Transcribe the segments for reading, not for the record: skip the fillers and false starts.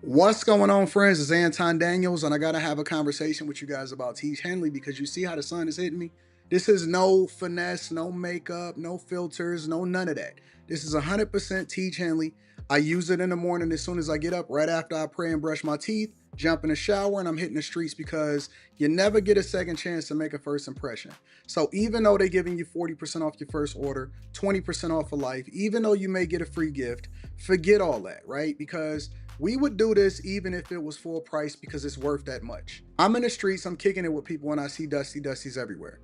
What's going on, friends? It's Anton Daniels, and I gotta have a conversation with you guys about TIEGE Henley because you see how the sun is hitting me. This is no finesse, no makeup, no filters, no none of that. This is 100% TIEGE Henley. I use it in the morning as soon as I get up, right after I pray and brush my teeth, jump in the shower, and I'm hitting the streets because you never get a second chance to make a first impression. So even though they're giving you 40% off your first order, 20% off for life, even though you may get a free gift, forget all that, right? Because we would do this even if it was full price because it's worth that much. I'm in the streets, I'm kicking it with people when I see Dusties everywhere.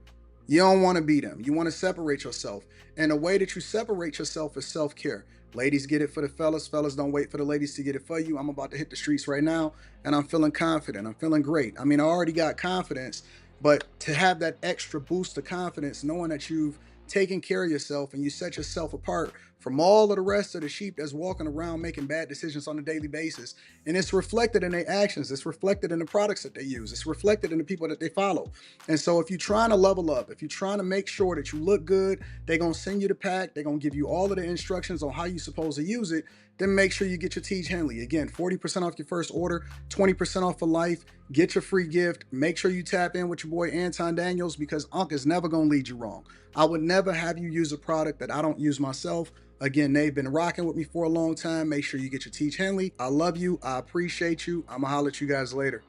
You don't want to be them. You want to separate yourself. And the way that you separate yourself is self care. Ladies get it for the fellas. Fellas don't wait for the ladies to get it for you. I'm about to hit the streets right now and I'm feeling confident. I'm feeling great. I mean, I already got confidence, but to have that extra boost of confidence, knowing that you've taken care of yourself and you set yourself apart from all of the rest of the sheep that's walking around making bad decisions on a daily basis. And it's reflected in their actions. It's reflected in the products that they use. It's reflected in the people that they follow. And so if you're trying to level up, if you're trying to make sure that you look good, they're going to send you the pack. They're going to give you all of the instructions on how you're supposed to use it. Then make sure you get your TIEGE Henley. Again, 40% off your first order, 20% off for life. Get your free gift. Make sure you tap in with your boy Anton Daniels because Unc is never going to lead you wrong. I would never have you use a product that I don't use myself. Again, they've been rocking with me for a long time. Make sure you get your TIEGE Henley. I love you. I appreciate you. I'm going to holler at you guys later.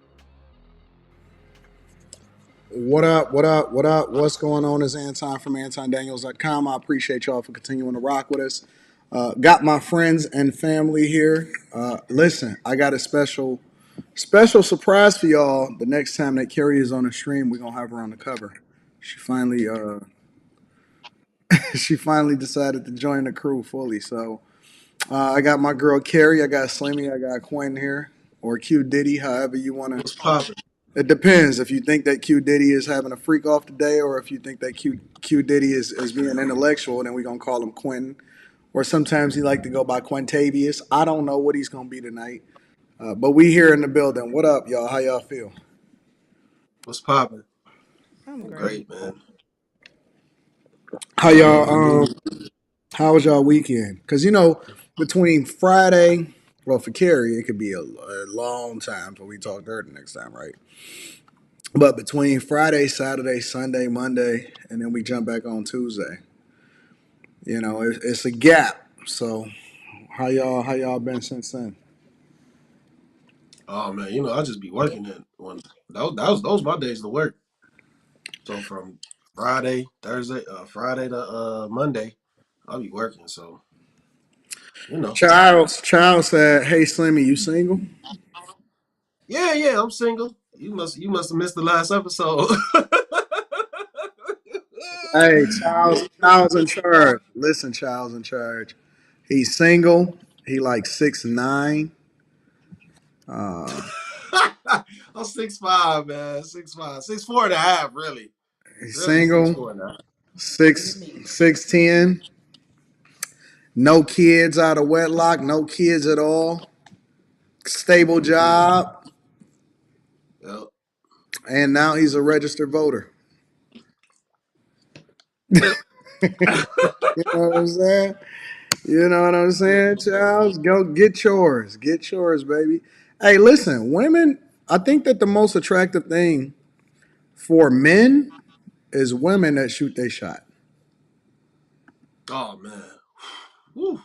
What up? What up? What up? What's going on? Is Anton from antondaniels.com. I appreciate y'all for continuing to rock with us. Got my friends and family here. Listen, I got a special surprise for y'all. The next time that Carrie is on the stream, we're gonna have her on the cover. She finally she finally decided to join the crew fully. So I got my girl Carrie, I got Slimmy, I got Quinn here, or Q Diddy, however you wanna. What's poppin'? It depends if you think that Q Diddy is having a freak off today, or if you think that Q Diddy is being intellectual, then we're gonna call him Quentin. Or sometimes he like to go by Quintavious. I don't know what he's gonna be tonight. But we here in the building. What up, y'all? How y'all feel? What's poppin'? I'm I'm great. great, man. How y'all? How was y'all weekend? Because between Friday, well, for Carrie, it could be a long time till we talk to her the next time, right? But between Friday, Saturday, Sunday, Monday, and then we jump back on Tuesday. It's a gap. So how y'all been since then? Oh man, I just be working it when those my days to work. So from Friday to Monday, I'll be working. So you know, Charles said, "Hey, Slimmy, you single?" yeah, I'm single. You must have missed the last episode. Hey, Charles in charge. Listen, Charles in charge. He's single. He like 6'9". I'm 6'5", man. 6'5", 6'4.5", really. He's Really six single. four now. 6'10". No kids out of wedlock. No kids at all. Stable No kids. job, Yep. and now he's a registered voter. Yep. You know what I'm saying? You know what I'm saying, Charles? Go get yours. Get yours, baby. Hey, listen, women, I think that the most attractive thing for men is women that shoot their shot. Oh man. Whew.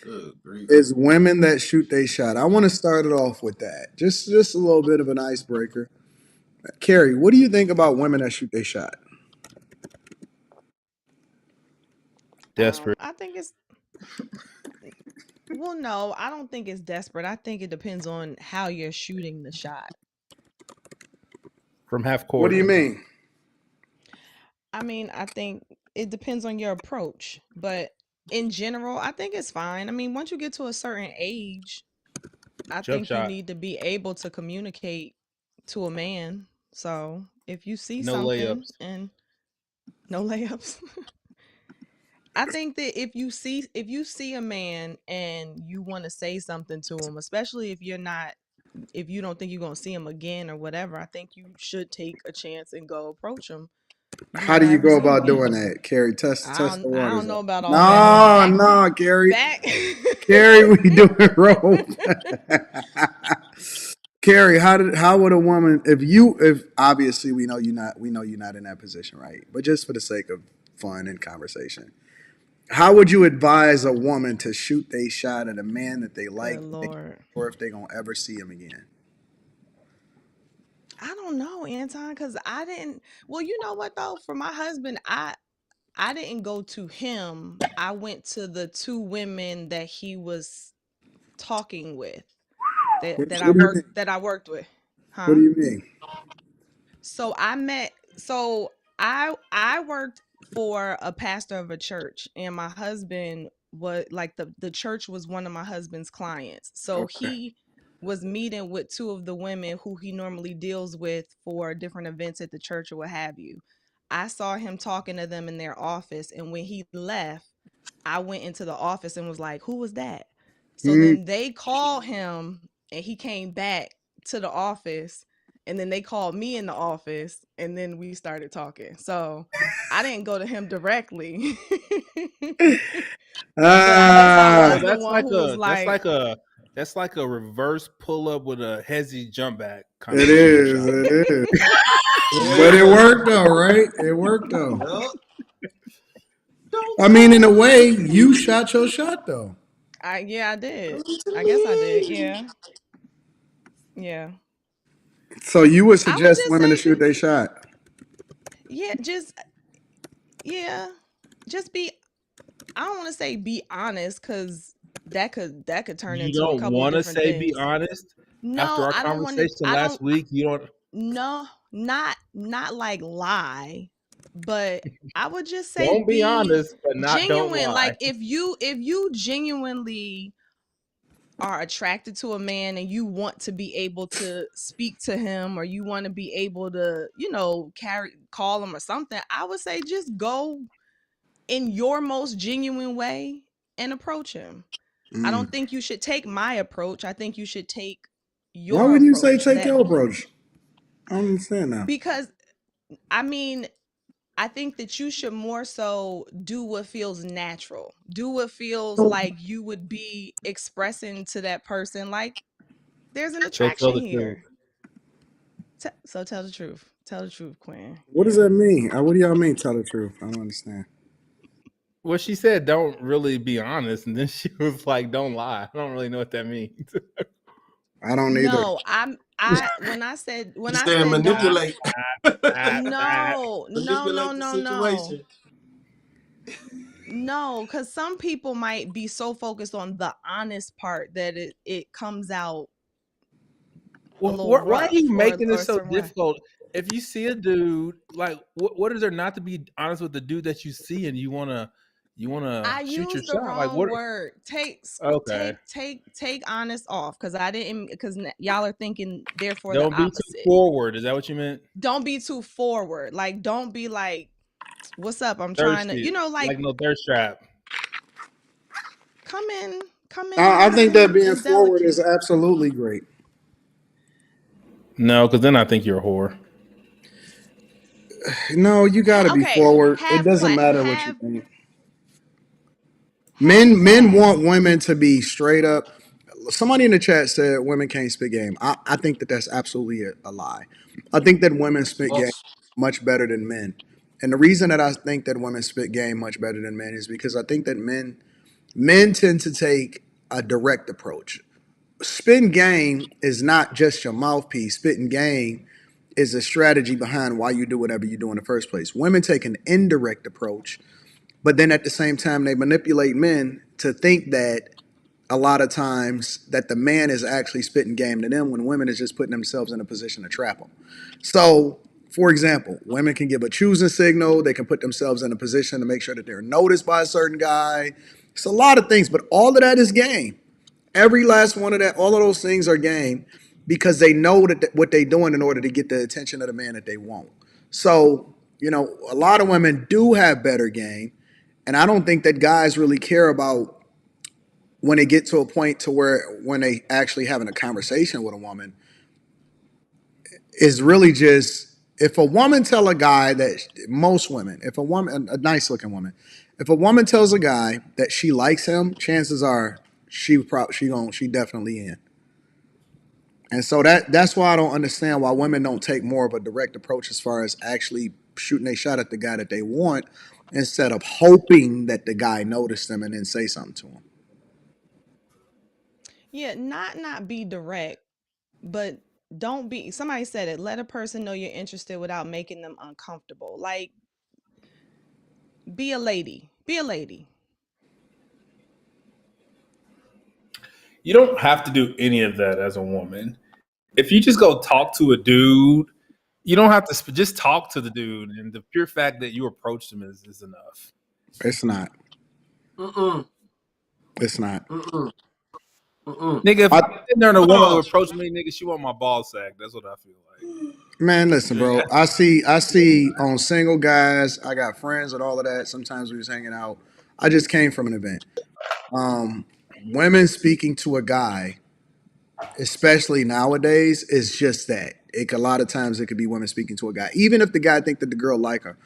Good grief. Is women that shoot their shot. I want to start it off with that. Just a little bit of an icebreaker. Carrie, what do you think about women that shoot their shot? Um, Desperate. I think it's well, no, I don't think it's desperate. I think it depends on how you're shooting the shot. From half What do court. you mean? I mean, I think it depends on your approach, but in general, I think it's fine. I mean, once you get to a certain age, I Jump think you shot. need to be able to communicate to a man. So, if you see No something layups. and no layups. I think that if you see a man and you want to say something to him, especially if you don't think you're going to see him again or whatever, I think you should take a chance and go approach him. You How do might you never go see him about doing again. that, Carrie? Test the I waters don't know out. about all that. No, no, Carrie. Back. Carrie, we doing role. Carrie, how would a woman if obviously we know you're not in that position, right? But just for the sake of fun and conversation, how would you advise a woman to shoot their shot at a man that they like, Good but they Lord. or if they gonna ever see him again? I don't know, Anton, because I didn't. Well, you know what though? For my husband, I didn't go to him. I went to the two women that he was talking with What do you mean? that I worked with. What do Huh? you mean? So I met so I worked for a pastor of a church, and my husband was like the church was one of my husband's clients. So Okay. he was meeting with two of the women who he normally deals with for different events at the church or what have you. I saw him talking to them in their office, and when he left, I went into the office and was like, "Who was that?" So Hmm. then they called him, and he came back to the office, and then they called me in the office, and then we started talking. So I didn't go to him directly. But I guess I Ah, So was the one who was like, that's like a reverse pull up with a hezzy jump back kind it of shooter is. shot. It is. But it Yeah. worked though, right? It worked though. Yup. Don't I mean, in a tell way, me. you shot your shot though. I did. Don't I guess I did. tell me. Yeah. Yeah. So you would I would suggest just women to say shoot their shot? yeah, just yeah. Just be I don't want to say be honest cuz that could turn You into a don't couple want to different say be things. honest after No, our I don't want to conversation I last don't week. You don't. no, not like lie, but I would just say Don't be be honest, but don't genuine. lie. Like if you genuinely are attracted to a man and you want to be able to speak to him, or you want to be able to, call him or something, I would say just go in your most genuine way and approach him. I Mm. don't think you should take my approach. I think you should take Why your wouldn't you say approach take that your approach? I don't understand now. because I mean, I think that you should more so do what feels natural. Do what feels So like you would be expressing to that person like there's an So tell attraction the truth. here. So tell the truth. Tell the truth, Quinn. what does that mean? What do y'all mean? Tell the truth. I don't understand. Well, she said don't really be honest, and then she was like, "Don't lie." I don't really know what that means. I don't either. No, I when He I said said don't manipulate. no, no, no, Manipulate the no, no. situation. No, because some people might be so focused on the honest part that it comes out a Well, little why are rough you or making it a so certain way. difficult? If you see a dude, like, what is there not to be honest with the dude that you see, and you wanna I shoot your used the shot? Like, wrong what? word. Okay, Take honest off because I didn't because y'all are thinking therefore the don't be too opposite. forward. Is that what you meant? Don't be too forward. Like don't be like, "What's up? I'm trying to," Thirsty, like like no thirst trap. come in I nice think that being and forward is delicate. absolutely great. No, because then I think you're a whore. No, you got to be Okay, forward. It doesn't matter what you think. have Men class. want women to be straight up. Somebody in the chat said women can't spit game. I think that that's absolutely a lie. I think that women That's spit game false. much better than men. And the reason that I think that women spit game much better than men is because I think that men tend to take a direct approach. Spitting game is not just your mouthpiece. Spitting game is a strategy behind why you do whatever you do in the first place. Women take an indirect approach, but then at the same time they manipulate men to think that a lot of times that the man is actually spitting game to them when women is just putting themselves in a position to trap them. So, for example, women can give a choosing signal. They can put themselves in a position to make sure that they're noticed by a certain guy. It's a lot of things, but all of that is game. Every last one of that, all of those things are game because they know that what they're doing in order to get the attention of the man that they want. So, a lot of women do have better game, and I don't think that guys really care about when they get to a point to where when they actually having a conversation with a woman is really just If a woman tell a guy that most women, if a woman, a nice looking woman, if a woman tells a guy that she likes him, chances are she definitely in. And so that's why I don't understand why women don't take more of a direct approach as far as actually shooting a shot at the guy that they want instead of hoping that the guy noticed them and then say something to him. Yeah, not be direct, but don't be. Somebody said it. Let a person know you're interested without making them uncomfortable. Like, be a lady. Be a lady. You don't have to do any of that as a woman. If you just go talk to a dude, you don't have to just talk to the dude, and the pure fact that you approached him is enough. It's not. Mm-mm. It's not. Mm-mm. Mm-mm. Nigga, if I'm sitting there and a woman Oh, would approach me, nigga, she want my ball sack. That's what I feel like. Man, listen, bro. I see on single guys. I got friends and all of that. Sometimes we was hanging out. I just came from an event. Um, Women speaking to a guy, especially nowadays, is just that. A lot of times it could be women speaking to a guy, even if the guy think that the girl like her.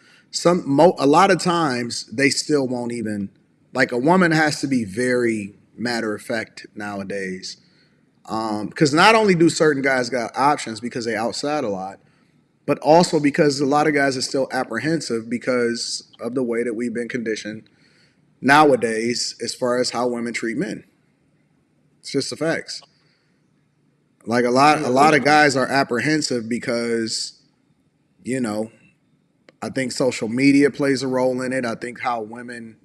A lot of times they still won't even like. A woman has to be very matter of fact nowadays, because not only do certain guys got options because they outside a lot, but also because a lot of guys are still apprehensive because of the way that we've been conditioned nowadays as far as how women treat men. It's just the facts. Like a lot of guys are apprehensive because, you know, I think social media plays a role in it. I think how women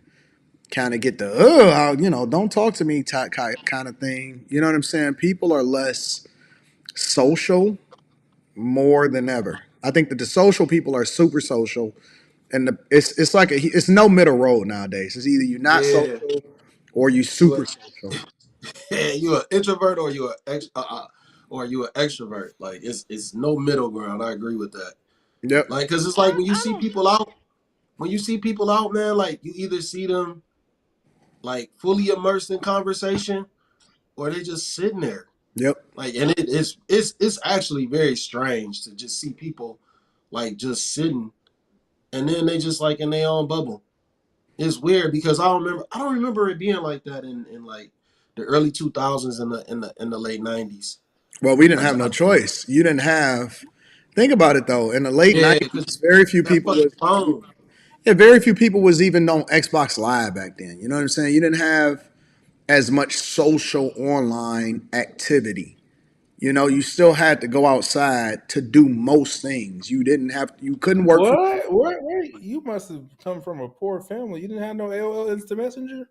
kind of get the don't talk to me kind of thing. You know what I'm saying? People are less social more than ever. I think that the social people are super social, and it's like it's no middle road nowadays. It's either you're not yeah. social or you You a, super social. you an introvert or you an extrovert. Like it's no middle ground. I agree with that. Yep. Like, cause it's like I don't. when you see people out, man, like you either see them like fully immersed in conversation or they just sitting there. Yep. Like, and it's actually very strange to just see people like just sitting and then they just like in their own bubble. It's weird because I don't remember it being like that in like the early 2000s and the late 90s. Well, we didn't I, have no I choice. You didn't have. Think about it though. In the late yeah, because '90s, very few that people fucking was. phone. Yeah, very few people was even on Xbox Live back then. You know what I'm saying? You didn't have as much social online activity. You know, you still had to go outside to do most things. You didn't have. You couldn't work from What? Where? You must have come from a poor family. You didn't have no AOL Instant Messenger?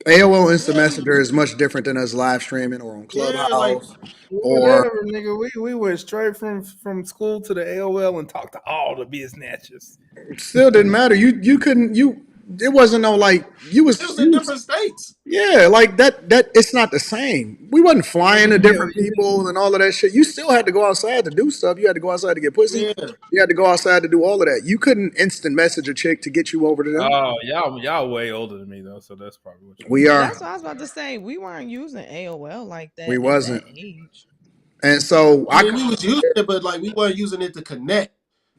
AOL Instant Yeah, Messenger is much different than us live streaming or on yeah, like Clubhouse or Whatever, nigga. We went straight from school to the AOL and talked to all the business. still didn't matter. You couldn't you. It wasn't no like it was in you was different states. yeah like that. It's not the same. We wasn't flying to different You people and all of that shit. You still had to go outside to do stuff. You had to go outside to get pussy. Yeah, You had to go outside to do all of that. You couldn't instant message a chick to get you over to them. Oh, y'all way older than me though, so that's probably what y'all We Yeah, are. that's what I was about to say. We weren't using AOL like We that at that wasn't. age. And so I mean we was using it, but like we weren't using it to connect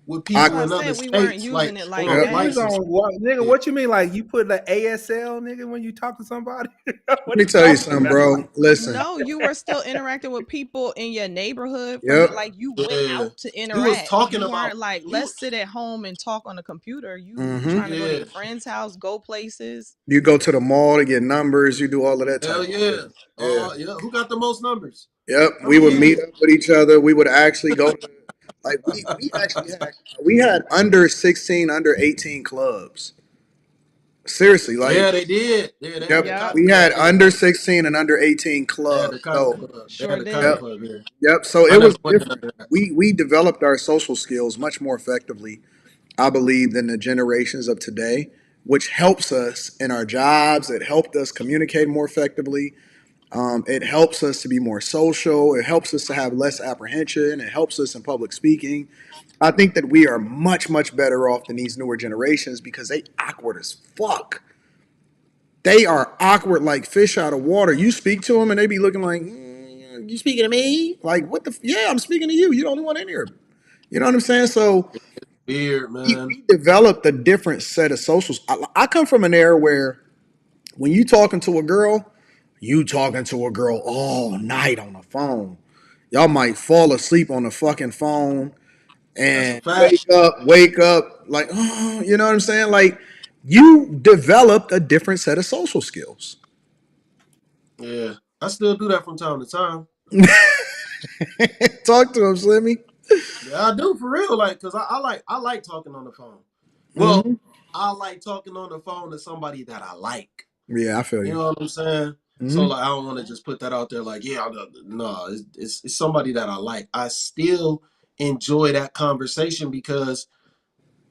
with I That's people why I in other said we weren't states, like using it on like our yep. Nigga, you that. flights and don't stuff. what nigga, Yeah, what you mean? Like you put the ASL nigga when you talk to somebody? Let What me are you tell you talking something, about? bro. Listen. No, you were still interacting with people in your neighborhood from Yep. like you went yeah. out to You was interact. talking You about weren't like, you. let's sit at home and talk on the computer. You Mm-hmm. trying to go to Yeah, your friend's house, go places. You go to the mall to get numbers. You do all of that type hell of yeah. shit. Yeah. Yeah. Who got the most numbers? Yep. How We many would of meet these? up with each other. We would actually go to like we actually had we had under 16, under 18 clubs. Seriously, like Yeah, they did. Yeah, they had the yep. Yep, cotton We club had here. under 16 and under 18 They had the clubs. cotton So club. They sure had the cotton yep. did. club here. Yep. So I it never was went to different. none of that. We developed our social skills much more effectively, I believe, than the generations of today, which helps us in our jobs. It helped us communicate more effectively. It helps us to be more social. It helps us to have less apprehension. It helps us in public speaking. I think that we are much, much better off than these newer generations because they awkward as fuck. They are awkward like fish out of water. You speak to them and they be looking like, you speaking to me? Like, what the? Yeah, I'm speaking to you. You're the only one in here. You know what I'm saying? So Weird, we, man. we developed a different set of socials. I come from an era where when you talking to a girl, you talking to a girl all night on the phone. Y'all might fall asleep on the fucking phone That's a and fact. wake up, like, oh, you know what I'm saying? Like, you developed a different set of social skills. Yeah, I still do that from time to time. Talk to him, Slimmy. Yeah, I do for real. Like, cause I like talking on the phone. Well, Mm-hmm. I like talking on the phone to somebody that I like. Yeah, I feel You you. know what I'm saying? So Mm-hmm. like, I don't want to just put that out there. Like, yeah, no, it's somebody that I like. I still enjoy that conversation because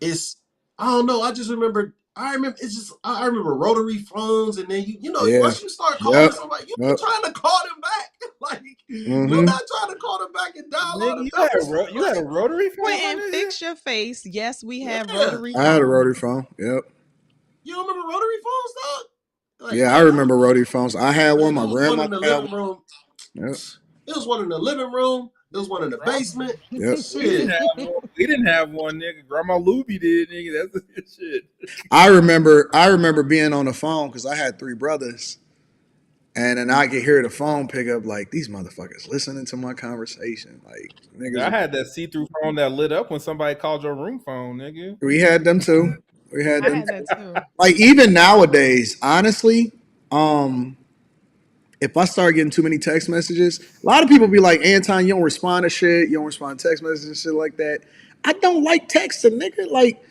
it's I don't know. I remember it's just I remember rotary phones, and then Yeah. once you start calling Yep. somebody, you Yep. ain't trying to call them back. Like you're Mm-hmm. not trying to call them back and dial all Nigga, the you had numbers. you had a rotary phone, my Quentin, nigga. fix your face. Yes, we have Yeah, rotary I had a rotary phones. phone. Yep. you don't remember rotary phones, dog? Like Yeah, I man, that was remember rotary phones. I had one. man, it My was one in grandmother the had one. living room. Yep. It was one in the living room. It was one in the basement. Yep. We didn't Shit. have one. We didn't have one, nigga. Grandma Luby did, nigga. That's the shit. I remember being on the phone because I had three brothers. And then I could hear the phone pick up like these motherfuckers listening to my conversation. Like Nigga, I niggas, had that see-through phone that lit up when somebody called your room phone, nigga. we had them too. We had I them had too. that too. Like even nowadays, honestly, um, if I start getting too many text messages, a lot of people be like, Anton, you don't respond to shit, you don't respond to text messages and shit like that. I don't like texting, nigga. Like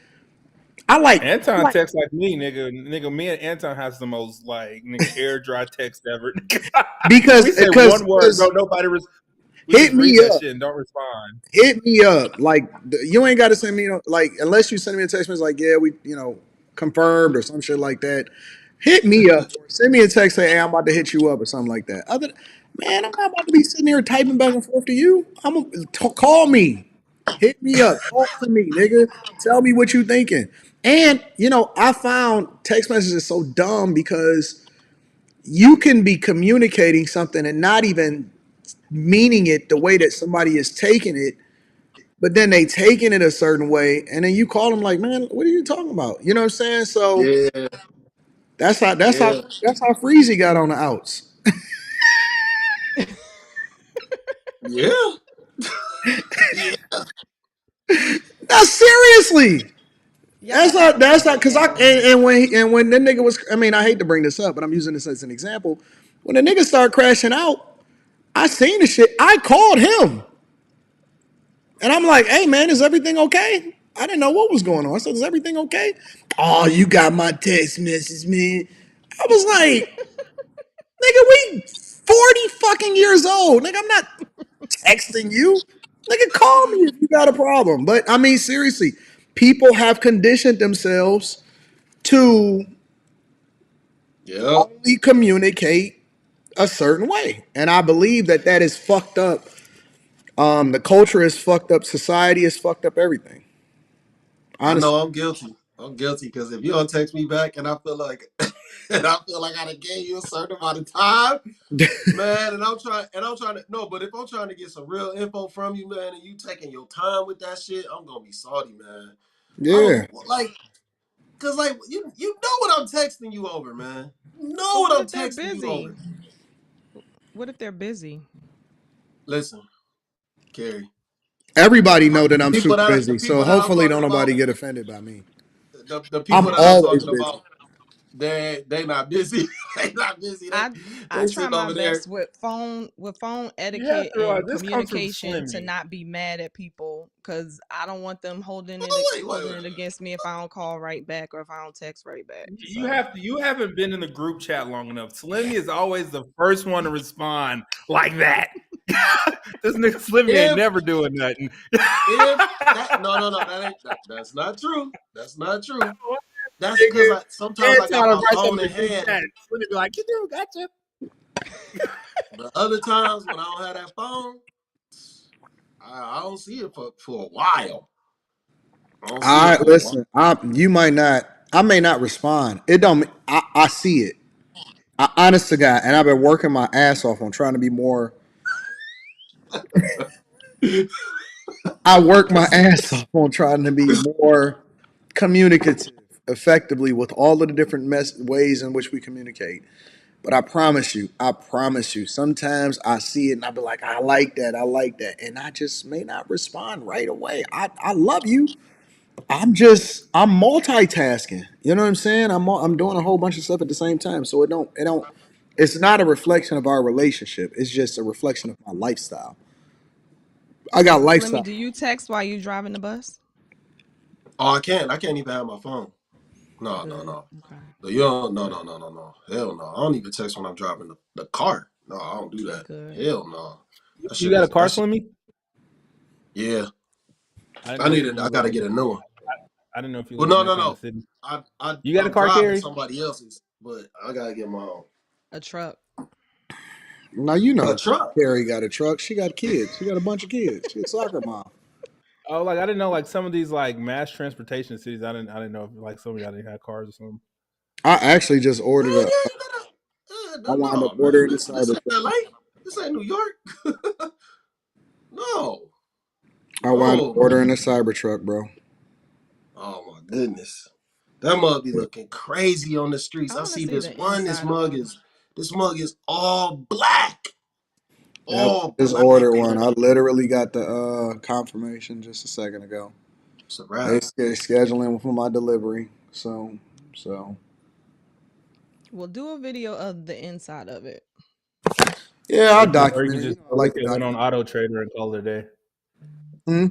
I Anton like texts like me, nigga. Nigga, me and Anton has the most like nigga air dry text ever. because We say because one word, bro. Nobody. We hit just read me that up. shit and don't respond. Hit me up. Like you ain't got to send me like unless you send me a text message like yeah we confirmed or some shit like that. Hit me up or send me a text say hey I'm about to hit you up or something like that. Other man I'm not about to be sitting here typing back and forth to you. I'm gonna call me. Hit me up. Talk to me, nigga. Tell me what you thinking. And I found text messages so dumb because you can be communicating something and not even meaning it the way that somebody is taking it but then they taking it a certain way, and then you call them like, man, what are you talking about? You know what I'm saying? So Yeah, that's how that's how yeah, that's how Freezy got on the outs. yeah, yeah. Now seriously, Y'all have to that's how because I understand. and when the nigga was I mean I hate to bring this up, but I'm using this as an example. When the nigga started crashing out, I seen the shit. I called him, and I'm like, hey man, is everything okay? I didn't know what was going on. I said, is everything okay? Oh, you got my text message, man. I was like, nigga, we 40 fucking years old. Nigga, I'm not texting you. Nigga, call me if you got a problem. But I mean, seriously, people have conditioned themselves to Yep. only communicate a certain way. And I believe that that is fucked up. The culture is fucked up. Society is fucked up. Everything. I know Honestly. I'm guilty. I'm guilty because if you don't text me back and I feel like I done gave you a certain amount of time, man, and I'm trying to no, but if I'm trying to get some real info from you, man, and you taking your time with that shit, I'm gonna be salty, man. I don't Yeah. like cause like you know what I'm texting you over, man. You know But what what I'm if they're texting you busy? over. What if they're busy? Listen, Carrie, the Everybody know that I'm people super that the busy. So people that I'm hopefully don't talking nobody about, get offended by me. the I'm people that I'm always talking busy. about, they not busy. They not busy. I I They try sitting my over there. best with phone You have etiquette to realize and this comes from communication to Slimmy. not be mad at people because I don't want them Oh, holding it against me if I don't call right back or if I don't text right back. You So have to. You haven't been in the group chat long enough. Slimmy is always the first one to respond like that. This nigga Slimmy ain't if never doing nothing. if that no that's not true. That's not true. That's because Nigga, I sometimes every I got time I my write that phone in the in group hand. chat, Slimmy be like, "You do, gotcha." But other times when I don't have that phone, I don't see it for a while. I don't see it I for a while. listen. You might not. I may not respond. It don't. I see it. Honest to God, and I've been working my ass off on trying to be more. I work my ass off on trying to be more communicative effectively with all of the different ways in which we communicate. But I promise you, sometimes I see it and I be like, I like that. And I just may not respond right away. I love you. I'm multitasking. You know what I'm saying? I'm doing a whole bunch of stuff at the same time. So it's not a reflection of our relationship. It's just a reflection of my lifestyle. I got Slimmy, lifestyle. do you text while you driving the bus? Oh, I can't. I can't even have my phone. No, no, Good. no. Okay. No, you don't. No, no, no, no, no. Hell no. I don't even text when I'm driving the car. No, I don't do that. Good. Hell no. That You shit got a is car, that shit. Slimmy? Yeah, I didn't know if you I was gotta like get a new one. I didn't know if you Well, lived in no, that no, kind of no. city. I You got a I'm car, driving Carrie? somebody else's, but I gotta get my own. A truck. Now you A know truck. Carrie got a truck. She got kids. She got a bunch of kids. She's a soccer mom. Oh, like I didn't know like some of these like mass transportation cities. I didn't know if like some of y'all didn't have cars or something. I actually just ordered Man, a. you ain't gotta. I No, wound up no, man. ordering a This ain't Cybertruck. LA. This ain't New York. No, I wound up no, man. ordering a Cybertruck, bro. Oh my goodness. That mug be looking crazy on the streets. I I want to see see this the one. inside of one. This mug is all black. Yep, All just black. ordered one. I literally got the confirmation just a second ago. It's a They wrap. scheduling for my delivery. So We'll do a video of the inside of it. yeah, I'll Or you document can it. You just know, I go like look to at one on document. Auto Trader and call it a day. Hmm?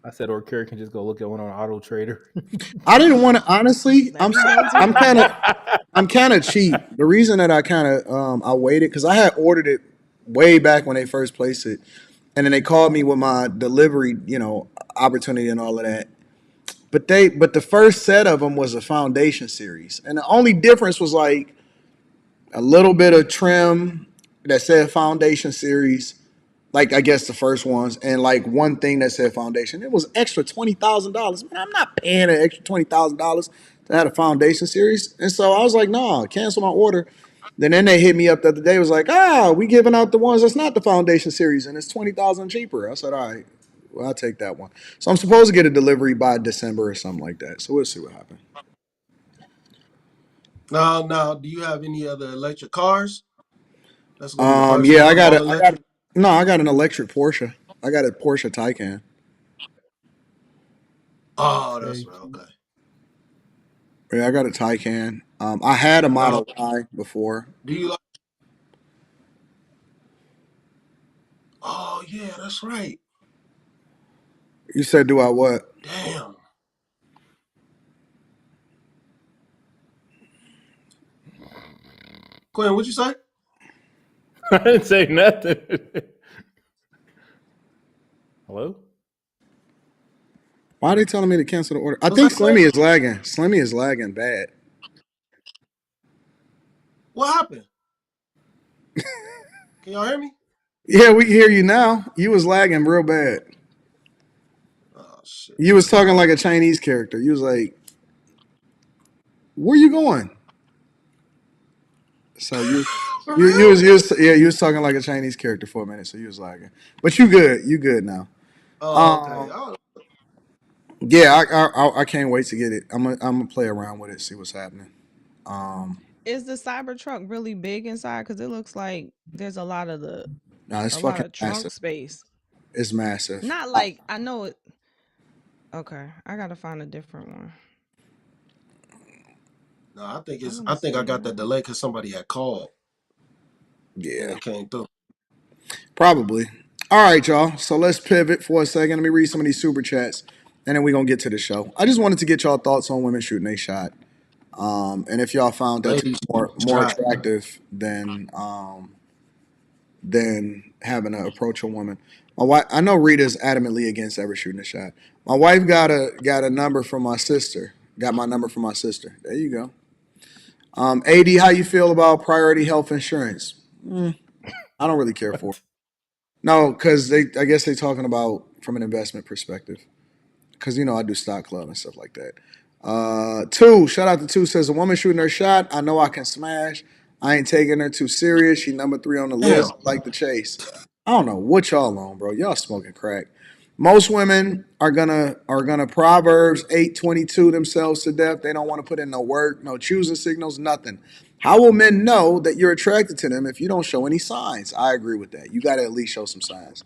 I said, or Carrie can just go look at one on Auto Trader. I didn't want to honestly. That'd be dope I'm too. I'm kind of cheap. The reason that I kind of I waited because I had ordered it way back when they first placed it, and then they called me with my delivery, opportunity and all of that. But the first set of them was a foundation series, and the only difference was like a little bit of trim that said foundation series, like I guess the first ones, and like one thing that said foundation. It was extra $20,000. Man, I'm not paying an extra $20,000 to have a foundation series, and so I was like, nah, cancel my order. Then they hit me up the other day. Was like, we giving out the ones that's not the foundation series, and it's 20,000 cheaper. I said, all right, well, I'll take that one. So I'm supposed to get a delivery by December or something like that. So we'll see what happens. Now, do you have any other electric cars? That's gonna be the first Yeah, one, all electric. no, I got an electric Porsche. I got a Porsche Taycan. Oh, that's Hey, right. Okay. Yeah, I got a Taycan. I had a Now, Model Y before. do you like? Oh yeah, that's right. You said, do I what? Damn. Quinn, what'd you say? I didn't say nothing. Hello? Why are they telling me to cancel the order? I Was think that Quinn? Slimmy is lagging. Slimmy is lagging bad. What happened? Can y'all hear me? Yeah, we can hear you now. You was lagging real bad. Oh shit. You was talking like a Chinese character. You was like, "Where you going?" So For real? you was talking like a Chinese character for a minute. So you was lagging, but you good. You good now. Oh, okay. Um, Oh, yeah, I can't wait to get it. I'm gonna play around with it, see what's happening. Um, Is the Cybertruck really big inside? Because it looks like there's no, it's a lot fucking of trunk massive. space. It's massive. Not like I know it. Okay, I gotta find a different one. no, I think I it's. want I to think I see got that that. delay because somebody had called and Yeah, it came through. probably. All right, y'all. So let's pivot for a second. Let me read some of these super chats, and then we're gonna get to the show. I just wanted to get y'all thoughts on women shooting a shot, and if y'all found that to be Ladies, more shot. attractive than having to approach a woman. My wife, I know Rita's adamantly against ever shooting a shot. My wife got a number from my sister. Got my number from my sister. There you go. AD, how you feel about priority health insurance? I don't really care for it. What? No, because I guess they're talking about from an investment perspective. Because I do stock club and stuff like that. Two, shout out to Two says a woman shooting her shot. I know I can smash. I ain't taking her too serious. She number 3 on the Damn. list. Like the chase. I don't know what y'all on, bro. Y'all smoking crack. Most women are gonna Proverbs 8:22 themselves to death. They don't want to put in no work, no choosing signals, nothing. How will men know that you're attracted to them if you don't show any signs? I agree with that. You got to at least show some signs.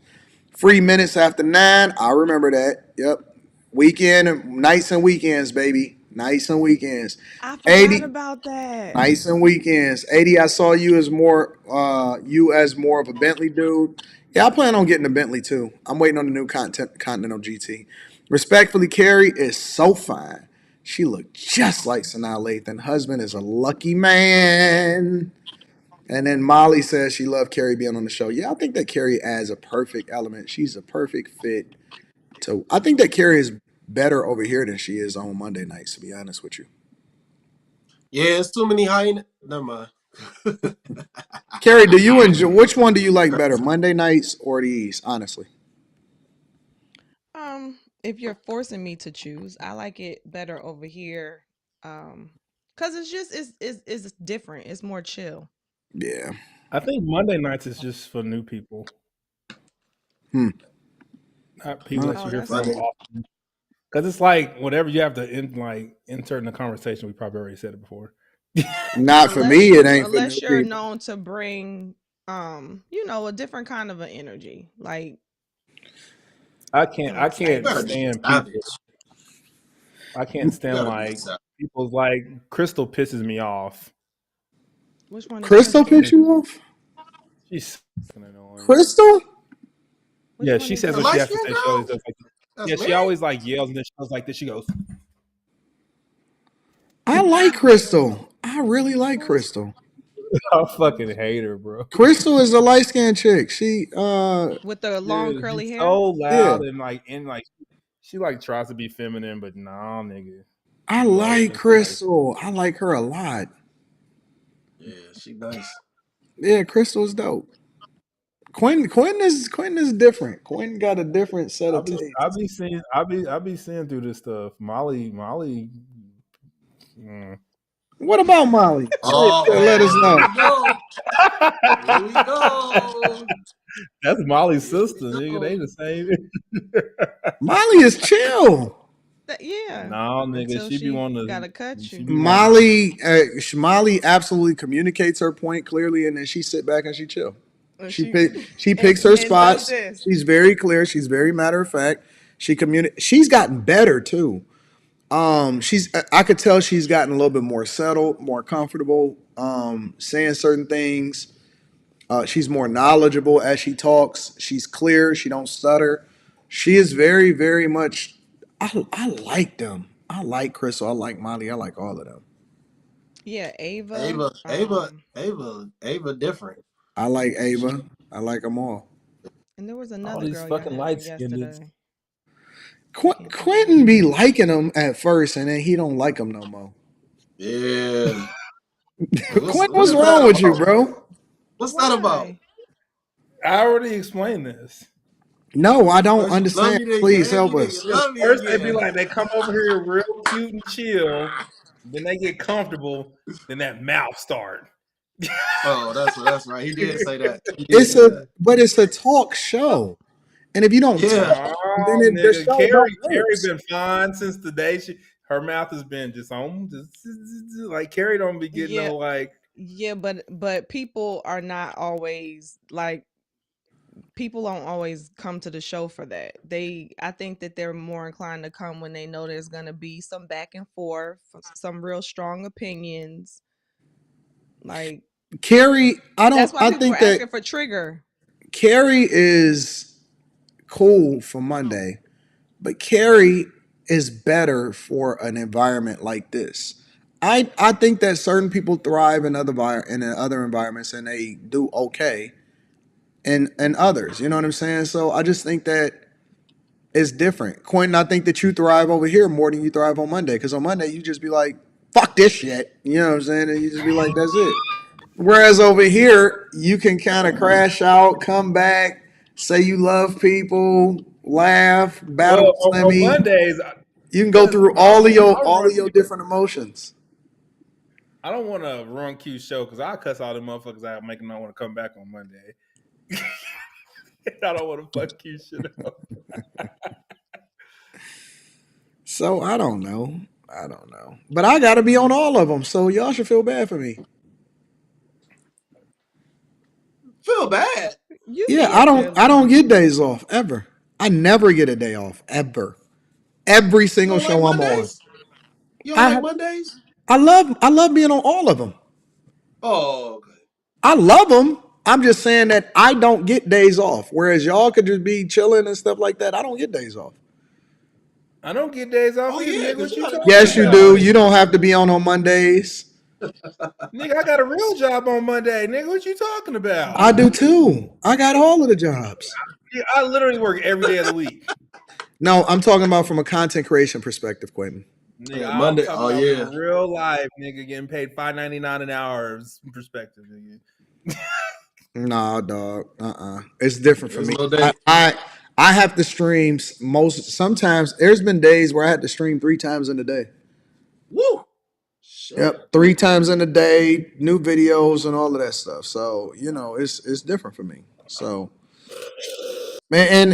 Free minutes after 9. I remember that. Yep. Weekend nights and weekends, baby. Nights and weekends. I forgot 80 about that. nights and weekends. 80. I saw you as more of a Bentley dude. Yeah, I plan on getting a Bentley too. I'm waiting on the new Continental GT. Respectfully, Carrie is so fine. She looked just like Sanaa Lathan. Husband is a lucky man. And then Molly says she loved Carrie being on the show. Yeah, I think that Carrie adds a perfect element. She's a perfect fit to. I think that Carrie is better over here than she is on Monday nights. To be honest with you, Yeah, it's too many high. Never mind. Carrie, do you enjoy? Which one do you like better, Monday nights or the East? Honestly, If you're forcing me to choose, I like it better over here. Cause it's just it's different. It's more chill. yeah. I think Monday nights is just for new people, Hmm. not people Well, that Oh, you hear that's from Monday. often. Because it's like whatever you have to insert in the conversation. We probably already said it before. not for me. It ain't for new unless you're people. known to bring a different kind of an energy. Like, I You can't gotta be stand people. savage. I can't You stand gotta be like savage. people's like Crystal pisses me off. which one is Crystal Crystal? picks you off. She's fucking annoying. Crystal, Which Yeah, one she is says The what she light that? has to skinned say. She always girl does like, that's yeah, she married. always like yells and then she goes like this. She goes, I like Crystal. I really like Who's Crystal. I fucking hate her, bro. Crystal is a light skinned chick. With the long Dude, curly she's hair? so Yeah. loud and like she like tries to be feminine, but nah, nigga. I No, like Miss Light. Crystal. I like her a lot. Yeah, she nice. Yeah, Crystal is dope. Quentin is different. Quentin got a different set of I tastes. be seeing I be seeing through this stuff. Molly. Mm. What about Molly? Molly, let us Oh, here know. we go. Here we go. That's Molly's Here we sister, nigga. They go. the same. Molly is chill. Yeah. No, nigga, Until she be she wanting gotta to. cut She you. be wanting. Molly absolutely communicates her point clearly, and then she sit back and she chill. And She and picks her and does spots. this. She's very clear. She's very matter of fact. She's gotten better too. I could tell she's gotten a little bit more settled, more comfortable, saying certain things. She's more knowledgeable as she talks. She's clear. She don't stutter. She is very, very much. I like them. I like Crystal. I like Molly. I like all of them. Yeah, Ava. Ava different. I like She, Ava. I like them all. And there was All another these girl y'all fucking had on light skinned. yesterday. I can't think of her Quentin be name. liking them at first, and then he don't like them no more. yeah. What's Quentin, what what's is that wrong with you, about? bro? What's that about? Why? I already explained this. No, I don't First you love understand. me, then you Please hate me, help then you us. love me First, they be again. like, they come over here real cute and chill. Then they get comfortable. Then that mouth start. Oh, that's right. He did say that. He did It's say that. a talk show, and if you don't talk, Yeah. then Oh, the nigga, show don't Carrie work. been fine since the day her mouth has been just on, like Carrie don't be getting Yeah, no like. yeah, but people are not always like people don't always come to the show for that. I think that they're more inclined to come when they know there's gonna be some back and forth, some real strong opinions. Like Carrie, that's why I people were think that asking for Trigger. Carrie is cool for Monday, but Carrie is better for an environment like this. I think that certain people thrive in in other environments and they do okay in others. You know what I'm saying? So I just think that it's different. Quentin, I think that you thrive over here more than you thrive on Monday. Because on Monday you just be like, fuck this shit. You know what I'm saying? And you just be like, that's it. Whereas over here, you can kind of crash out, come back, say you love people, laugh, battle Well, with on Slimmy. Mondays, You can go because through all of your different emotions. I don't want to run Q's show because I cuss all the motherfuckers out, making them want to come back on Monday. I don't want to fuck Q shit up. So I don't know. But I got to be on all of them. So y'all should feel bad for me. Feel bad. You Yeah, being I silly. don't get days off ever. I never get a day off ever. Every You single don't like show I'm on. Mondays? You don't like I Mondays? I love being on all of them. Oh, okay. I love them. I'm just saying that I don't get days off. Whereas y'all could just be chilling and stuff like that. I don't get days off. I don't get days off Oh either, yeah, nigga. because What you you got a talking Yes, you job do. about? You don't have to be on Mondays. Nigga, I got a real job on Monday. Nigga, what you talking I about? do too. I got all of the jobs. Yeah, I literally work every day of the week. No, I'm talking about from a content creation perspective, Quentin. Nigga, I'm Monday. talking Oh about yeah. from real life, nigga, getting paid $5.99 an hour perspective, nigga. Nah, dog. It's different for There's me. no day. I have to stream most. Sometimes there's been days where I had to stream 3 times in a day. Woo. Shit. Yep, 3 times in a day, new videos and all of that stuff. So it's different for me. So man,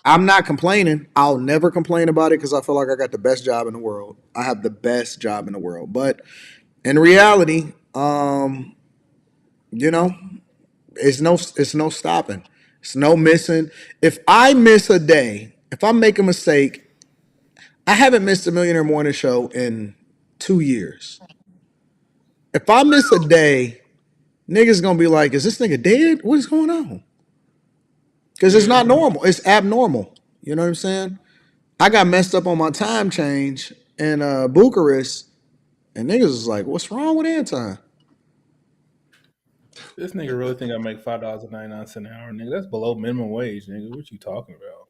I'm not complaining. I'll never complain about it because I feel like I got the best job in the world. I have the best job in the world. But in reality, you know, it's no stopping. It's no missing. If I miss a day, if I make a mistake, I haven't missed a Millionaire Morning Show in 2 years. If I miss a day, niggas gonna be like, "Is this nigga dead? What is going on?" Because it's Yeah. not normal. It's abnormal. You know what I'm saying? I got messed up on my time change in Bucharest, and niggas was like, "What's wrong with Anton?" This nigga really think I make $5.99 an hour, nigga. That's below minimum wage, nigga. What you talking about?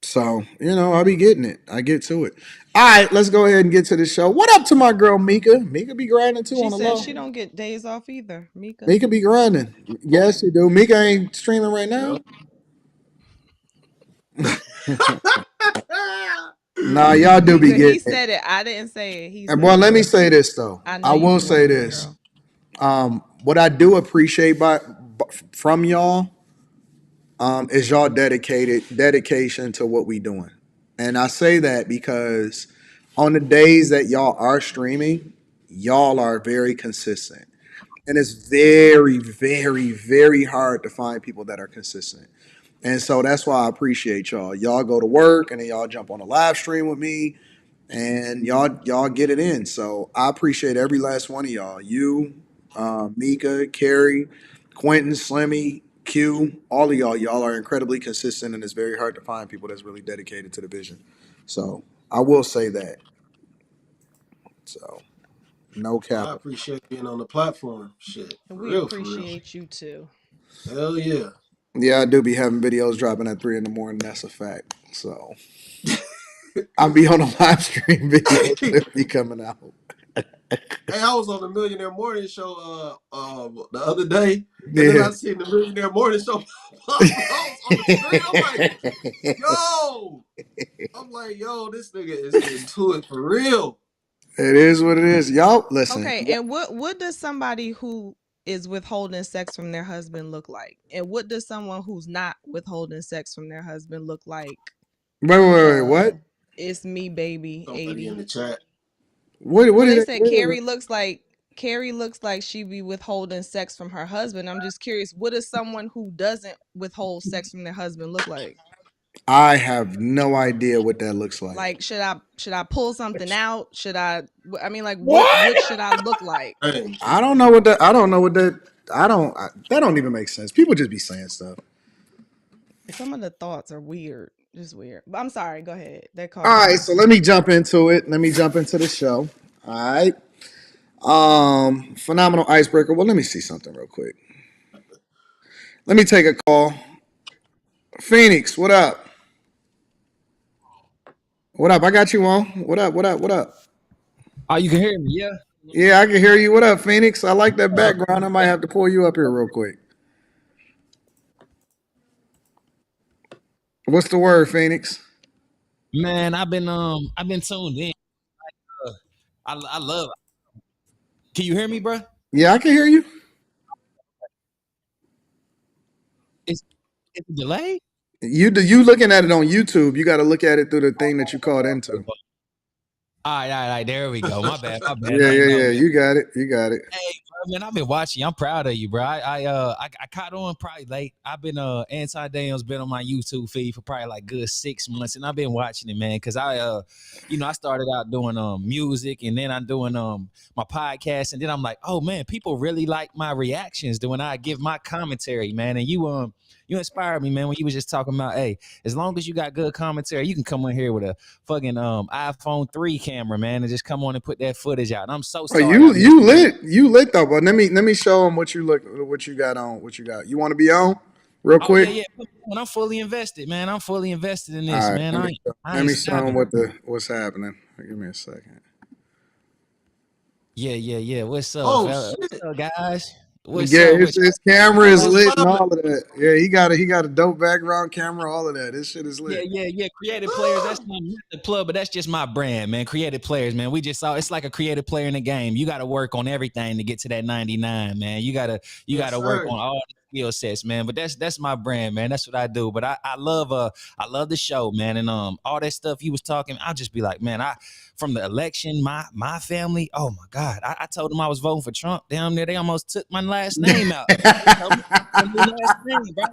So, I'll be getting it. I get to it. All right, let's go ahead and get to the show. What up to my girl Mika? Mika be grinding too She on the says low. she don't get days off either, Mika. Mika be grinding. Yes, you do. Mika ain't streaming right now. Yep. Nah, y'all do be Mika, he getting it. said it. I didn't say it. He And said boy, it. let me say this though. I know I you will do, say baby this. girl. What I do appreciate from y'all is y'all dedication to what we doing. And I say that because on the days that y'all are streaming, y'all are very consistent. And it's very, very, very hard to find people that are consistent. And so that's why I appreciate y'all. Y'all go to work and then y'all jump on a live stream with me and y'all get it in. So I appreciate every last one of y'all. You, Mika, Carrie, Quentin, Slimmy, Q, all of y'all. Y'all are incredibly consistent, and it's very hard to find people that's really dedicated to the vision. So I will say that. So no I cap. appreciate being on the platform. Shit. And For we real, for real. appreciate you too. Hell yeah. Yeah, I do be having videos dropping at 3 in the morning. That's a fact. So I'll be on a live stream videos Hey, that be coming out. I was on the Millionaire Morning Show the other day, and then Yeah. I seen the Millionaire Morning Show pop up on the screen. Yo, I'm like, yo, this nigga is into it for real. It is what it is. Y'all listen. Okay, and what does somebody who is withholding sex from their husband look like? And what does someone who's not withholding sex from their husband look like? Wait. What? It's me, baby, Somebody in 80. the chat. What Well, did they they said Carrie looks like she be withholding sex from her husband. I'm just curious, what does someone who doesn't withhold sex from their husband look like? I have no idea what that looks like. Like, should I pull something out? I mean, like, what What? should I look like? Hey, I don't know what that. I don't know what that. That don't even make sense. People just be saying stuff. Some of the thoughts are weird, just weird. But I'm sorry. Go ahead. That All caught my right, so attention. let me jump into it. Let me jump into the show. All right. Phenomenal icebreaker. Well, let me see something real quick. Let me take a call. Phoenix, what up? What up? I got you on. What up? What up? What up? Oh, you can hear me, yeah? Yeah, I can hear you. What up, Phoenix? I like that background. I might have to pull you up here real quick. What's the word, Phoenix? Man, I've been tuned in. Uh, I love. Can you hear me, bro? Yeah, I can hear you. It's it's a delay. You looking at it on YouTube. You got to look at it through the thing that you called into. All right. There we go. My bad. Yeah, I ain't know, man. You got it. Hey, bro, man, I've been watching. I'm proud of you, bro. I caught on probably late. I've been Anton Daniels been on my YouTube feed for probably like good 6 months, and I've been watching it, man. Because I started out doing music, and then I'm doing my podcast, and then I'm like, oh man, people really like my reactions when I give my commentary, man. And you inspired me, man, when you was just talking about, hey, as long as you got good commentary, you can come in here with a fucking iPhone 3 camera, man, and just come on and put that footage out. And I'm so Oh, sorry I missed you lit though. But let me show them what you got on. What you got? You want to be on real Oh quick? yeah. When I'm fully invested, man. I'm fully invested in All this, right. man. I Let ain't me show them stopping. what's happening. Give me a second. Yeah. What's up, Oh fella? What's shit! up, guys? What's Yeah, up with his camera is What's lit and poppin'? all of that. Yeah, he got a dope background camera, all of that. This shit is lit. Yeah. Creative players. That's not the plug, but that's just my brand, man. Creative players, man. We just saw it's like a creative player in the game. You got to work on everything to get to that 99, man. You Yes, gotta work sir. on all the skill sets, man. But that's my brand, man. That's what I do. But I love the show, man. And all that stuff you was talking, I'll just be like, man, from the election, my family, oh my God. I told them I was voting for Trump. Damn near they almost took my last name out. They told me my new last name, bro.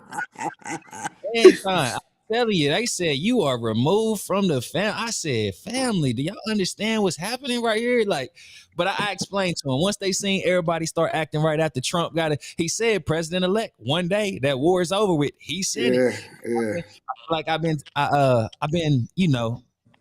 And I'm telling you, they said you are removed from the family. I said, family, do y'all understand what's happening right here? Like, but I explained to them once they seen everybody start acting right after Trump got it. He said, President elect, one day that war is over with. He said it. Yeah. Like I've been,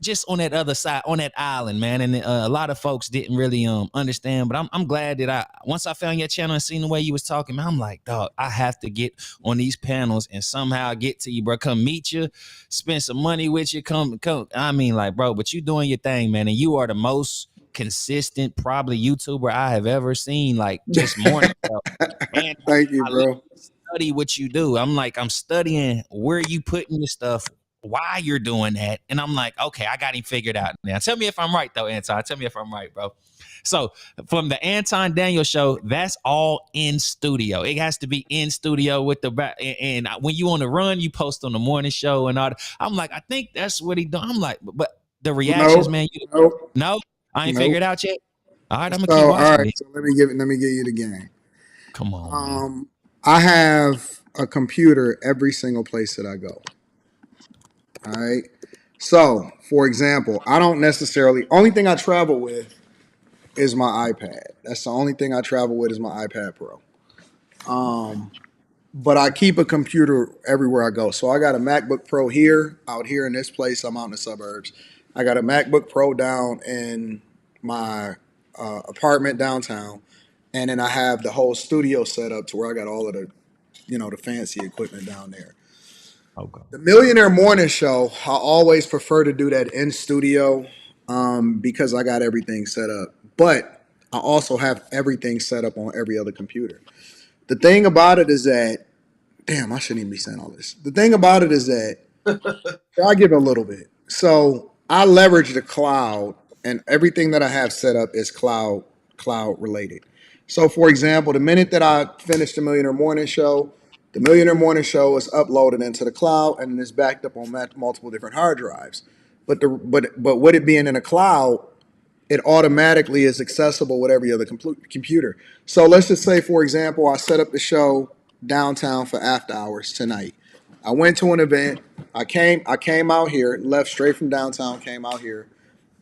just on that other side, on that island, man. And a lot of folks didn't really understand. But I'm glad that once I found your channel and seen the way you was talking, man, I'm like, dog, I have to get on these panels and somehow get to you, bro. Come meet you, spend some money with you. Come. I mean, like, bro, but you doing your thing, man, and you are the most consistent, probably YouTuber I have ever seen. Like just morning stuff. And Thank you, I literally bro. study what you do. I'm studying where you putting your stuff, why you're doing that. And I'm like, okay, I got him figured out now. Tell me if I'm right though, Anton. Tell me if I'm right, bro. So from the Anton Daniels show, that's all in studio. It has to be in studio with the back. And when you on the run, you post on the morning show and all that. I'm like, I think that's what he done. I'm like, but the reactions, Nope. man, Nope. no, I ain't Nope. figured out yet. All right, I'm gonna keep So all watching right, it. so let me give you the game. Come on, man. I have a computer every single place that I go. All right. So, for example, I don't necessarily only thing I travel with is my iPad. That's the only thing I travel with is my iPad Pro. But I keep a computer everywhere I go. So I got a MacBook Pro here, out here in this place. I'm out in the suburbs. I got a MacBook Pro down in my apartment downtown, and then I have the whole studio set up to where I got all of the fancy equipment down there. Okay. The Millionaire Morning Show, I always prefer to do that in studio because I got everything set up. But I also have everything set up on every other computer. The thing about it is that, damn, I shouldn't even be saying all this. The thing about it is that I give it a little bit. So I leverage the cloud, and everything that I have set up is cloud related. So, for example, the minute that I finish the Millionaire Morning Show is uploaded into the cloud and it's backed up on multiple different hard drives. But with it being in a cloud, it automatically is accessible with every other computer. So let's just say, for example, I set up the show downtown for after hours tonight. I went to an event. I came out here, left straight from downtown, came out here.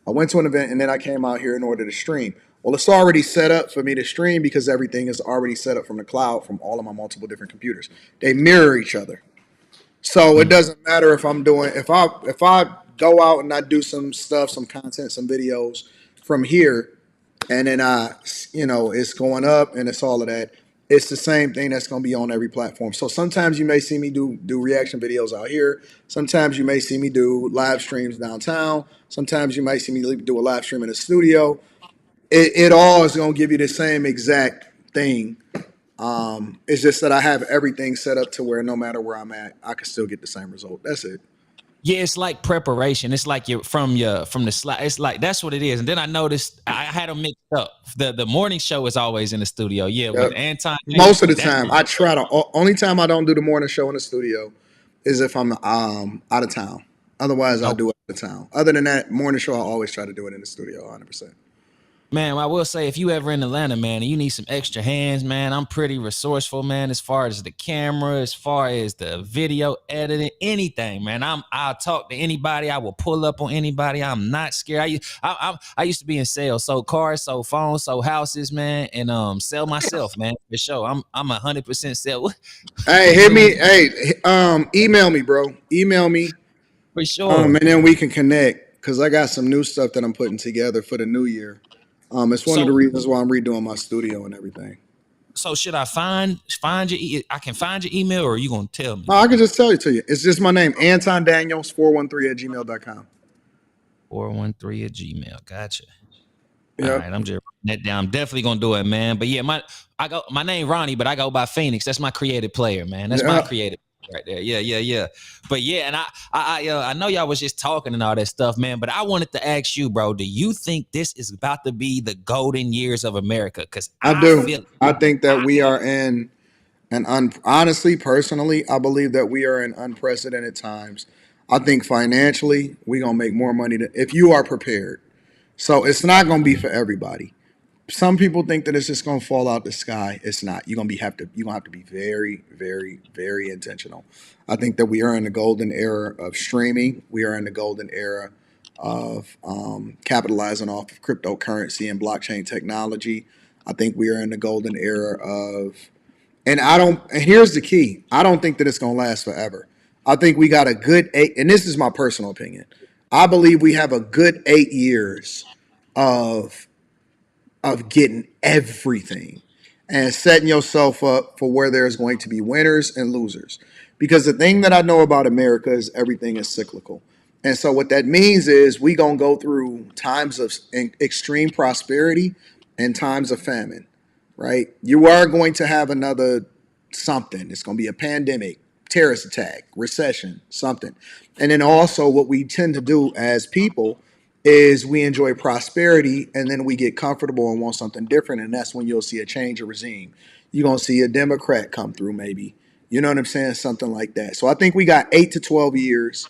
I went to an event and then I came out here in order to stream. Well, it's already set up for me to stream because everything is already set up from the cloud from all of my multiple different computers. They mirror each other. So it doesn't matter if I'm doing if I go out and I do some stuff, some content, some videos from here, and then it's going up and it's all of that. It's the same thing that's going to be on every platform. So sometimes you may see me do reaction videos out here. Sometimes you may see me do live streams downtown. Sometimes you might see me do a live stream in the studio. It all is going to give you the same exact thing. It's just that I have everything set up to where no matter where I'm at, I can still get the same result. That's it. Yeah, it's like preparation. It's like you're from the slide. It's like that's what it is. And then I noticed I had them mixed up. The morning show is always in the studio. Yeah, with Yep. Anton. Most of the That's time, I try to. Only time I don't do the morning show in the studio is if I'm out of town. Otherwise, I okay. do it the town. Other than that, morning show, I always try to do it in the studio, 100%. Man, I will say, if you ever in Atlanta, man, and you need some extra hands, man, I'm pretty resourceful, man, as far as the camera, as far as the video editing, anything, man. I'll talk to anybody. I will pull up on anybody. I'm not scared. I used to be in sales, sold cars, sold phones, sold houses, man, and sell myself, man, for sure. I'm 100% sell. Hey, hit me. Hey, email me, bro. Email me. For sure. And then we can connect because I got some new stuff that I'm putting together for the new year. It's one of the reasons why I'm redoing my studio and everything. So should I find your? I can find your email, or are you gonna tell me? No, I can just tell it to you. It's just my name, Anton Daniels 413@gmail.com. 413@gmail. Gotcha. Yep. All right, I'm just writing that down. I'm definitely gonna do it, man. But yeah, my name Ronnie, but I go by Phoenix. That's my creative player, man. That's my creative right there. Yeah. But yeah, and I know y'all was just talking and all that stuff, man. But I wanted to ask you, bro, do you think this is about to be the golden years of America? Because I do. I think that we are in honestly, personally, I believe that we are in unprecedented times. I think financially, we're gonna make more money if you are prepared. So it's not gonna be for everybody. Some people think that it's just gonna fall out the sky. It's not. You're gonna have to be very, very, very intentional. I think that we are in the golden era of streaming. We are in the golden era of capitalizing off of cryptocurrency and blockchain technology. I think we are in the golden era of, and here's the key. I don't think that it's gonna last forever. I think we got a good 8, and this is my personal opinion. I believe we have a good 8 years of getting everything and setting yourself up for where there's going to be winners and losers. Because the thing that I know about America is everything is cyclical. And so what that means is we going to go through times of extreme prosperity and times of famine, right? You are going to have another something. It's going to be a pandemic, terrorist attack, recession, something. And then also what we tend to do as people is we enjoy prosperity and then we get comfortable and want something different. And that's when you'll see a change of regime. You're going to see a Democrat come through maybe. You know what I'm saying? Something like that. So I think we got 8 to 12 years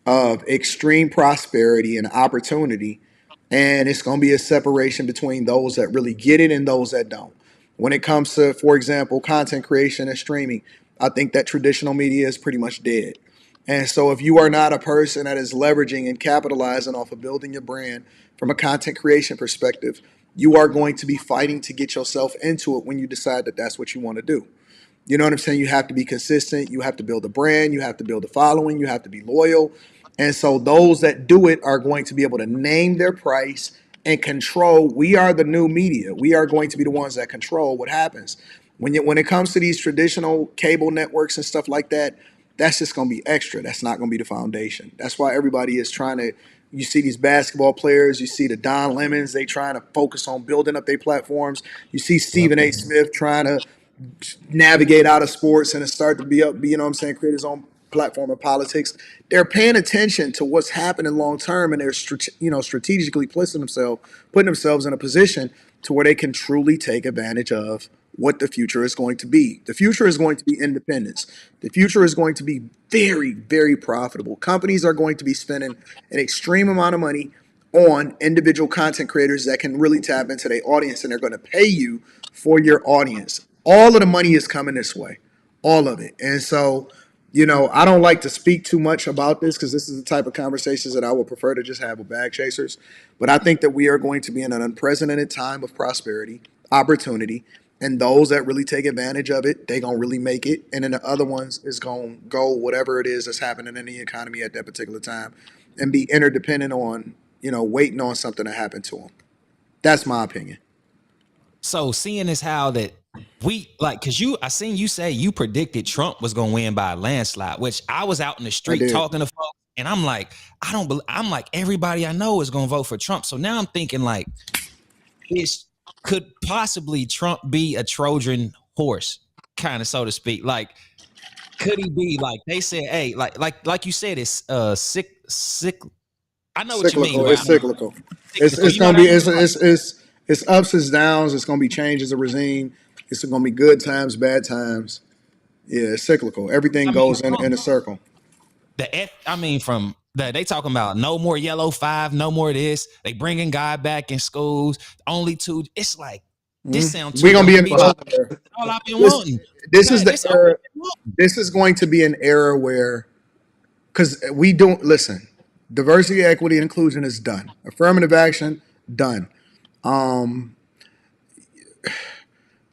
of extreme prosperity and opportunity. And it's going to be a separation between those that really get it and those that don't. When it comes to, for example, content creation and streaming, I think that traditional media is pretty much dead. And so if you are not a person that is leveraging and capitalizing off of building your brand from a content creation perspective, you are going to be fighting to get yourself into it when you decide that that's what you want to do. You know what I'm saying? You have to be consistent. You have to build a brand. You have to build a following. You have to be loyal. And so those that do it are going to be able to name their price and control. We are the new media. We are going to be the ones that control what happens. When it comes to these traditional cable networks and stuff like that, that's just going to be extra. That's not going to be the foundation. That's why everybody is trying to, you see these basketball players, you see the Don Lemons, they trying to focus on building up their platforms. You see Stephen A. Smith trying to navigate out of sports and start to you know what I'm saying, create his own platform of politics. They're paying attention to what's happening long term, and they're strategically putting themselves in a position to where they can truly take advantage of what the future is going to be. The future is going to be independence. The future is going to be very, very profitable. Companies are going to be spending an extreme amount of money on individual content creators that can really tap into their audience, and they're going to pay you for your audience. All of the money is coming this way, all of it. And so, I don't like to speak too much about this because this is the type of conversations that I would prefer to just have with bag chasers. But I think that we are going to be in an unprecedented time of prosperity, opportunity, and those that really take advantage of it, they going to really make it. And then the other ones is going to go whatever it is that's happening in the economy at that particular time and be interdependent on, waiting on something to happen to them. That's my opinion. So seeing as how that because I seen you say you predicted Trump was going to win by a landslide, which I was out in the street talking to folks, and I'm like, I'm like, everybody I know is going to vote for Trump. So now I'm thinking like, could possibly Trump be a Trojan horse, kind of, so to speak? Like, could he be like they said? Hey, like you said, it's sick. I know what you mean. It's cyclical. It's gonna be it's ups, it's downs. It's gonna be changes of regime. It's gonna be good times, bad times. Yeah, it's cyclical. Everything goes in a circle. From They talking about no more yellow 5, no more this. They bringing God back in schools. Only 2. It's like this sound We're too gonna good be to in be true. an era. All I've been This, wanting. this is the This all I've era. been wanting. This is going to be an era where, because we don't listen. Diversity, equity, and inclusion is done. Affirmative action done. Um,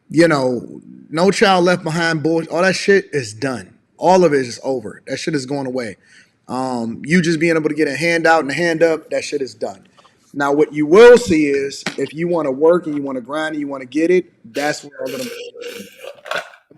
no child left behind. Bullshit. All that shit is done. All of it is over. That shit is going away. You just being able to get a handout and a hand up, that shit is done. Now, what you will see is if you want to work and you want to grind and you want to get it, that's where all of them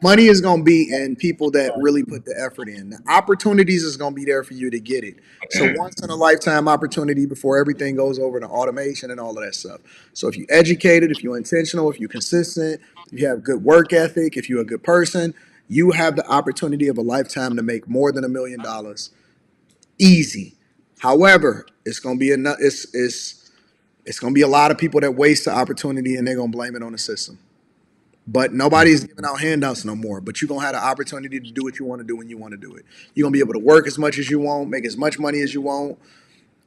money is going to be in people that really put the effort in. The opportunities is going to be there for you to get it. So once in a lifetime opportunity before everything goes over to automation and all of that stuff. So if you're educated, if you're intentional, if you're consistent, if you have good work ethic, if you're a good person, you have the opportunity of a lifetime to make more than $1 million easy. However, it's going to be it's going to be a lot of people that waste the opportunity and they're going to blame it on the system. But nobody's giving out handouts no more. But you're going to have the opportunity to do what you want to do when you want to do it. You're going to be able to work as much as you want, make as much money as you want.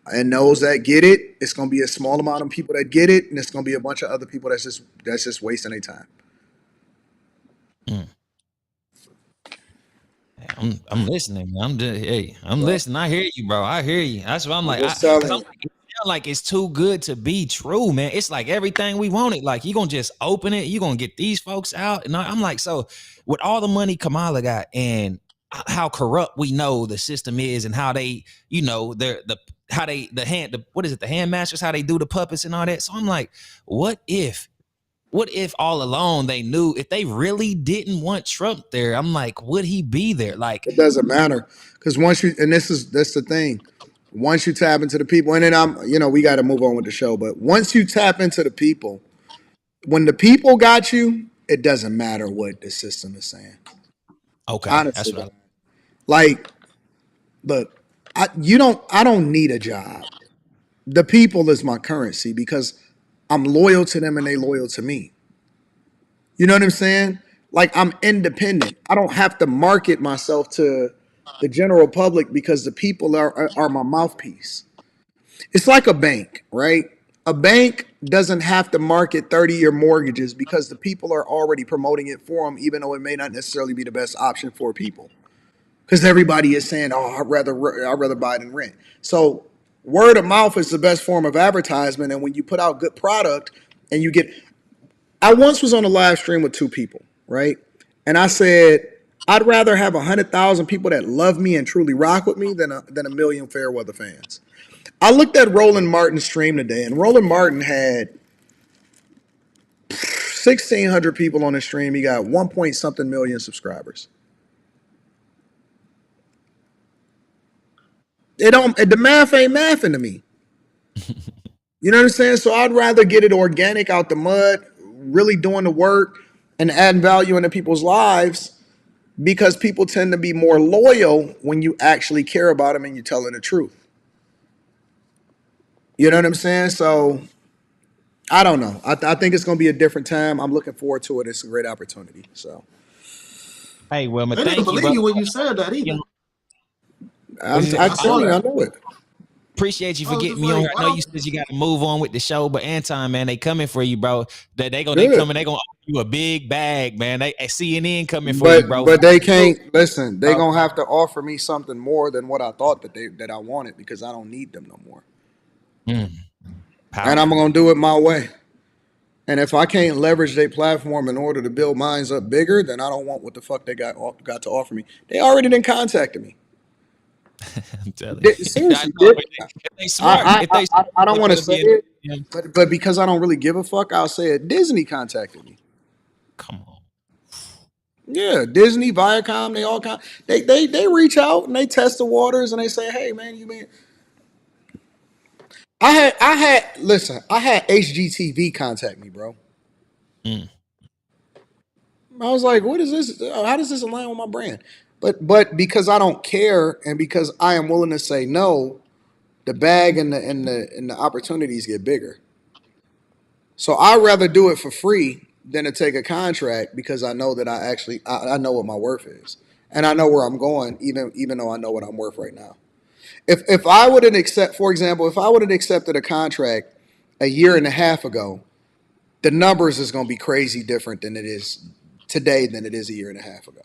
And those that get it, it's going to be a small amount of people that get it, and it's going to be a bunch of other people that's just wasting their time. I'm listening. I'm listening. I hear you, bro. I hear you. That's what I'm like. Just Because telling you. it feel like it's too good to be true, man. It's like everything we wanted. Like you gonna just open it. You gonna get these folks out, and I'm like, so with all the money Kamala got and how corrupt we know the system is, and how they, the hand masters, how they do the puppets and all that. So I'm like, what if all along they knew if they really didn't want Trump there? I'm like, would he be there? Like, It doesn't matter because that's the thing. Once you tap into the people, and then we got to move on with the show. But once you tap into the people, when the people got you, it doesn't matter what the system is saying. okay, Honestly, that's what like, look, I don't need a job. The people is my currency because I'm loyal to them and they loyal to me. You know what I'm saying? Like I'm independent. I don't have to market myself to the general public because the people are my mouthpiece. It's like a bank, right? A bank doesn't have to market 30-year mortgages because the people are already promoting it for them, even though it may not necessarily be the best option for people. Because everybody is saying, "Oh, I'd rather buy than rent." So word of mouth is the best form of advertisement, and when you put out good product and you get, I once was on a live stream with 2 people, right? And I said, I'd rather have 100,000 people that love me and truly rock with me than a million fair weather fans. I looked at Roland Martin's stream today, and Roland Martin had 1,600 people on his stream. He got 1 point something million subscribers. The math ain't mathing to me. You know what I'm saying? So I'd rather get it organic out the mud, really doing the work and adding value into people's lives because people tend to be more loyal when you actually care about them and you're telling the truth. You know what I'm saying? So I don't know. I think it's going to be a different time. I'm looking forward to it. It's a great opportunity. So Hey, Wilma, They didn't thank you, believe brother. you when you said that either. I'm I saw telling you, I that. know it. Appreciate you I for was getting just me on like, here. I know you said you got to move on with the show, but Anton, man, they coming for you, bro. They Good. gonna offer you a big bag, man. They CNN coming for you, But bro. but they can't listen. They gonna have to offer me something more than what I thought that I wanted because I don't need them no more. And I'm Powerful. gonna do it my way. And if I can't leverage their platform in order to build mines up bigger, then I don't want what the fuck they got to offer me. They already done contacted me. I'm telling you. I Seriously, know if they smart, I don't they want to better say be it, in. but because I don't really give a fuck, I'll say it. Disney contacted me. Come on. Yeah, Disney, Viacom, they all they reach out and they test the waters and they say, "Hey, man, you mean?" I had HGTV contact me, bro. I was like, "What is this? How does this align with my brand?" But because I don't care and because I am willing to say no, the bag and the opportunities get bigger. So I'd rather do it for free than to take a contract because I know that I know what my worth is and I know where I'm going, even though I know what I'm worth right now. If I would have accept, for example, if I would have accepted a contract a year and a half ago, the numbers is going to be crazy different than it is today than it is a year and a half ago.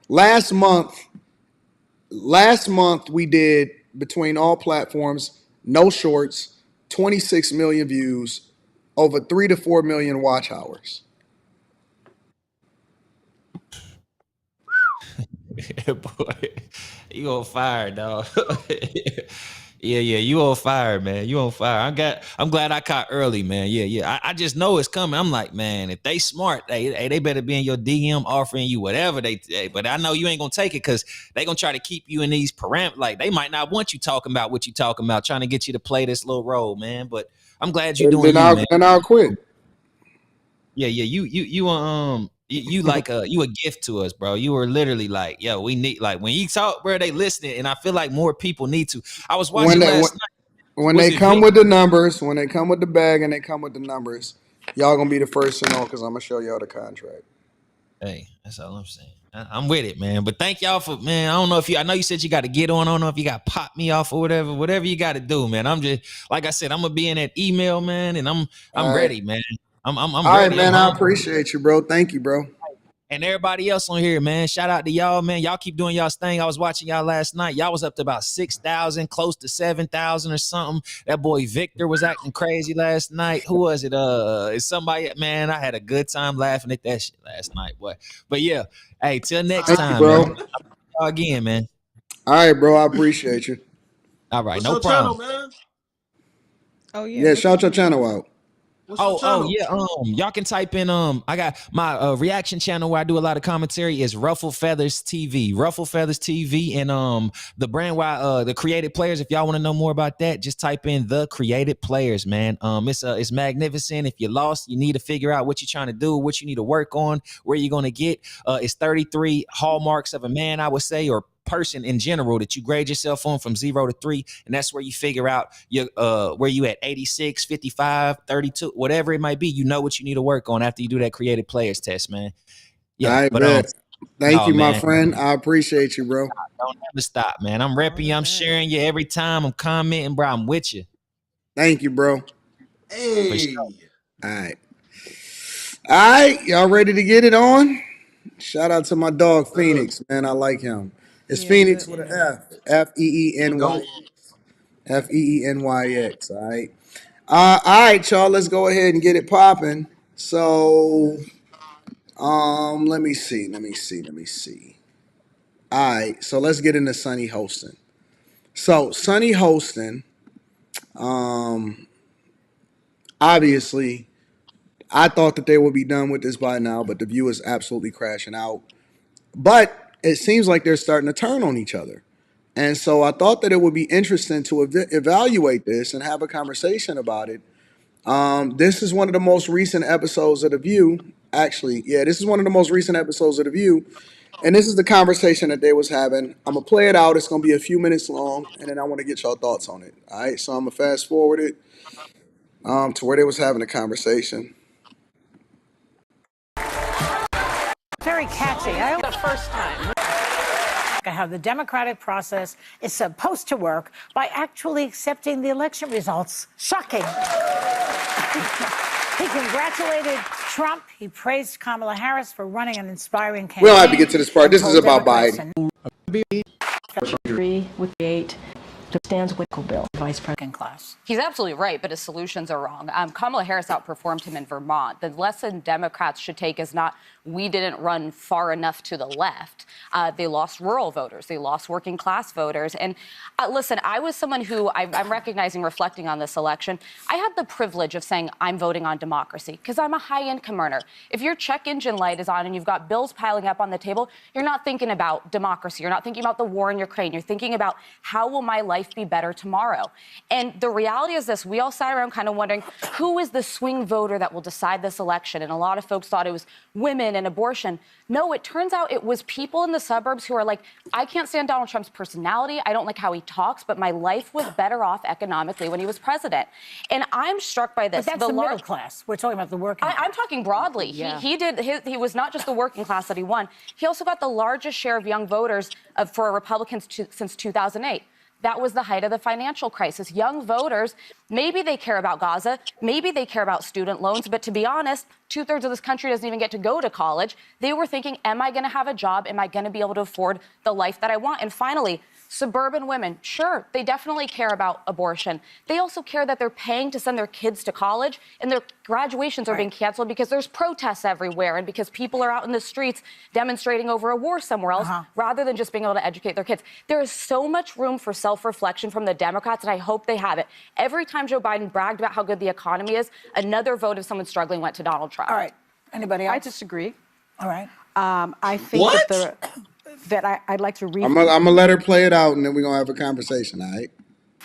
Last month we did between all platforms, no shorts, 26 million views, over 3 to 4 million watch hours. Boy, you on fire, dog. Yeah, you on fire, man. You on fire. I'm glad I caught early, man. Yeah. I just know it's coming. I'm like, man, if they smart, they better be in your DM offering you whatever but I know you ain't gonna take it because they gonna try to keep you in these parameters. Like they might not want you talking about what you talking about, trying to get you to play this little role, man. But I'm glad you're doing you, man. Then I'll quit. Yeah, you like you a gift to us, bro. You were literally like, yo, we need like when you talk, bro, they listening, and I feel like more people need to. I was watching last night. When they come with the numbers, when they come with the bag and they come with the numbers, y'all gonna be the first to know because I'm gonna show y'all the contract. Hey, that's all I'm saying. I'm with it, man. But thank y'all for, man. I don't know if I know you said you got to get on. I don't know if you got to pop me off or whatever you got to do, man. I'm just, like I said, I'm gonna be in that email, man, and I'm ready, man. I'm all ready. Right, man. I appreciate you, bro. Thank you, bro. And everybody else on here, man. Shout out to y'all, man. Y'all keep doing y'all's thing. I was watching y'all last night. Y'all was up to about 6,000, close to 7,000 or something. That boy Victor was acting crazy last night. Who was it? It's somebody, man. I had a good time laughing at that shit last night, boy. But yeah, hey, till next time, bro. man. Y'all again, man. All right, bro. I appreciate you. All right, What's no your problem. channel, man? Oh yeah. Yeah, shout your channel out. Yeah. Y'all can type in I got my reaction channel where I do a lot of commentary is Ruffle Feathers TV. Ruffle Feathers TV, and the brand why the Created Players. If y'all want to know more about that, just type in the Created Players, man. It's magnificent. If you're lost, you need to figure out what you're trying to do, what you need to work on, where you're gonna get. It's 33 hallmarks of a man, I would say, or person in general that you grade yourself on from 0 to 3, and that's where you figure out your where you at 86, 55, 32, whatever it might be. You know what you need to work on after you do that Created Players test, man. Yeah, but thank you, my friend. I appreciate you, bro. Don't ever stop, man. I'm repping you. I'm sharing you every time. I'm commenting, bro. I'm with you. Thank you, bro. Hey. Sure. All right. Y'all ready to get it on? Shout out to my dog Phoenix, man. I like him. It's Phoenix with an F. F-E-E-N-Y. F-E-E-N-Y-X. All right. All right, y'all. Let's go ahead and get it popping. So, let me see. All right. So let's get into S1E Hostin. So S1E Hostin, obviously, I thought that they would be done with this by now, but the view is absolutely crashing out. But it seems like they're starting to turn on each other. And so I thought that it would be interesting to evaluate this and have a conversation about it. This is one of the most recent episodes of The View. Actually, yeah, this is one of the most recent episodes of The View. And this is the conversation that they was having. I'm going to play it out. It's going to be a few minutes long, and then I want to get y'all thoughts on it. All right, so I'm going to fast forward it to where they was having a conversation. Very catchy. I hope the first time. How the democratic process is supposed to work by actually accepting the election results. Shocking. He congratulated Trump. He praised Kamala Harris for running an inspiring campaign. We don't have to get to this part. This is about Biden. Agree with the 8 to stands with bill, Vice President class. He's absolutely right, but his solutions are wrong. Kamala Harris outperformed him in Vermont. The lesson Democrats should take is not we didn't run far enough to the left. They lost rural voters. They lost working class voters. And listen, I was someone who I'm recognizing, reflecting on this election. I had the privilege of saying I'm voting on democracy because I'm a high-income earner. If your check engine light is on and you've got bills piling up on the table, you're not thinking about democracy. You're not thinking about the war in Ukraine. You're thinking about how will my life be better tomorrow. And the reality is this, we all sat around kind of wondering, who is the swing voter that will decide this election? And a lot of folks thought it was women and abortion. No, it turns out it was people in the suburbs who are like, I can't stand Donald Trump's personality. I don't like how he talks, but my life was better off economically when he was president. And I'm struck by this. But that's the middle class. We're talking about the working class. I'm talking broadly. Yeah. He was not just the working class that he won. He also got the largest share of young voters for Republicans since 2008. That was the height of the financial crisis. Young voters, maybe they care about Gaza, maybe they care about student loans, but to be honest, 2/3 of this country doesn't even get to go to college. They were thinking, am I going to have a job? Am I going to be able to afford the life that I want? And finally, suburban women, sure, they definitely care about abortion. They also care that they're paying to send their kids to college and their graduations are being canceled because there's protests everywhere and because people are out in the streets demonstrating over a war somewhere else rather than just being able to educate their kids. There is so much room for self-reflection from the Democrats, and I hope they have it. Every time Joe Biden bragged about how good the economy is, another vote of someone struggling went to Donald Trump. All right. Anybody else? I disagree. All right. I think I'd like to I'm gonna let her play it out, and then we're gonna have a conversation. All right.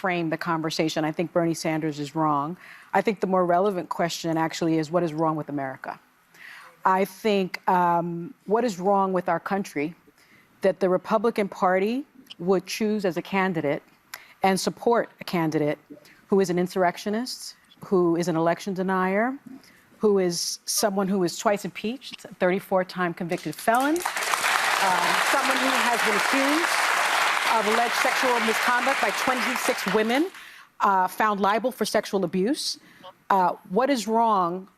frame the conversation. I think Bernie Sanders is wrong. I think the more relevant question actually is, what is wrong with America? I think what is wrong with our country that the Republican Party would choose as a candidate and support a candidate who is an insurrectionist, who is an election denier, who is someone who is twice impeached, 34-time convicted felon, someone who has been accused of alleged sexual misconduct by 26 women, found liable for sexual abuse. What is wrong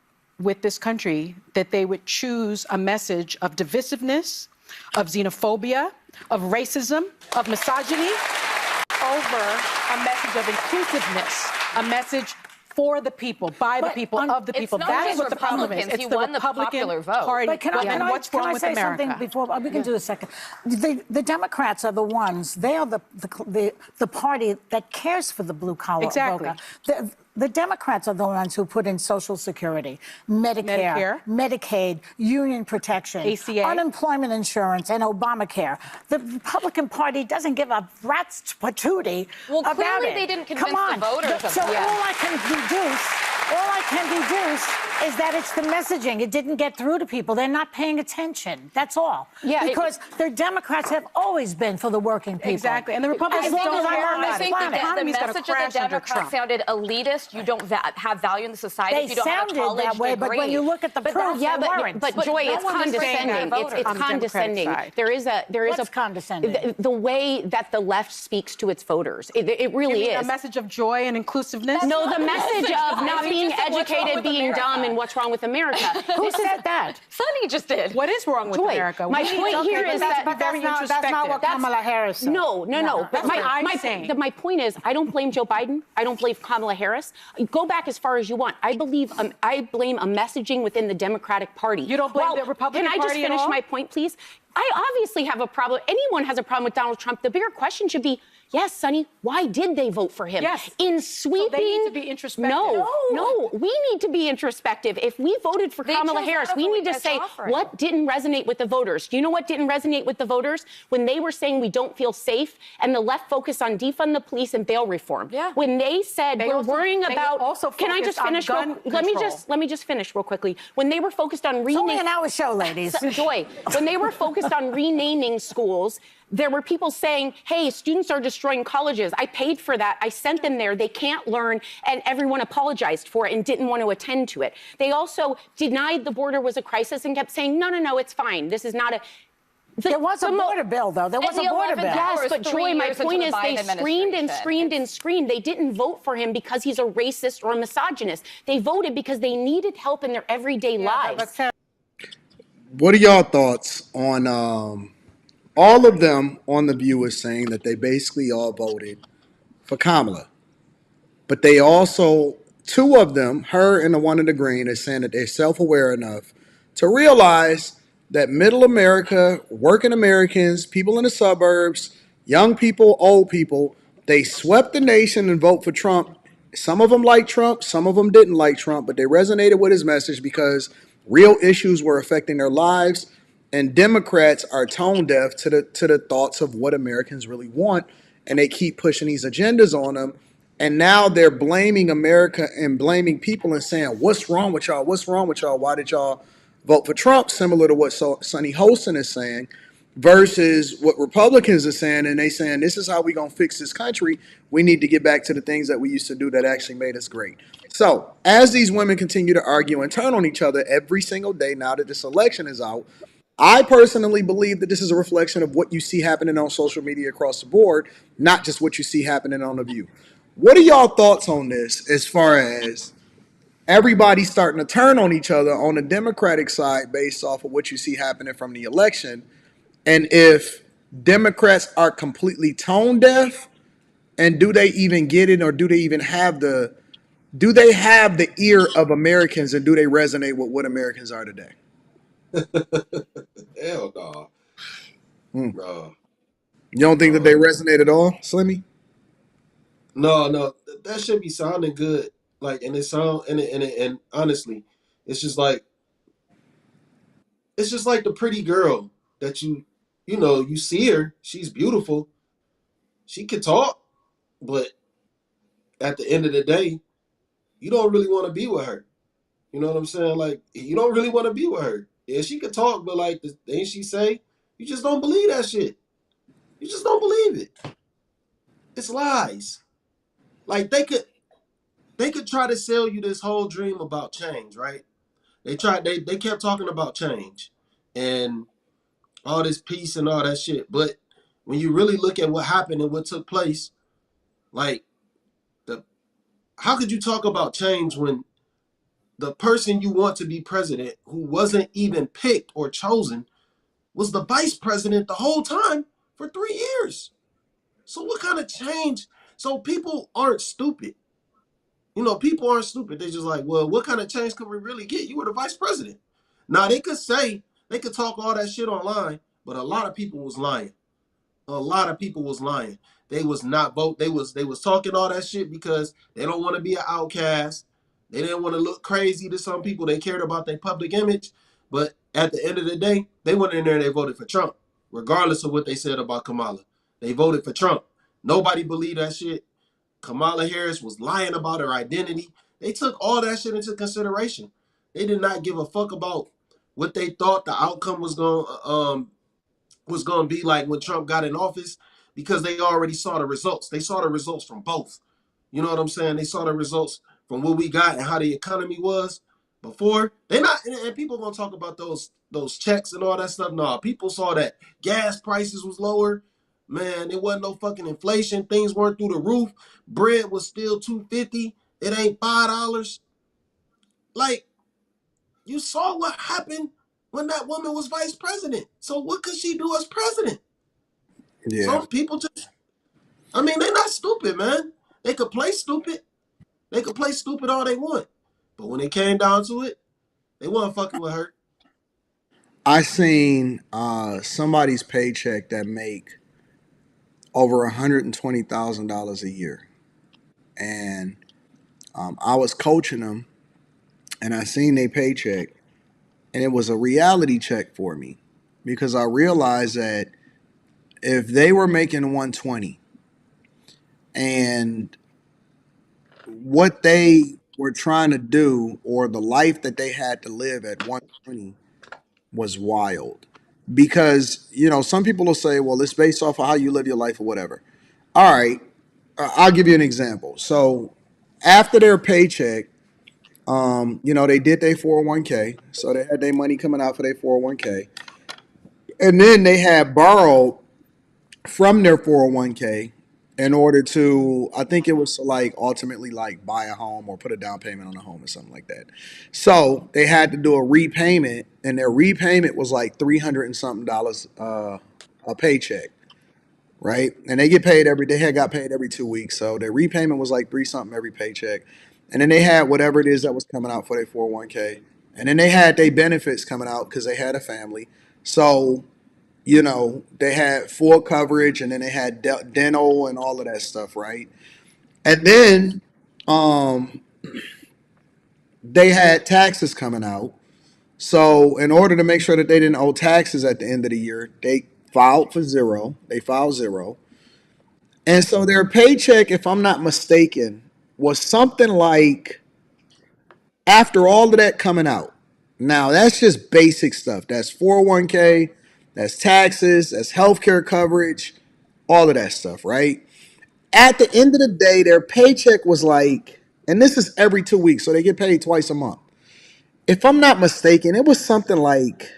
with this country that they would choose a message of divisiveness, of xenophobia, of racism, of misogyny, over a message of inclusiveness, a message for the people, by the people, of the people. That is what the problem is. It's the Republican Party. But can I say something before? We can do a second. The Democrats are the ones. They are the party that cares for the blue collar voter. The Democrats are the ones who put in Social Security, Medicare, Medicaid, union protection, ACA, unemployment insurance, and Obamacare. The Republican Party doesn't give a rat's patootie about it. Clearly they didn't convince the voters. So all I can deduce is that it's the messaging. It didn't get through to people. They're not paying attention. That's all. Yeah, because the Democrats have always been for the working people. Exactly. And the Republicans don't care about it. I think the message of the Democrats sounded elitist. You don't have value in the society if you don't have a college that way, degree. But when you look at the proof, but Joy, it's condescending. It's condescending. There is a condescending. The way that the left speaks to its voters. It really is. A message of joy and inclusiveness? No, the message of not being educated, being dumb, and what's wrong with America. Who said that? Sonny just did. What is wrong with America? My point here is that that's not what Kamala Harris said. No. But my point is, I don't blame Joe Biden. I don't blame Kamala Harris. Go back as far as you want. I blame a messaging within the Democratic Party. You don't blame the Republican Party Can I just finish my point, please? I obviously have a problem. Anyone has a problem with Donald Trump. The bigger question should be, yes, Sonny, why did they vote for him? Yes. In sweeping... So they need to be introspective. No, we need to be introspective. If we voted for Kamala Harris, we need to say, what didn't resonate with the voters? Do you know what didn't resonate with the voters? When they were saying we don't feel safe, and the left focused on defund the police and bail reform. Yeah. When they said we're worrying about... Can I just finish? Let me just finish real quickly. When they were focused on renaming... It's only an hour show, ladies. Joy, when they were focused on renaming schools, there were people saying, hey, students are destroying colleges. I paid for that. I sent them there. They can't learn. And everyone apologized for it and didn't want to attend to it. They also denied the border was a crisis and kept saying, no, it's fine. This is not a... There was a border bill, though. There was a border bill. Yes, but Joy, my point is they screamed. They didn't vote for him because he's a racist or a misogynist. They voted because they needed help in their everyday lives. What are y'all thoughts on all of them on The View is saying that they basically all voted for Kamala? But they also, two of them, her and the one in the green, is saying that they're self-aware enough to realize that middle America, working Americans, people in the suburbs, young people, old people, they swept the nation and vote for Trump. Some of them liked Trump, some of them didn't like Trump, but they resonated with his message because real issues were affecting their lives. And Democrats are tone deaf to the thoughts of what Americans really want. and they keep pushing these agendas on them. And now they're blaming America and blaming people and saying, what's wrong with y'all? What's wrong with y'all? Why did y'all vote for Trump? Similar to what Sonny Hostin is saying, versus what Republicans are saying. And they saying, this is how we going to fix this country. We need to get back to the things that we used to do that actually made us great. So as these women continue to argue and turn on each other every single day, now that this election is out, I personally believe that this is a reflection of what you see happening on social media across the board, not just what you see happening on The View. What are y'all thoughts on this as far as everybody starting to turn on each other on the Democratic side based off of what you see happening from the election? And if Democrats are completely tone deaf, and do they even get it, or do they even have the ear of Americans, and do they resonate with what Americans are today? Hell no. No. You don't think that they resonate at all, Slimmy? No. That should be sounding good. Like, and it sound and honestly, it's just like the pretty girl that you know, you see her, she's beautiful. She can talk, but at the end of the day, you don't really want to be with her. You know what I'm saying? Like, you don't really want to be with her. Yeah, she could talk, but like the things she say, you just don't believe that shit. You just don't believe it. It's lies. Like they could try to sell you this whole dream about change, right? They kept talking about change and all this peace and all that shit. But when you really look at what happened and what took place, like how could you talk about change when the person you want to be president, who wasn't even picked or chosen, was the vice president the whole time for 3 years? So what kind of change? So people aren't stupid. You know, people aren't stupid. They're just like, well, what kind of change could we really get? You were the vice president. Now they could talk all that shit online, but a lot of people was lying. A lot of people was lying. They was not vote. They was talking all that shit because they don't want to be an outcast. They didn't want to look crazy to some people. They cared about their public image. But at the end of the day, they went in there and they voted for Trump, regardless of what they said about Kamala. They voted for Trump. Nobody believed that shit. Kamala Harris was lying about her identity. They took all that shit into consideration. They did not give a fuck about what they thought the outcome was going to be like when Trump got in office, because they already saw the results. They saw the results from both. You know what I'm saying? They saw the results from what we got and how the economy was before. They not, and people gonna talk about those checks and all that stuff. No, people saw that gas prices was lower. Man, it wasn't no fucking inflation. Things weren't through the roof. Bread was still $2.50. It ain't $5. Like, you saw what happened when that woman was vice president. So what could she do as president? Yeah. Some people just, I mean, they're not stupid, man. They could play stupid. They could play stupid all they want. But when it came down to it, they weren't fucking with her. I seen somebody's paycheck that make over $120,000 a year, and I was coaching them, and I seen their paycheck, and it was a reality check for me, because I realized that if they were making 120, and what they were trying to do, or the life that they had to live at 120, was wild. Because, some people will say, well, it's based off of how you live your life or whatever. All right, I'll give you an example. So after their paycheck, they did their 401k. So they had their money coming out for their 401k. And then they had borrowed from their 401k in order to, I think it was to like ultimately like buy a home or put a down payment on a home or something like that. So they had to do a repayment, and their repayment was like 300 and something dollars a paycheck, right? And they had got paid every 2 weeks. So their repayment was like three something every paycheck. And then they had whatever it is that was coming out for their 401k. And then they had their benefits coming out because they had a family. So they had full coverage, and then they had dental and all of that stuff, right? And then they had taxes coming out. So in order to make sure that they didn't owe taxes at the end of the year, they filed for zero. They filed zero. And so their paycheck, if I'm not mistaken, was something like, after all of that coming out. Now that's just basic stuff. That's 401k, that's taxes, that's healthcare coverage, all of that stuff, right? At the end of the day, their paycheck was like, and this is every 2 weeks, so they get paid twice a month. If I'm not mistaken, it was something like,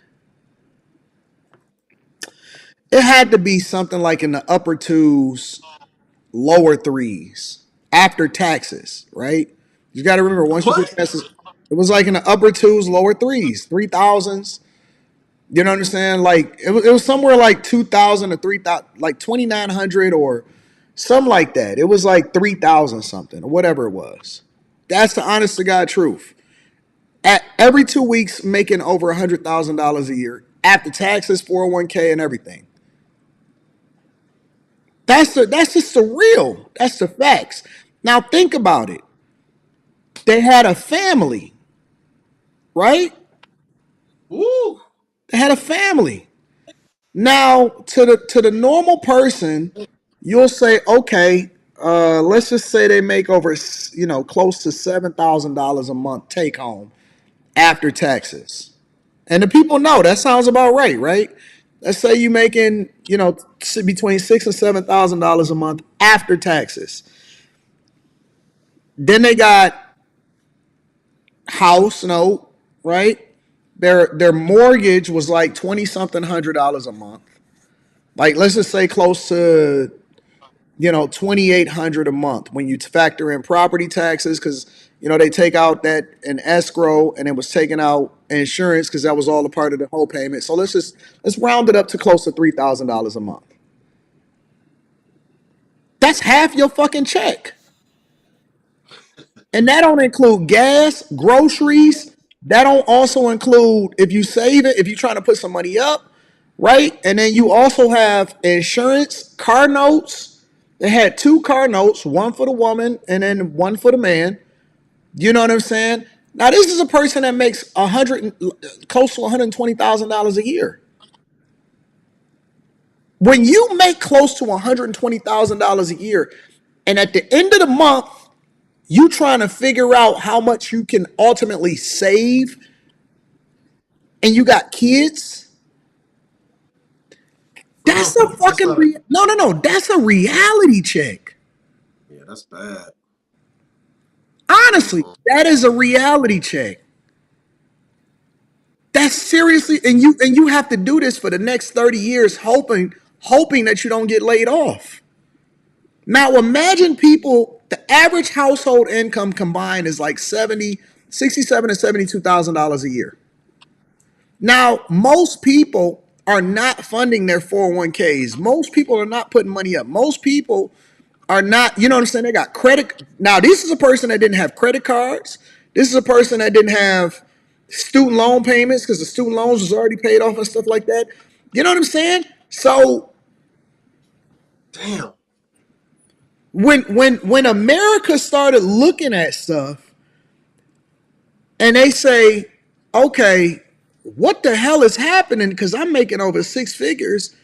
it had to be something like in the upper twos, lower threes after taxes, right? You got to remember, once you get What? taxes, it was like in the upper twos, lower threes, 3,000s. You know what I'm saying? Like it was somewhere like 2,000 or 3,000, like 2,900 or something like that. It was like 3,000 something or whatever it was. That's the honest to God truth. At every 2 weeks, making over $100,000 a year after taxes, 401k, and everything. That's just the real. That's the facts. Now think about it. They had a family, right? Woo. They had a family. Now to the normal person, you'll say, okay, let's just say they make over, close to $7,000 a month take home after taxes. And the people know that sounds about right, right? Let's say you making, between $6,000 and $7,000 a month after taxes. Then they got house note, right? Their mortgage was like 20 something $100 a month. Like let's just say close to 2,800 a month when you factor in property taxes, because they take out that in escrow, and it was taking out insurance because that was all a part of the whole payment. So let's round it up to close to $3,000 a month. That's half your fucking check. And that don't include gas, groceries. That don't also include if you save it, if you're trying to put some money up, right? And then you also have insurance, car notes. They had 2 car notes, one for the woman and then one for the man. You know what I'm saying? Now this is a person that makes close to $120,000 a year. When you make close to $120,000 a year, and at the end of the month, you trying to figure out how much you can ultimately save, and you got kids, that's a fucking no. That's a reality check. Yeah, that's bad. Honestly, that is a reality check. That's seriously, and you have to do this for the next 30 years, hoping that you don't get laid off. Now imagine people, the average household income combined is like $67,000 to $72,000 a year. Now, most people are not funding their 401ks. Most people are not putting money up. Most people are not, you know what I'm saying? They got credit. Now, this is a person that didn't have credit cards. This is a person that didn't have student loan payments because the student loans was already paid off and stuff like that. You know what I'm saying? So damn. When America started looking at stuff and they say, okay, what the hell is happening? Because I'm making over 6 figures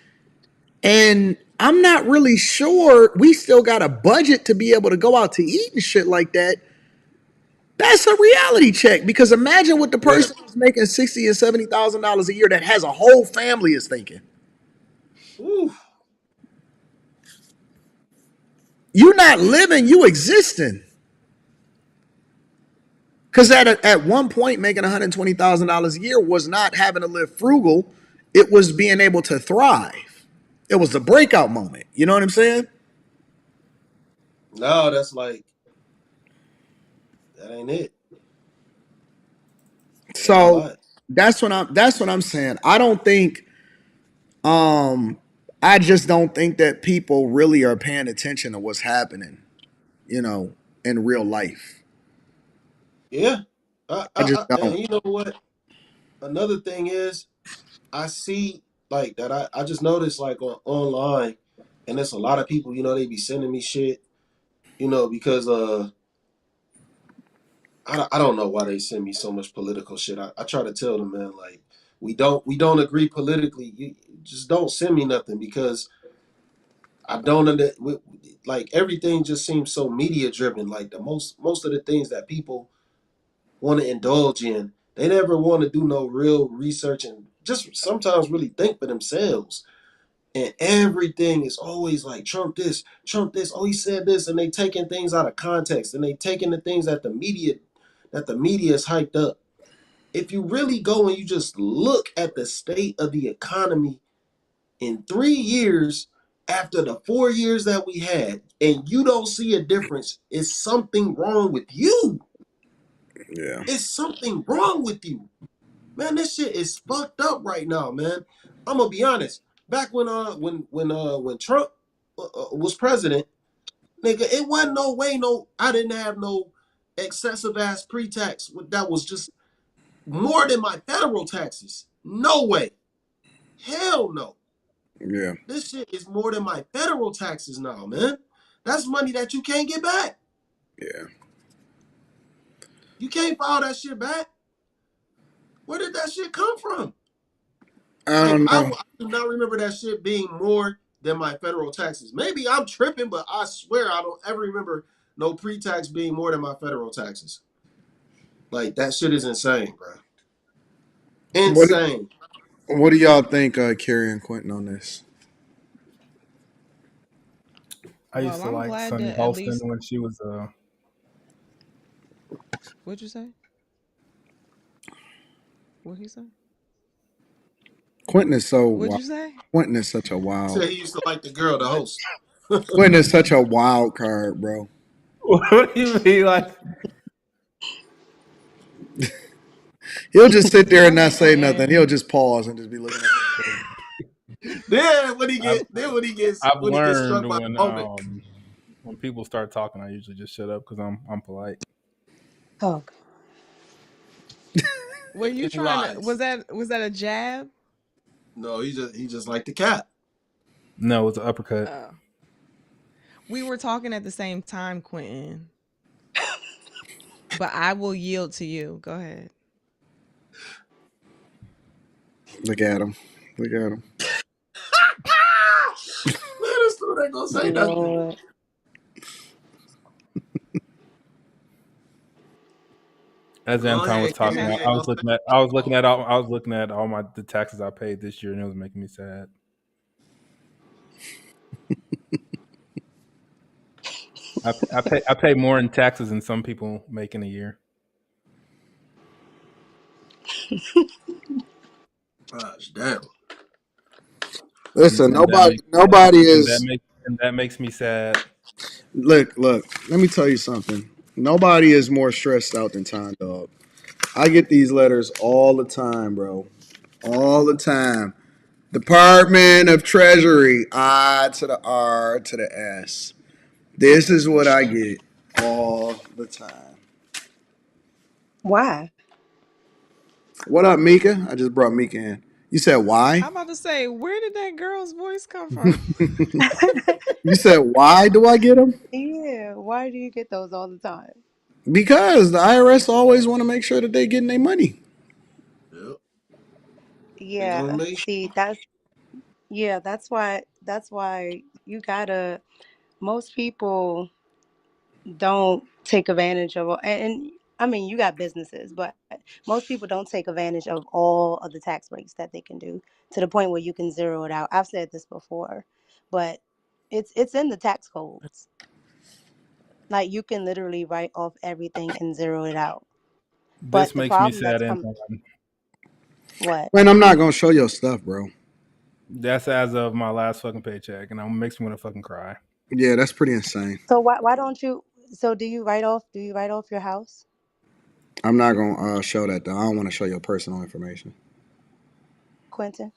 and I'm not really sure we still got a budget to be able to go out to eat and shit like that. That's a reality check, because imagine what the person who's making $60,000 and $70,000 a year that has a whole family is thinking. Ooh. You're not living, you existing. Because at one point, making $120,000 a year was not having to live frugal. It was being able to thrive. It was the breakout moment. You know what I'm saying? No, that's like, that ain't it. So that's what I'm saying. I don't think, I just don't think that people really are paying attention to what's happening, in real life. Yeah. I just And don't. you know what? Another thing is, I see like that. I just noticed like online, and there's a lot of people. They be sending me shit. Because I don't know why they send me so much political shit. I try to tell them, man, like we don't agree politically. You just don't send me nothing, because I don't like everything just seems so media driven. Like the most of the things that people want to indulge in, they never want to do no real research and just sometimes really think for themselves. And everything is always like Trump this, oh he said this, and they taking things out of context and they taking the things that the media is hyped up. If you really go and you just look at the state of the economy in 3 years after the 4 years that we had, and you don't see a difference, it's something wrong with you. Yeah. It's something wrong with you. Man, this shit is fucked up right now, man. I'm gonna be honest. Back when Trump was president, nigga, it wasn't no way, I didn't have no excessive ass pre-tax that was just more than my federal taxes. No way. Hell no. Yeah. This shit is more than my federal taxes now, man. That's money that you can't get back. Yeah. You can't file that shit back. Where did that shit come from? I Like, don't I know. do not remember that shit being more than my federal taxes. Maybe I'm tripping, but I swear I don't ever remember no pre-tax being more than my federal taxes. Like, that shit is insane, bro. Insane. What do y'all think, Carrie and Quentin, on this? I used Well, to I'm like glad Sunny that at Holston least. when she was What'd you say? What'd he say? Quentin is so What'd wild. you say? Quentin is such a He wild. said he used to like the girl, the host. Quentin is such a wild card, bro. what do you mean? Like, He'll just sit there and not say nothing. He'll just pause and just be looking at him. Then when he I've gets struck learned by a moment. when people start talking, I usually just shut up because I'm polite. Oh. Were you He trying to? lies. Was that a jab? No, he just like the cat. No, it's an uppercut. We were talking at the same time, Quentin. But I will yield to you. Go ahead. Look at him. Look at him. Man, this dude ain't gonna say nothing. As Go Anton was ahead, talking, Carrie. I was looking at all the taxes I paid this year, and it was making me sad. I pay more in taxes than some people make in a year. Gosh damn. Listen, And nobody is. that makes me sad. Look. Let me tell you something. Nobody is more stressed out than Tom Dog. I get these letters all the time, bro. All the time. Department of Treasury, I to the R to the S. This is what I get all the time. Why? What up, Mika? I just brought Mika in. You said why? I'm about to say, where did that girl's voice come from? You said why do I get them? Yeah, why do you get those all the time? Because the IRS always want to make sure that they getting their money. Yep. Yeah, see, that's why you gotta, most people don't take advantage of, and I mean, you got businesses, but most people don't take advantage of all of the tax breaks that they can do to the point where you can zero it out. I've said this before, but it's in the tax codes. Like you can literally write off everything and zero it out. This But the makes me problem sad, that's come, Anton. what? Man, I'm not gonna show your stuff, bro. That's as of my last fucking paycheck, and it makes me want to fucking cry. Yeah, that's pretty insane. So why don't you? So do you write off your house, I'm not gonna show that though. I don't want to show your personal information. Quentin?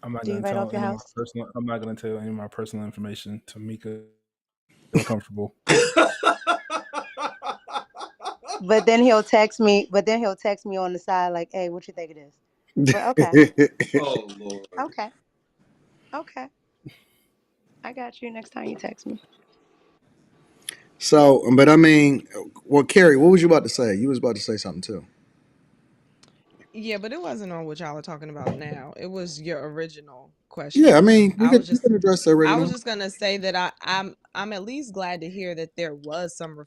I'm not Do you gonna write tell off your any of my house? personal. I'm not gonna tell any of my personal information to Mika. Feel comfortable. But then he'll text me. But then he'll text me on the side like, "Hey, what you think of this?" But okay, Oh Lord. okay, okay. I got you. Next time you text me. So, but I mean, well, Carrie, what was you about to say? You was about to say something too. Yeah, but it wasn't on what y'all are talking about now. It was your original question. Yeah, I mean, we I was can just address that right I was now. just gonna say that I'm at least glad to hear that there was some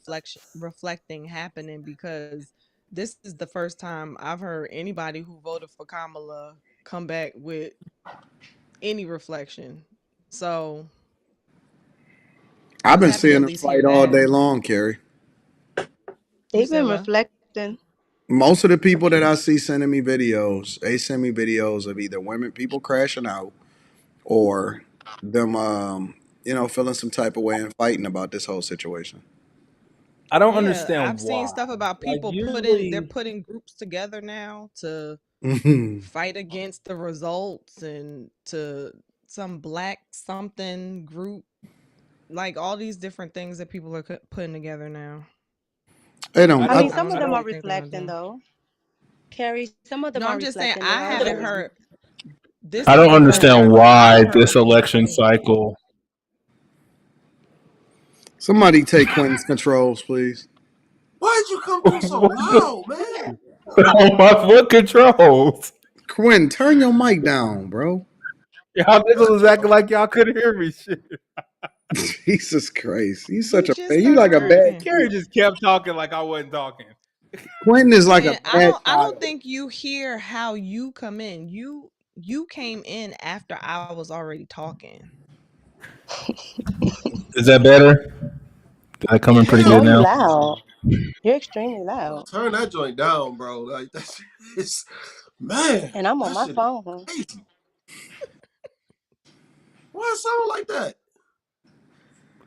reflecting happening, because this is the first time I've heard anybody who voted for Kamala come back with any reflection. So I I've was been happy to seeing at them least hear fight all that. day long, Carrie. You They've said been what? reflecting. Most of the people that I see sending me videos, they send me videos of either people crashing out, or them, feeling some type of way and fighting about this whole situation. I don't Yeah, understand I've seen why. stuff about Like people they're usually, putting groups together now to Mhm. fight against the results, and to some black something group, like all these different things that people are putting together now. They I don't. I mean, don't. I some don't of know I them what are they don't. think they're gonna reflecting do. though. Carrie, some of them No, are I'm just saying reflecting. They I are haven't voting. heard. This I is don't the first understand time why I've this heard election anybody. cycle. Somebody take Quentin's controls, please. Why'd you come through so What the? loud, man? What controls? Quentin, turn your mic down, bro. Y'all niggas was acting like y'all couldn't hear me. Shit. Jesus Christ, he's He such a just man. You started like a bad talking. Carrie kid. just kept talking like I wasn't talking. Quentin is like a Quinn, I bad don't I don't child. think you hear how you come in. You came in after I was already talking. Is that better? Did I come in pretty Oh, good Hell, you now? loud. You're extremely bro, loud. turn that joint down, bro. Like that shit is, man. And I'm on That my shit is phone. crazy. Why it sound like that?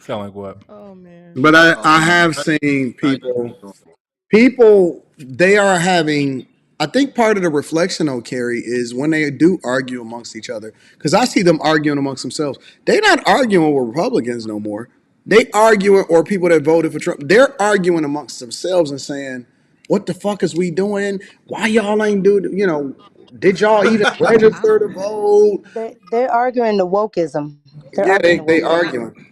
Sound like what? Oh man. But I, Oh, I have that, seen that, people they are having, I think part of the reflection on Carrie is when they do argue amongst each other, because I see them arguing amongst themselves. They're not arguing with Republicans no more. They arguing, or people that voted for Trump, they're arguing amongst themselves and saying, what the fuck is we doing? Why y'all ain't did y'all even I register to vote? They're arguing the wokeism. They're Yeah, arguing the they yeah, wokeism. arguing.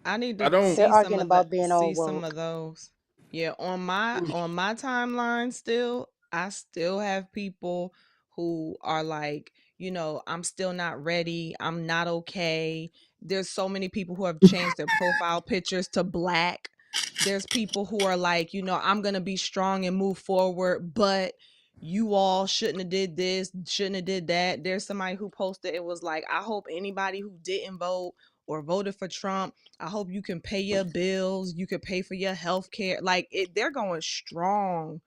I need I to don't. They're arguing about being all see some of woke. those. Yeah, on my timeline still, I still have people who are like, I'm still not ready. I'm not okay. There's so many people who have changed their profile pictures to black. There's people who are like, I'm going to be strong and move forward, but you all shouldn't have did this, shouldn't have did that. There's somebody who posted, it was like, I hope anybody who didn't vote or voted for Trump, I hope you can pay your bills. You can pay for your health care. Like they're going strong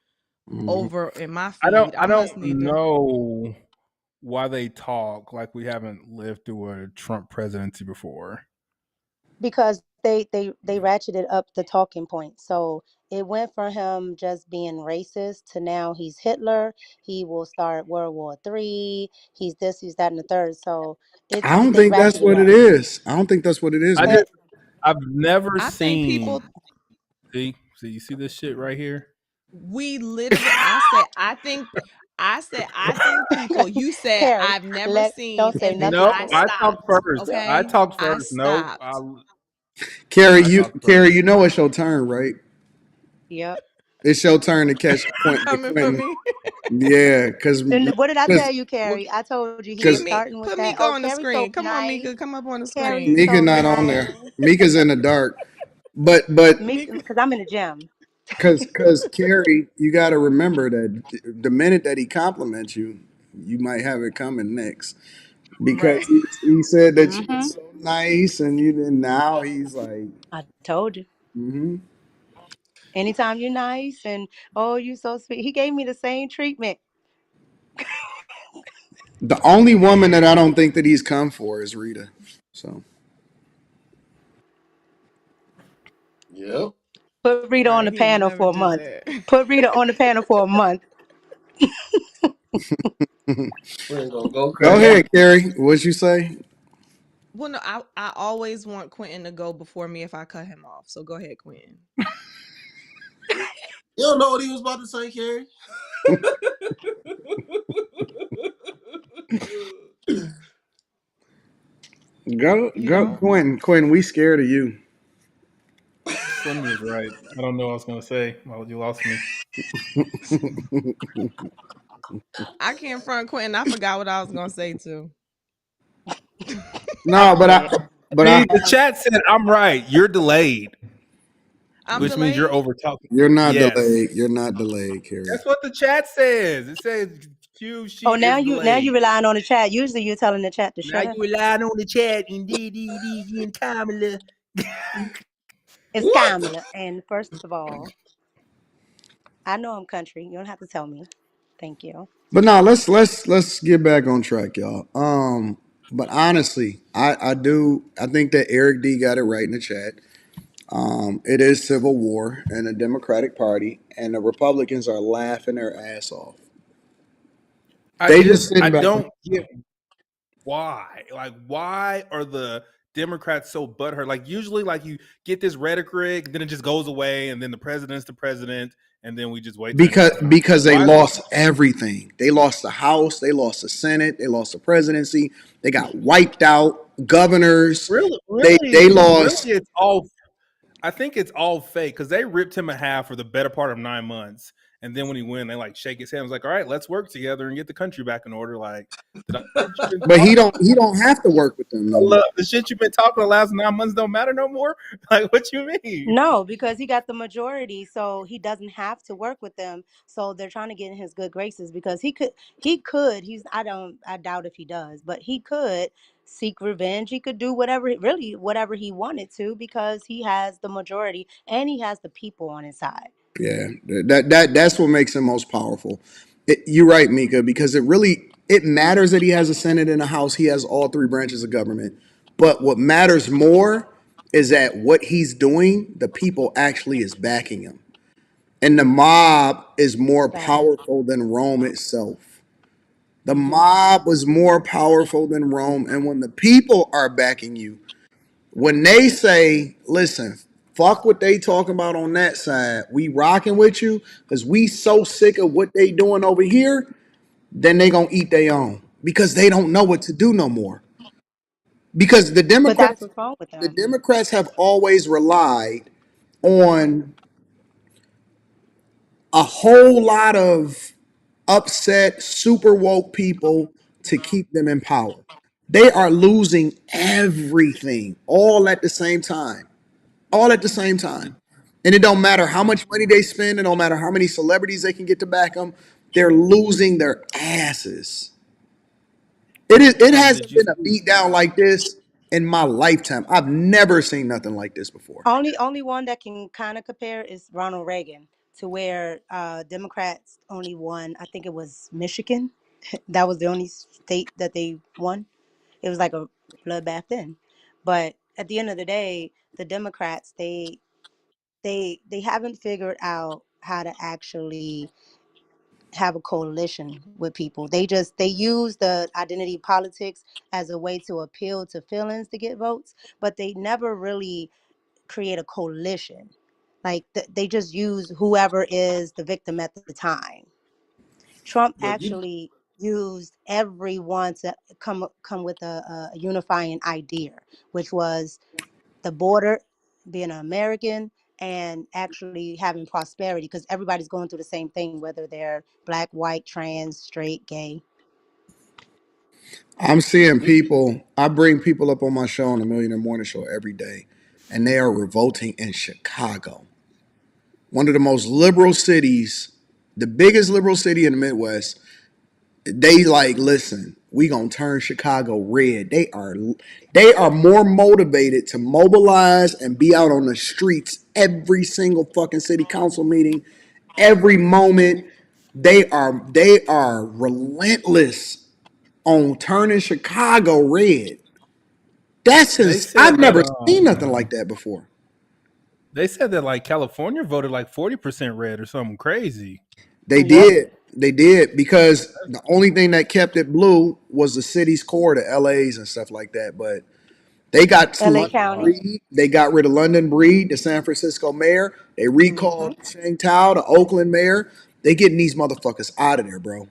Mhm. over in my I don't. feed. I I don't must need to. know why they talk like we haven't lived through a Trump presidency before. Because they ratcheted up the talking point. So it went from him just being racist to now he's Hitler. He will start World War III. He's this, he's that, and the third. So I don't they think that's ratcheted it what it up. is. I don't think that's what it is, I man. And just. I've never I think seen. people See, you see this shit right here. we literally I think people, you said Carrie, I've never don't seen, say and then nothing No, I to I her. talked stopped. first. I Okay? talked I first. No, stopped. Carrie, I talked first. Carrie, you know it's your turn, right? Yep. It's your turn to catch You Quentin. coming for me? Yeah, because And what did I tell you, Well, Carrie? I told you he get was because me, starting with put that. Mika Oh, on the Carrie's so screen. Come on, nice. Mika, come up on the Carrie's screen. Mika so not on there. nice. Mika's in the dark. But Me, Mika. because I'm in the gym. because Carrie, you got to remember that the minute that he compliments you, you might have it coming next. Right. Because he said that you were Mm-hmm. so nice, and now he's like, I told you. mm-hmm. Anytime you're nice and oh, you so sweet. He gave me the same treatment. The only woman that I don't think that he's come for is Rita. So yep. Put Rita on Right. the He panel never for a did month. that. Put Rita on the panel for a month. We're gonna go go crazy. ahead, Carrie. What'd you say? Well, no, I always want Quentin to go before me if I cut him off. So go ahead, Quentin. You don't know what he was about to say, Carrie. You Go, don't? Quentin. Quentin, we scared of you. Slim was right. I don't know what I was gonna say. Well, you lost me. I can't front Quentin. I forgot what I was gonna say too. No, but I See, the chat said I'm right. You're delayed, I'm which means you're delayed. over talking. you're not Yes, delayed. You're not delayed, Carrie. that's what the chat says. It says Q, she Oh, is now you delayed. relying on the chat. Usually you're telling the chat to Now shut up. you relying on the chat and and Kamala. It's What? Kamala. And first of all, I know I'm country. You don't have to tell me. Thank you. But now let's get back on track, y'all. But honestly, I think that Eric D got it right in the chat. It is civil war in the Democratic Party, and the Republicans are laughing their ass off. They just I sitting back. don't get why. Like, why are the Democrats so butthurt? Like, usually, like you get this rhetoric, then it just goes away, and then the president's the president, and then we just wait till the because next time. because they Why is it? lost everything. They lost the House, they lost the Senate, they lost the presidency, they got wiped out. Governors, they Really, lost. it's all. I think it's all fake because they ripped him in half for the better part of 9 months, and then when he win, they like shake his hand. It was like, all right, let's work together and get the country back in order. Like, did I what you've been But talking? he don't have to work with them no more. Look, the shit you've been talking the last 9 months don't matter no more. Like, what you mean? No, because he got the majority, so he doesn't have to work with them. So they're trying to get in his good graces because he's I doubt if he does, but he could seek revenge. He could do whatever he wanted to because he has the majority and he has the people on his side. Yeah, that's what makes him most powerful. You're right, Mika, because it matters that he has a Senate and a House. He has all three branches of government. But what matters more is that what he's doing, the people actually is backing him. And the mob is more Fact. powerful than Rome itself. The Hmm. mob was more powerful than Rome. And when the people are backing you, when they say, listen, fuck what they talking about on that side, we rocking with you because we so sick of what they doing over here, then they gonna eat their own because they don't know what to do no more. Because But that's what's wrong with the them. Democrats have always relied on a whole lot of upset, super woke people to keep them in power. They are losing everything all at the same time. All at the same time. And it don't matter how much money they spend, it don't matter how many celebrities they can get to back them, they're losing their asses. It Did hasn't you been a see? beat down like this in my lifetime. I've never seen nothing like this before. Only one that can kind of compare is Ronald Reagan, to where Democrats only won. I think it was Michigan. That was the only state that they won. It was like a bloodbath then. But at the end of the day, the Democrats they haven't figured out how to actually have a coalition with people. They use the identity politics as a way to appeal to feelings to get votes, but they never really create a coalition. Like they just use whoever is the victim at the time. Trump But you actually used everyone to come with a unifying idea, which was the border, being an American, and actually having prosperity because everybody's going through the same thing, whether they're black, white, trans, straight, gay. I'm seeing you people, I bring people up on my show on the Millionaire Morning Show every day, and they are revolting in Chicago, one of the most liberal cities, the biggest liberal city in the Midwest. They like, listen, we gonna turn Chicago red. They are more motivated to mobilize and be out on the streets every single fucking city council meeting, every moment. They are relentless on turning Chicago red. They I've said that never seen nothing like that before. like California voted like 40% red or something crazy. They Yep. did. They did because the only thing that kept it blue was the city's core, the LAs and stuff like that. But they got LA London County. Breed. They got rid of London Breed, the San Francisco mayor. They Hmm. recalled Shang Tao, the Oakland mayor. They getting these motherfuckers out of there, bro.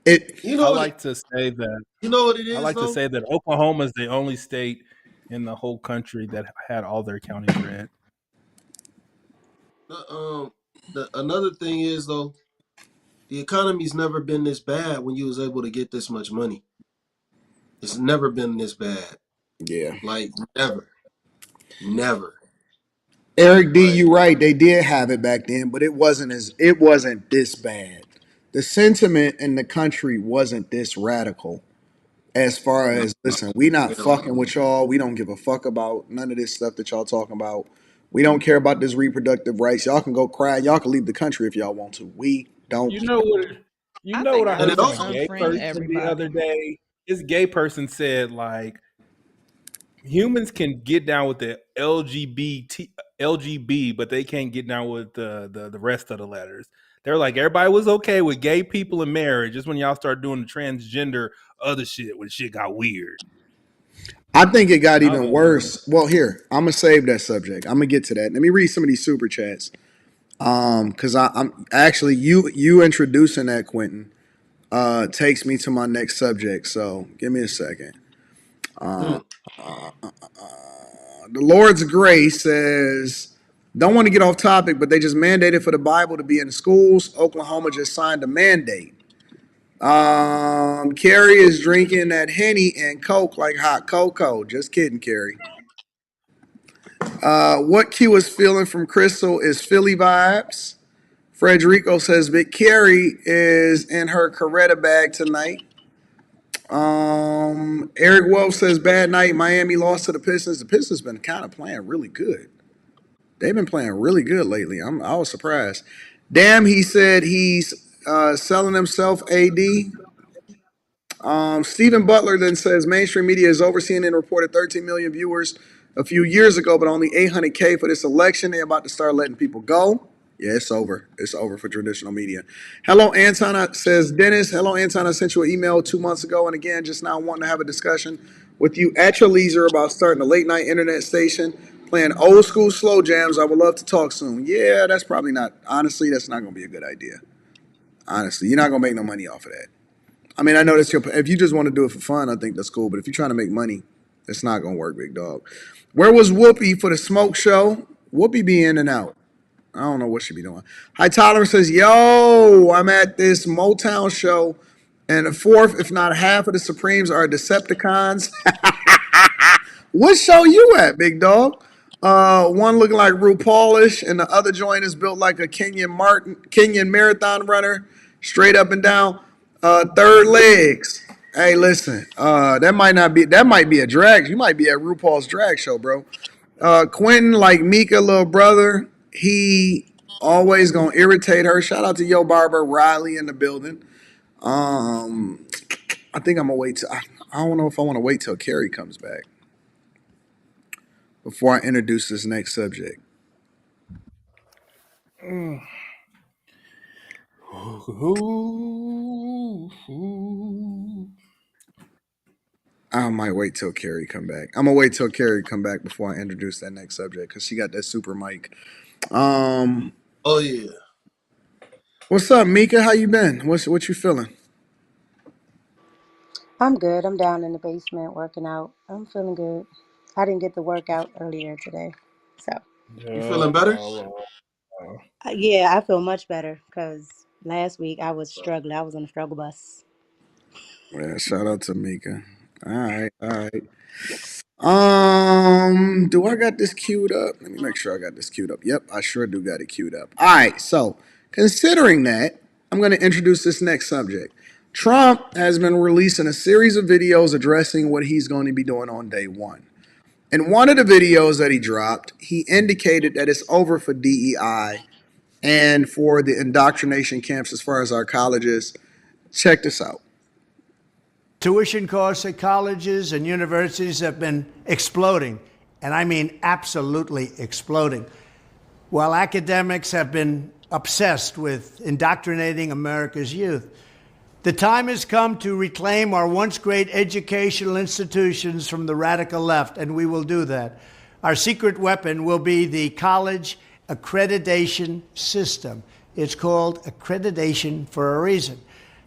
It. you I know what like to say that you know what it I is like to though. say that Oklahoma is the only state in the whole country that had all their counties red. The, the another thing is though, the economy's never been this bad when you was able to get this much money. It's never been this bad. Yeah. Like never. Eric D, Like you right. They did have it back then, but it wasn't this bad. The sentiment in the country wasn't this radical. As far no, as listen, we not hell no. fucking with y'all. We don't give a fuck about none of this stuff that y'all talking about. We don't care about this reproductive rights. Y'all can go cry. Y'all can leave the country if y'all want to. We don't. You know what? You I know think what I I And heard it need to from a also gay unfriend person the other everybody. day. This gay person said like humans can get down with the LGB, but they can't get down with the rest of the letters. They're like everybody was okay with gay people in marriage. Just when y'all start doing the transgender other shit, when shit got weird. I think it got And I was even like, what? worse. Well, here I'm gonna save that subject. I'm gonna get to that. Let me read some of these super chats. Because I'm actually you introducing that, Quentin, takes me to my next subject. So give me a second. hmm. The Lord's Grace says, don't want to get off topic, but they just mandated for the Bible to be in schools. Oklahoma just signed a mandate. Carrie is drinking that Henny and Coke like hot cocoa. Just kidding, Carrie. What Q is feeling from Crystal is Philly vibes. Frederico says Big Carrie is in her Coretta bag tonight. Eric Wolf says bad night. Miami lost to the Pistons. The Pistons been kind of playing really good. They've been playing really good lately. I was surprised. Damn, he said he's selling himself AD. Stephen Butler then says mainstream media is overseeing and reported 13 million viewers a few years ago, but only 800K for this election. They're about to start letting people go. Yeah, it's over. It's over for traditional media. Hello, Anton, says Dennis. Hello, Anton. I sent you an email 2 months ago, and again, just now wanting to have a discussion with you at your leisure about starting a late night internet station, playing old school slow jams. I would love to talk soon. Yeah, that's probably not, honestly, that's not going to be a good idea. Honestly, you're not going to make no money off of that. I mean, I know that's if you just want to do it for fun, I think that's cool. But if you're trying to make money, it's not going to work, big dog. Where was Whoopi for the smoke show? Whoopi be in and out. I don't know what she be doing. High Tolerance says, yo, I'm at this Motown show, and a fourth, if not half of the Supremes are Decepticons. What show you at, big dog? One looking like RuPaulish, and the other joint is built like a Kenyan marathon runner, straight up and down. Third legs. Hey, listen, that might be a drag. You might be at RuPaul's drag show, bro. Quentin, like Mika, little brother, he always gonna irritate her. Shout out to Yo Barber, Riley in the building. I think I'm gonna wait till I don't know if I want to wait till Carrie comes back before I introduce this next subject. I might wait till Carrie come back. I'm gonna wait till Carrie come back before I introduce that next subject because she got that super mic. Oh yeah. What's up, Mika? How you been? What you feeling? I'm good. I'm down in the basement working out. I'm feeling good. I didn't get the workout earlier today. So, You feeling better? yeah, I feel much better because last week I was struggling. I was on the struggle bus. Yeah, shout out to Mika. All right, all right. Do I got this queued up? Let me make sure I got this queued up. Yep, I sure do got it queued up. All right, so considering that, I'm going to introduce this next subject. Trump has been releasing a series of videos addressing what he's going to be doing on day one. In one of the videos that he dropped, he indicated that it's over for DEI and for the indoctrination camps as far as our colleges. Check this out. Tuition costs at colleges and universities have been exploding, and I mean absolutely exploding, while academics have been obsessed with indoctrinating America's youth. The time has come to reclaim our once great educational institutions from the radical left, and we will do that. Our secret weapon will be the college accreditation system. It's called accreditation for a reason.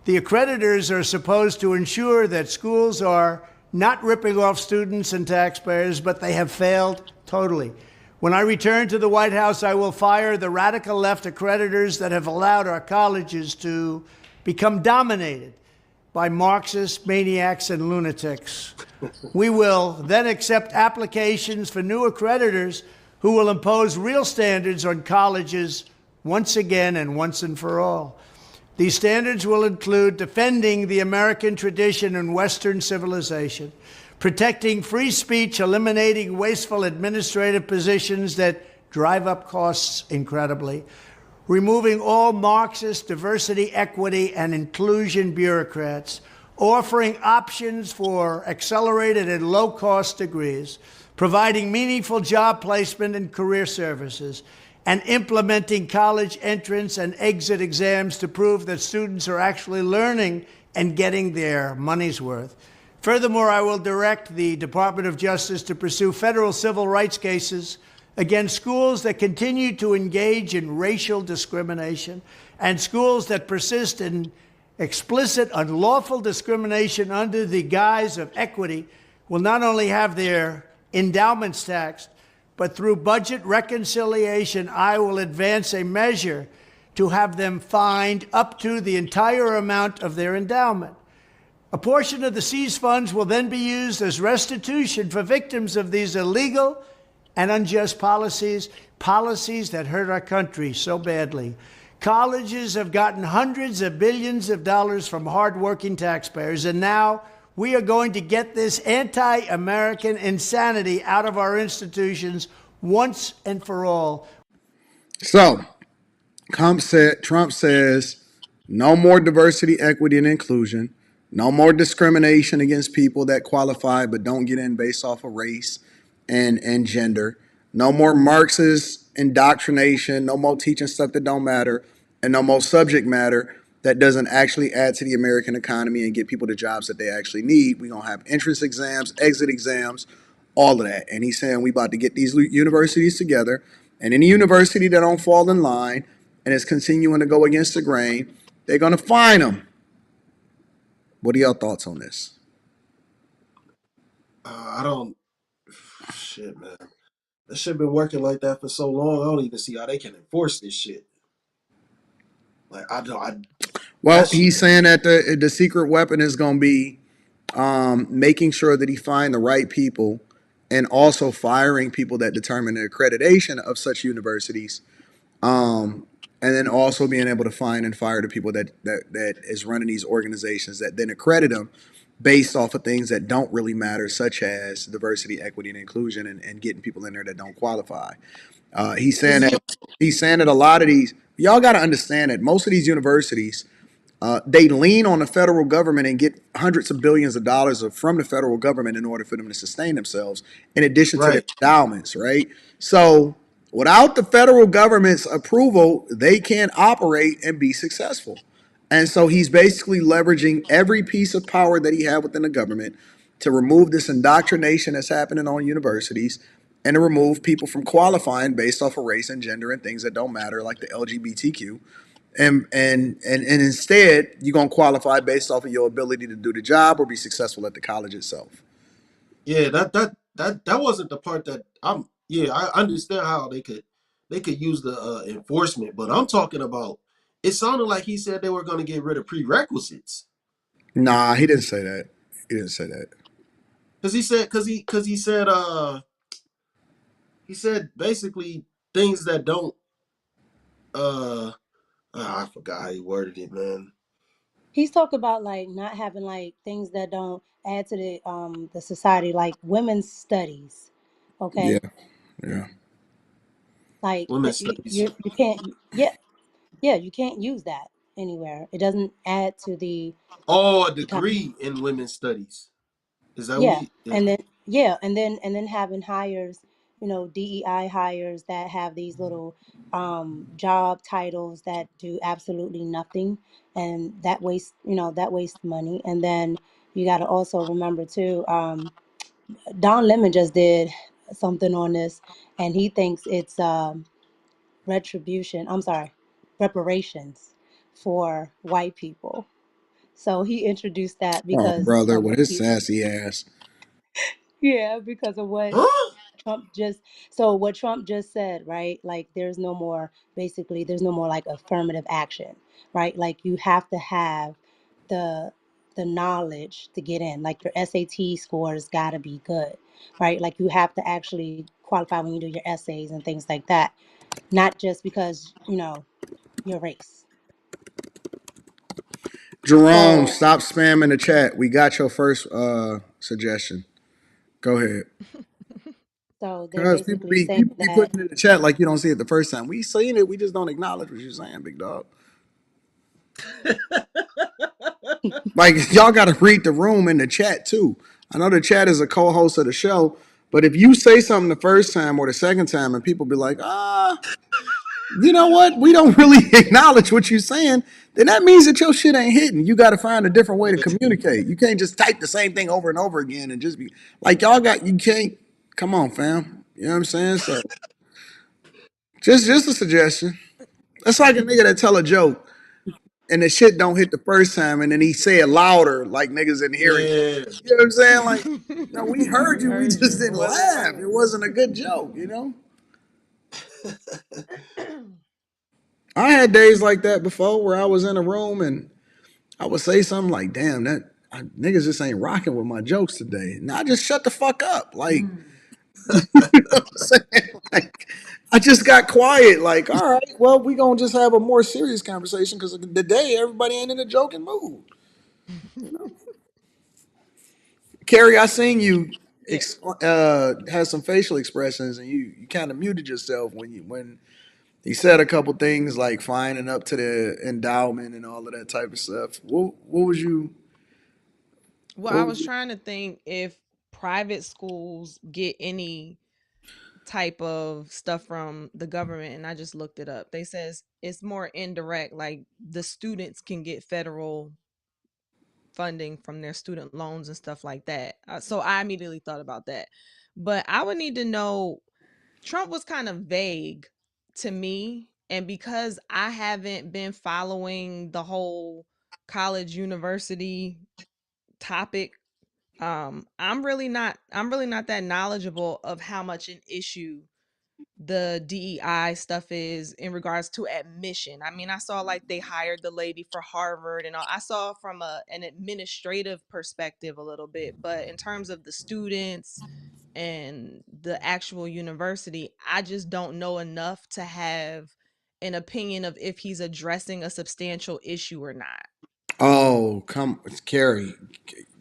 The accreditors are supposed to ensure that schools are not ripping off students and taxpayers, but they have failed totally. When I return to the White House, I will fire the radical left accreditors that have allowed our colleges to become dominated by Marxist maniacs and lunatics. We will then accept applications for new accreditors who will impose real standards on colleges once again and once and for all. These standards will include defending the American tradition and Western civilization, protecting free speech, eliminating wasteful administrative positions that drive up costs incredibly, removing all Marxist diversity, equity, and inclusion bureaucrats, offering options for accelerated and low-cost degrees, providing meaningful job placement and career services, and implementing college entrance and exit exams to prove that students are actually learning and getting their money's worth. Furthermore, I will direct the Department of Justice to pursue federal civil rights cases against schools that continue to engage in racial discrimination and schools that persist in explicit, unlawful discrimination under the guise of equity will not only have their endowments taxed, but through budget reconciliation, I will advance a measure to have them fined up to the entire amount of their endowment. A portion of the seized funds will then be used as restitution for victims of these illegal and unjust policies, policies that hurt our country so badly. Colleges have gotten hundreds of billions of dollars from hardworking taxpayers, and now we are going to get this anti-American insanity out of our institutions once and for all. So, Trump says no more diversity, equity, and inclusion. No more discrimination against people that qualify but don't get in based off of race and gender. No more Marxist indoctrination. No more teaching stuff that don't matter. And no more subject matter that doesn't actually add to the American economy and get people the jobs that they actually need. We're going to have entrance exams, exit exams, all of that. And he's saying we about to get these universities together. And any university that don't fall in line and is continuing to go against the grain, they're going to fine them. What are your thoughts on this? I don't. Shit, man. That shit been working like that for so long. I don't even see how they can enforce this shit. Like Well, he's saying that the secret weapon is going to be making sure that he find the right people and also firing people that determine the accreditation of such universities. And then also being able to find and fire the people that is running these organizations that then accredit them based off of things that don't really matter, such as diversity, equity, and inclusion, and getting people in there that don't qualify. He's saying that a lot of these, y'all got to understand that most of these universities, they lean on the federal government and get hundreds of billions of dollars from the federal government in order for them to sustain themselves, in addition to their endowments, right? So without the federal government's approval, they can't operate and be successful. And so he's basically leveraging every piece of power that he had within the government to remove this indoctrination that's happening on universities and to remove people from qualifying based off of race and gender and things that don't matter, like the LGBTQ. And instead, you're gonna qualify based off of your ability to do the job or be successful at the college itself. Yeah, that wasn't the part that I'm. Yeah, I understand how they could use the enforcement, but I'm talking about. It sounded like he said they were going to get rid of prerequisites. Nah, he didn't say that. He didn't say that. Because he said basically things that don't. I forgot how he worded it, man. He's talking about like not having like things that don't add to the society, like women's studies. Okay. Yeah. Like Women's studies. you can't. Yeah, you can't use that anywhere. It doesn't add to the. Oh, a degree in women's studies. Is that what Yeah, he? and then having hires, DEI hires that have these little job titles that do absolutely nothing, and that wastes money. And then you got to also remember too, Don Lemon just did something on this, and he thinks it's reparations for white people. So he introduced that Oh, because brother, of with his sassy ass. yeah, because of what Huh? what Trump just said, right? Like there's no more like affirmative action, right? Like you have to have the the knowledge to get in. Like your SAT scores got to be good, right? Like you have to actually qualify when you do your essays and things like that, not just because, your race. Jerome, So, stop spamming the chat. We got your first suggestion. Go ahead. so they're Cause people basically be saying people be that. putting it in the chat like you don't see it the first time. We seen it, we just don't acknowledge what you're saying, big dog. Like y'all gotta read the room in the chat too. I know the chat is a co-host of the show, but if you say something the first time or the second time and people be like, you know what? We don't really acknowledge what you're saying, then that means that your shit ain't hitting. You got to find a different way to communicate. You can't just type the same thing over and over again and just be like, you can't, come on, fam. You know what I'm saying? So just a suggestion. That's like a nigga that tell a joke and the shit don't hit the first time and then he say it louder like niggas in hearing. Yeah. You know what I'm saying? Like, no, we heard We you. We heard just you. didn't laugh. It wasn't a good joke, you know? I had days like that before where I was in a room and I would say something like, damn, niggas just ain't rocking with my jokes today. Now just shut the fuck up. Like, you know what I'm saying? Like, I just got quiet. Like, all right, well, we gonna just have a more serious conversation because today everybody ain't in a joking mood. You know? Carrie, I seen you Yeah. had some facial expressions and you kind of muted yourself when he said a couple things like finding up to the endowment and all of that type of stuff. What was you? Well, I was trying to think if private schools get any type of stuff from the government, and I just looked it up. They says it's more indirect, like the students can get federal funding from their student loans and stuff like that. So I immediately thought about that. But I would need to know, Trump was kind of vague to me, and because I haven't been following the whole college university topic, I'm really not that knowledgeable of how much an issue the DEI stuff is in regards to admission. I mean, I saw like they hired the lady for Harvard and all. I saw from an administrative perspective a little bit, but in terms of the students and the actual university, I just don't know enough to have an opinion of if he's addressing a substantial issue or not. Oh, come, Carrie.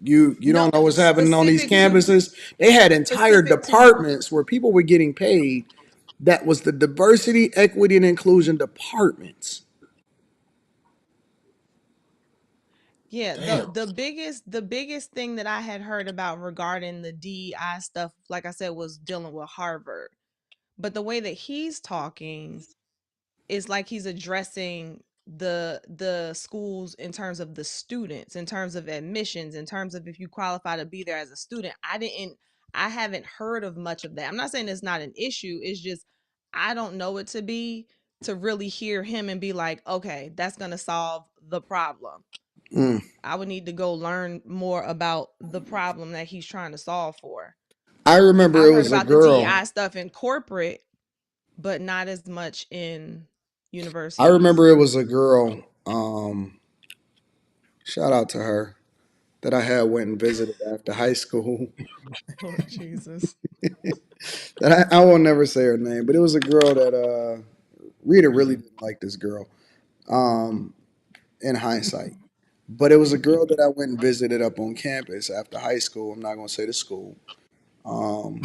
You No, don't know what's happening on these specific to campuses. They had entire specific to departments where people were getting paid. That was the diversity, equity, and inclusion departments. Yeah, the Damn. the biggest thing that I had heard about regarding the DEI stuff, like I said, was dealing with Harvard. But the way that he's talking is like he's addressing the schools in terms of the students, in terms of admissions, in terms of if you qualify to be there as a student. I haven't heard of much of that. I'm not saying it's not an issue. It's just I don't know it to be, to really hear him and be like, okay, that's gonna solve the problem. Mm. I would need to go learn more about the problem that he's trying to solve for. I remember I've it heard was a about the girl. DEI stuff in corporate, but not as much in I universities. remember it was a girl. Shout out to her that I had went and visited after high school. Lord Jesus. That I will never say her name, but it was a girl that Rita really didn't like this girl. Um, in hindsight. But it was a girl that I went and visited up on campus after high school. I'm not gonna say the school. Um,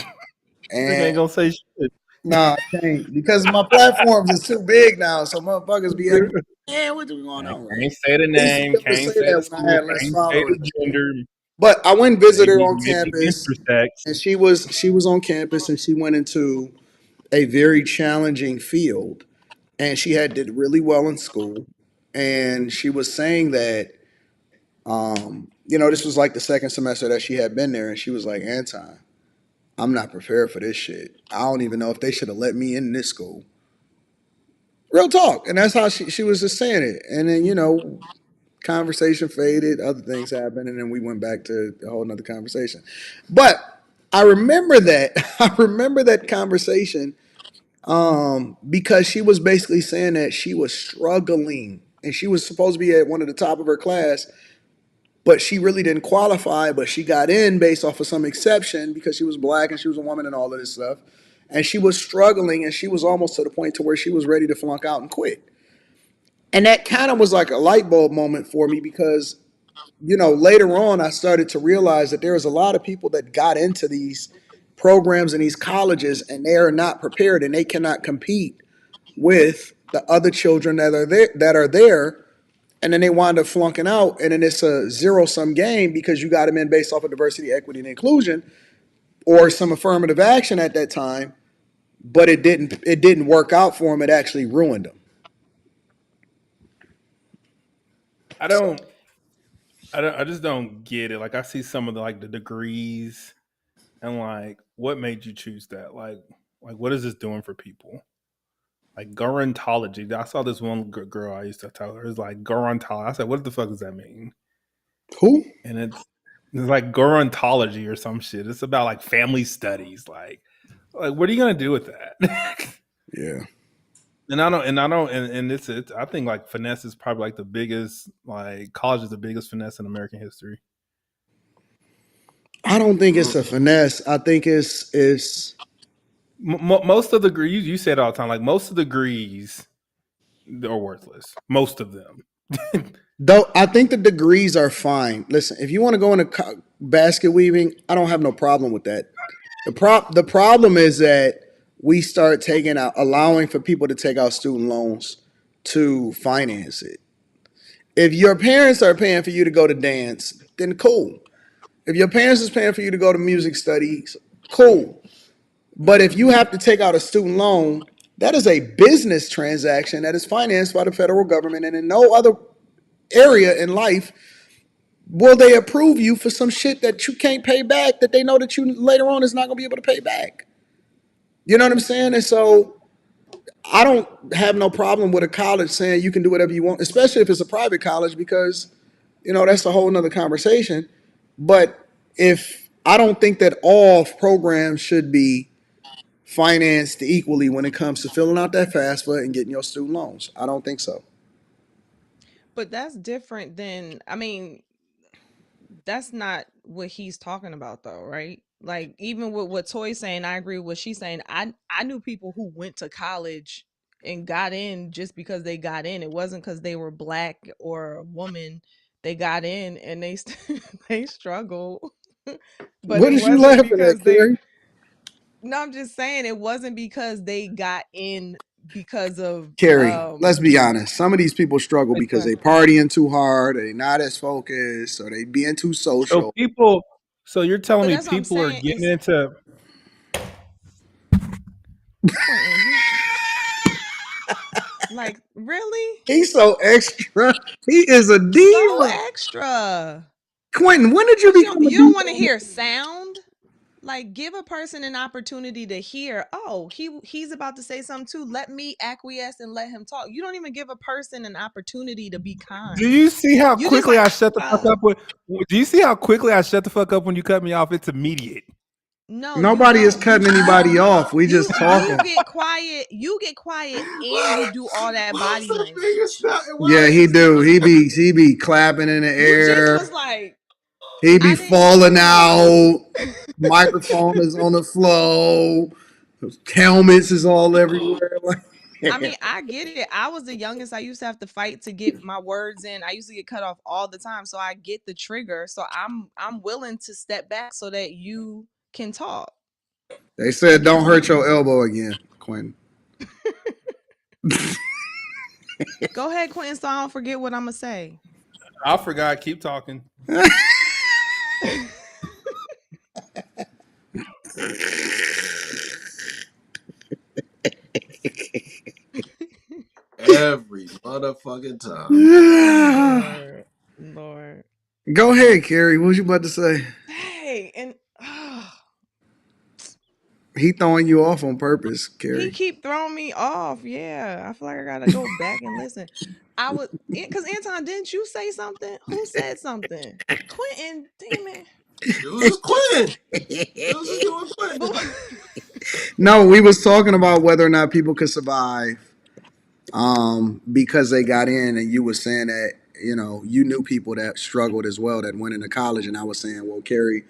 Nigga ain't and gonna say shit. no, I can't because my platforms is too big now. So motherfuckers be acting, man, what's going on? Right? Can't say the I used to be name, able to can't say say the that when I school, had less can't say followers. the gender, But I went and visited her on maybe campus, intersex. and she was on campus, and she went into a very challenging field, and she had did really well in school, and she was saying that this was like the second semester that she had been there, and she was like, Anton, I'm not prepared for this shit. I don't even know if they should have let me in this school. Real talk. And that's how she was just saying it. And then, conversation faded, other things happened, and then we went back to a whole nother conversation. But I remember that. I remember that conversation because she was basically saying that she was struggling and she was supposed to be at one of the top of her class. but she really didn't qualify, but she got in based off of some exception because she was black and she was a woman and all of this stuff. And she was struggling, and she was almost to the point to where she was ready to flunk out and quit. And that kind of was like a light bulb moment for me because, later on I started to realize that there was a lot of people that got into these programs in these colleges and they are not prepared and they cannot compete with the other children that are there, and then they wind up flunking out, and then it's a zero-sum game because you got them in based off of diversity, equity, and inclusion or some affirmative action at that time, but it didn't work out for them. It actually ruined them. I just don't get it. Like I see some of the degrees and what made you choose that? Like what is this doing for people? Like gerontology. I saw this one girl I used to tell her. It's like gerontology. I said, what the fuck does that mean? Who? And it's like gerontology or some shit. It's about like family studies. Like what are you gonna do with that? Yeah. And it's I think like finesse is probably like the biggest, like college is the biggest finesse in American history. I don't think it's a finesse. I think it's most of the degrees, you say it all the time, like most of the degrees are worthless. Most of them. Though I think the degrees are fine. Listen, if you want to go into basket weaving, I don't have no problem with that. The problem is that we start allowing for people to take out student loans to finance it. If your parents are paying for you to go to dance, then cool. If your parents is paying for you to go to music studies, cool. But if you have to take out a student loan, that is a business transaction that is financed by the federal government, and in no other area in life will they approve you for some shit that you can't pay back, that they know that you later on is not going to be able to pay back. You know what I'm saying? And so I don't have no problem with a college saying you can do whatever you want, especially if it's a private college, because, that's a whole nother conversation. But I don't think that all programs should be financed equally when it comes to filling out that FAFSA and getting your student loans. I don't think so. But that's different than, that's not what he's talking about though, right? Like even with what Toy's saying, I agree with what she's saying. I knew people who went to college and got in just because they got in. It wasn't because they were black or a woman. They got in and they they struggled. But what it is you wasn't laughing because at, Carrie? No, I'm just saying it wasn't because they got in because of Carrie, let's be honest. Some of these people struggle because they partying too hard, or they not as focused, or they being too social. So you're telling me that's what I'm people are saying getting is- into Quentin, like really? He's so extra. He is a diva. So extra. Quentin, when did you become a You don't diva? want to hear sound? Like give a person an opportunity to hear, oh, he's about to say something too. Let me acquiesce and let him talk. You don't even give a person an opportunity to be kind. Do you see how You quickly just I shut the fuck up do you see how quickly I shut the fuck up when you cut me off? It's immediate. No, nobody is cutting anybody off. We just talking. You get quiet. You get quiet, and you do all that body language. Yeah, he do. He be clapping in the You just air. was like, He be falling out. Microphone is on the floor. Helmets is all everywhere. I get it. I was the youngest. I used to have to fight to get my words in. I used to get cut off all the time, so I get the trigger. So I'm willing to step back so that you can talk. They said don't hurt your elbow again, Quentin. Go ahead, Quentin, so I don't forget what I'm gonna say. I forgot. Keep talking. Every motherfucking time. Lord. Go ahead, Carrie. What was you about to say? Hey, and he throwing you off on purpose, Carrie. He keep throwing me off. Yeah, I feel like I gotta go back and listen. I was because Anton, didn't you say something? Who said something? Quentin, damn it. It was Quentin. It was doing Quentin. No, we was talking about whether or not people could survive because they got in, and you were saying that you know, you knew people that struggled as well that went into college, and I was saying, well, Carrie,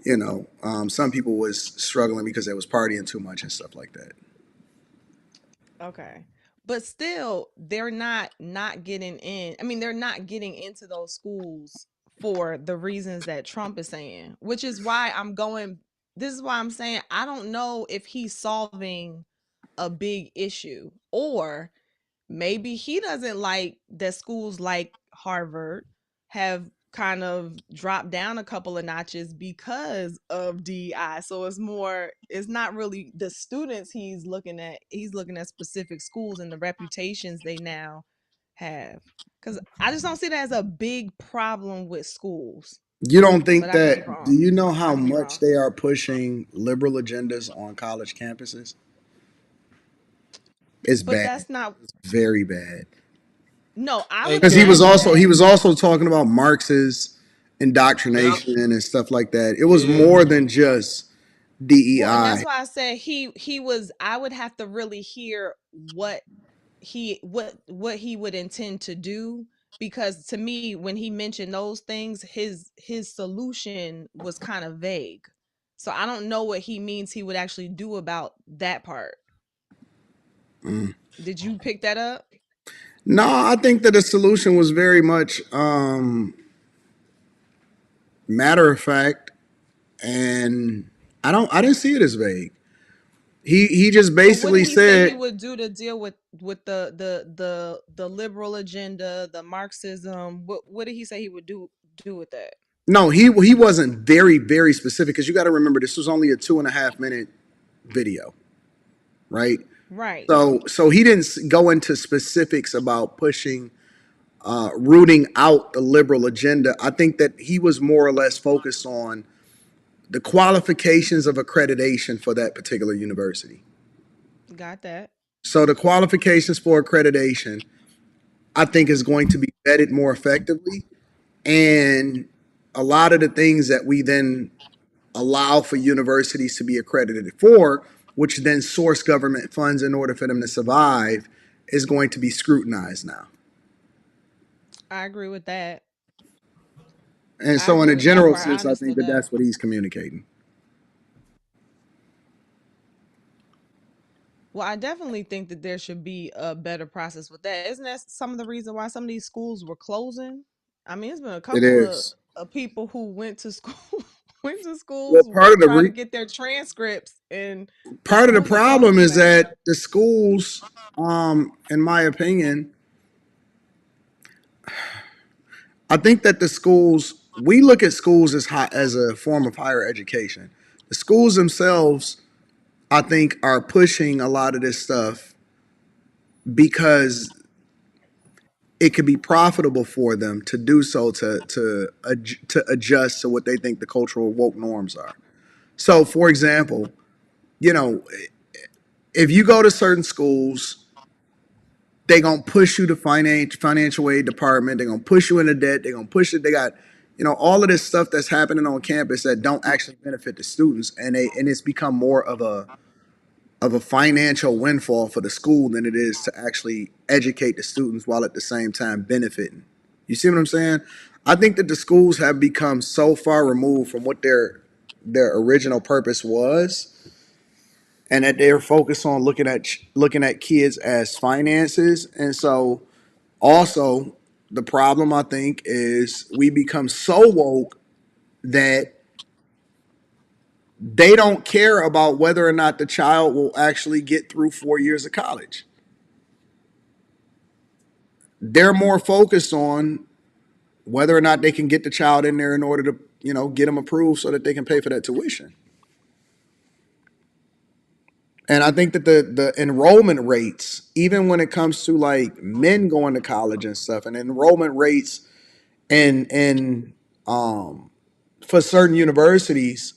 you know, some people was struggling because they was partying too much and stuff like that. Okay. But still, they're not getting in. I mean, they're not getting into those schools for the reasons that Trump is saying, which is why this is why I'm saying I don't know if he's solving a big issue, or maybe he doesn't like that schools like Harvard have kind of dropped down a couple of notches because of DEI. So it's not really the students he's looking at. He's looking at specific schools and the reputations they now have. Because I just don't see that as a big problem with schools. You don't But think I could be that? Do wrong. you know I how could be much wrong. they are pushing liberal agendas on college campuses? It's But bad, that's not. very bad. No, I Hey, would Because he was imagine also that. he was also talking about Marxist yeah, indoctrination and stuff like that. It was yeah. more than just Well, and that's DEI. why I said he was. I would have to really hear what he would intend to do, because to me when he mentioned those things, his solution was kind of vague. So I don't know what he means he would actually do about that part. Mm. Did you pick that up? No, I think that the solution was very much matter of fact, and I didn't see it as vague. He just So what did basically he say he said, would do to deal with the liberal agenda, the Marxism? What did he say he would do with that? no, he wasn't very specific, because you got to remember this was only a 2.5 minute video, right? Right. So he didn't go into specifics about pushing, rooting out the liberal agenda. I think that he was more or less focused on the qualifications of accreditation for that particular university. Got that. So the qualifications for accreditation, I think, is going to be vetted more effectively, and a lot of the things that we then allow for universities to be accredited for, which then source government funds in order for them to survive, is going to be scrutinized now. I agree with that. And I so, in agree a with that general part. I sense, I think understood that that. that's what he's communicating. Well, I definitely think that there should be a better process with that. Isn't that some of the reason why some of these schools were closing? I mean, it's been a It couple is. of people who went to school went to Well, schools trying to get their transcripts, and the part of the schools are problem closing is now. that the schools, in my opinion, I think that the schools, we look at schools as a form of higher education. The schools themselves, I think, are pushing a lot of this stuff because it could be profitable for them to do so, to adjust to what they think the cultural woke norms are. So, for example, you know, if you go to certain schools, they gonna push you to financial aid department. They're gonna push you into debt. They're gonna push it. They got, all of this stuff that's happening on campus that don't actually benefit the students, and it's become more of a financial windfall for the school than it is to actually educate the students while at the same time benefiting. You see what I'm saying? I think that the schools have become so far removed from what their original purpose was, and that they're focused on looking at kids as finances. And so also the problem, I think, is we become so woke that they don't care about whether or not the child will actually get through 4 years of college. They're more focused on whether or not they can get the child in there in order to, get them approved so that they can pay for that tuition. And I think that the enrollment rates, even when it comes to like men going to college and stuff, and enrollment rates and for certain universities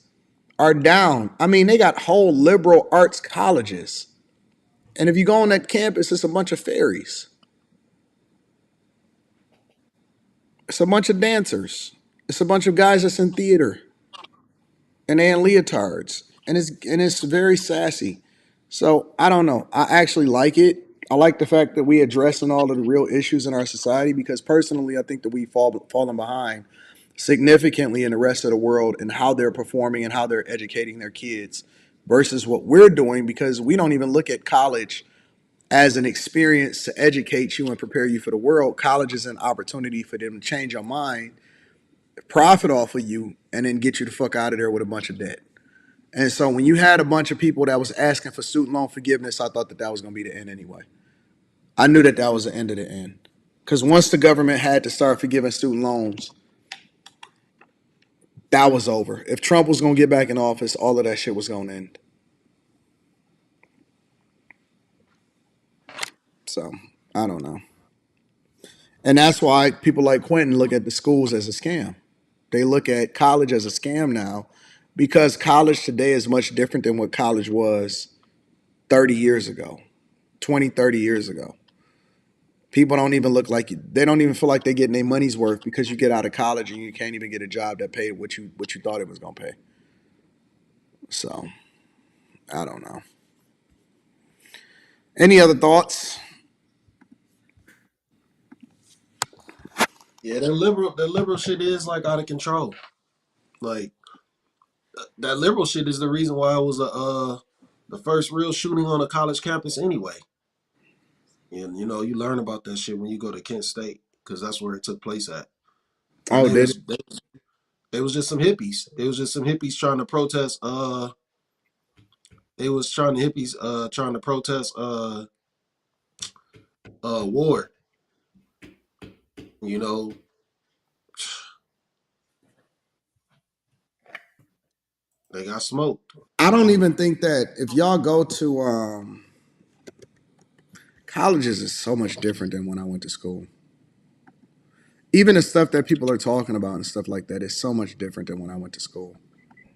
are down. I mean, they got whole liberal arts colleges. And if you go on that campus, it's a bunch of fairies. It's a bunch of dancers. It's a bunch of guys that's in theater and they in leotards. And it's very sassy. So I don't know. I actually like it. I like the fact that we addressing all of the real issues in our society because personally, I think that we've fallen behind significantly in the rest of the world and how they're performing and how they're educating their kids versus what we're doing because we don't even look at college as an experience to educate you and prepare you for the world. College is an opportunity for them to change your mind, profit off of you, and then get you the fuck out of there with a bunch of debt. And so when you had a bunch of people that was asking for student loan forgiveness, I thought that that was going to be the end anyway. I knew that that was the end of the end. Because once the government had to start forgiving student loans, that was over. If Trump was going to get back in office, all of that shit was going to end. So, I don't know. And that's why people like Quentin look at the schools as a scam. They look at college as a scam now because college today is much different than what college was 30 years ago, 20, 30 years ago. People don't even look like they don't even feel like they're getting their money's worth because you get out of college and you can't even get a job that paid what you thought it was gonna pay. So I don't know. Any other thoughts? Yeah, that liberal shit is like out of control. Like that liberal shit is the reason why it was the first real shooting on a college campus anyway. And you know, you learn about that shit when you go to Kent State because that's where it took place at. And Oh, did it? they was just some hippies. They was just some hippies trying to protest. They was trying to hippies trying to protest war. You know, they got smoked. I don't even think that if y'all go to colleges is so much different than when I went to school. Even the stuff that people are talking about and stuff like that is so much different than when I went to school.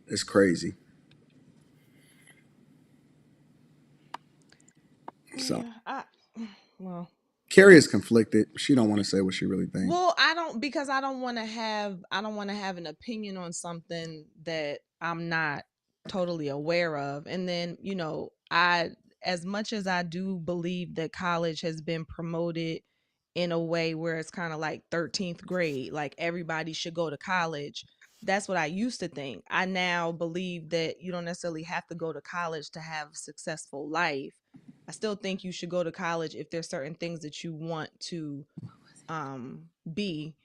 It's crazy. So well, Carrie is conflicted. She don't want to say what she really thinks. Well, I don't want to have an opinion on something that I'm not totally aware of. And then, as much as I do believe that college has been promoted in a way where it's kind of like 13th grade, like everybody should go to college. That's what I used to think. I now believe that you don't necessarily have to go to college to have a successful life. I still think you should go to college if there's certain things that you want to be,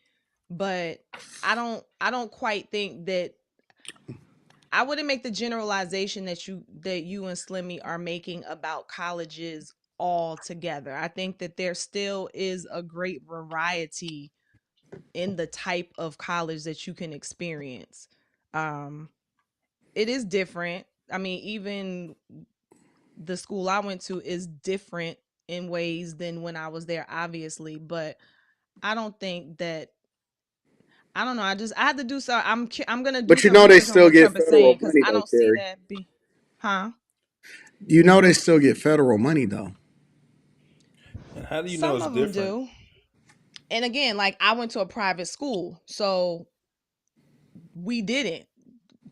but I don't quite think that I wouldn't make the generalization that you and Slimmy are making about colleges all together. I think that there still is a great variety in the type of college that you can experience. It is different. I mean, even the school I went to is different in ways than when I was there, obviously, but I don't think that I don't know. I had to do so. I'm gonna do But you some know they research on still what get Trump is federal saying because money I though, don't see Carrie. that be, huh? You know they still get federal money though. And how do you know Some it's of them different? do. And again, like I went to a private school, so we didn't.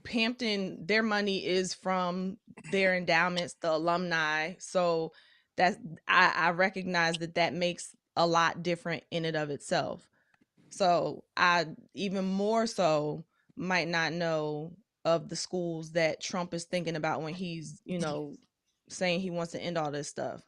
Hampton, their money is from their endowments, the alumni. So that's I recognize that makes a lot different in and of itself. So I even more so might not know of the schools that Trump is thinking about when he's, saying he wants to end all this stuff.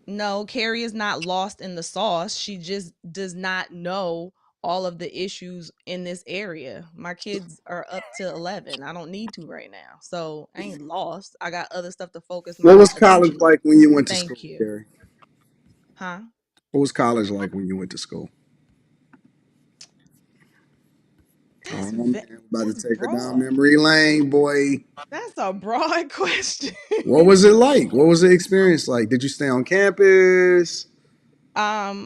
No, Carrie is not lost in the sauce. She just does not know all of the issues in this area. My kids are up to 11. I don't need to right now. So I ain't lost. I got other stuff to focus What my was college attention like on. when you went to school, Thank you. Carrie? Huh? What was college like when you went to school? Oh man, about to That's take her down broad. memory lane, boy. That's a broad question. What was it like? What was the experience like? Did you stay on campus?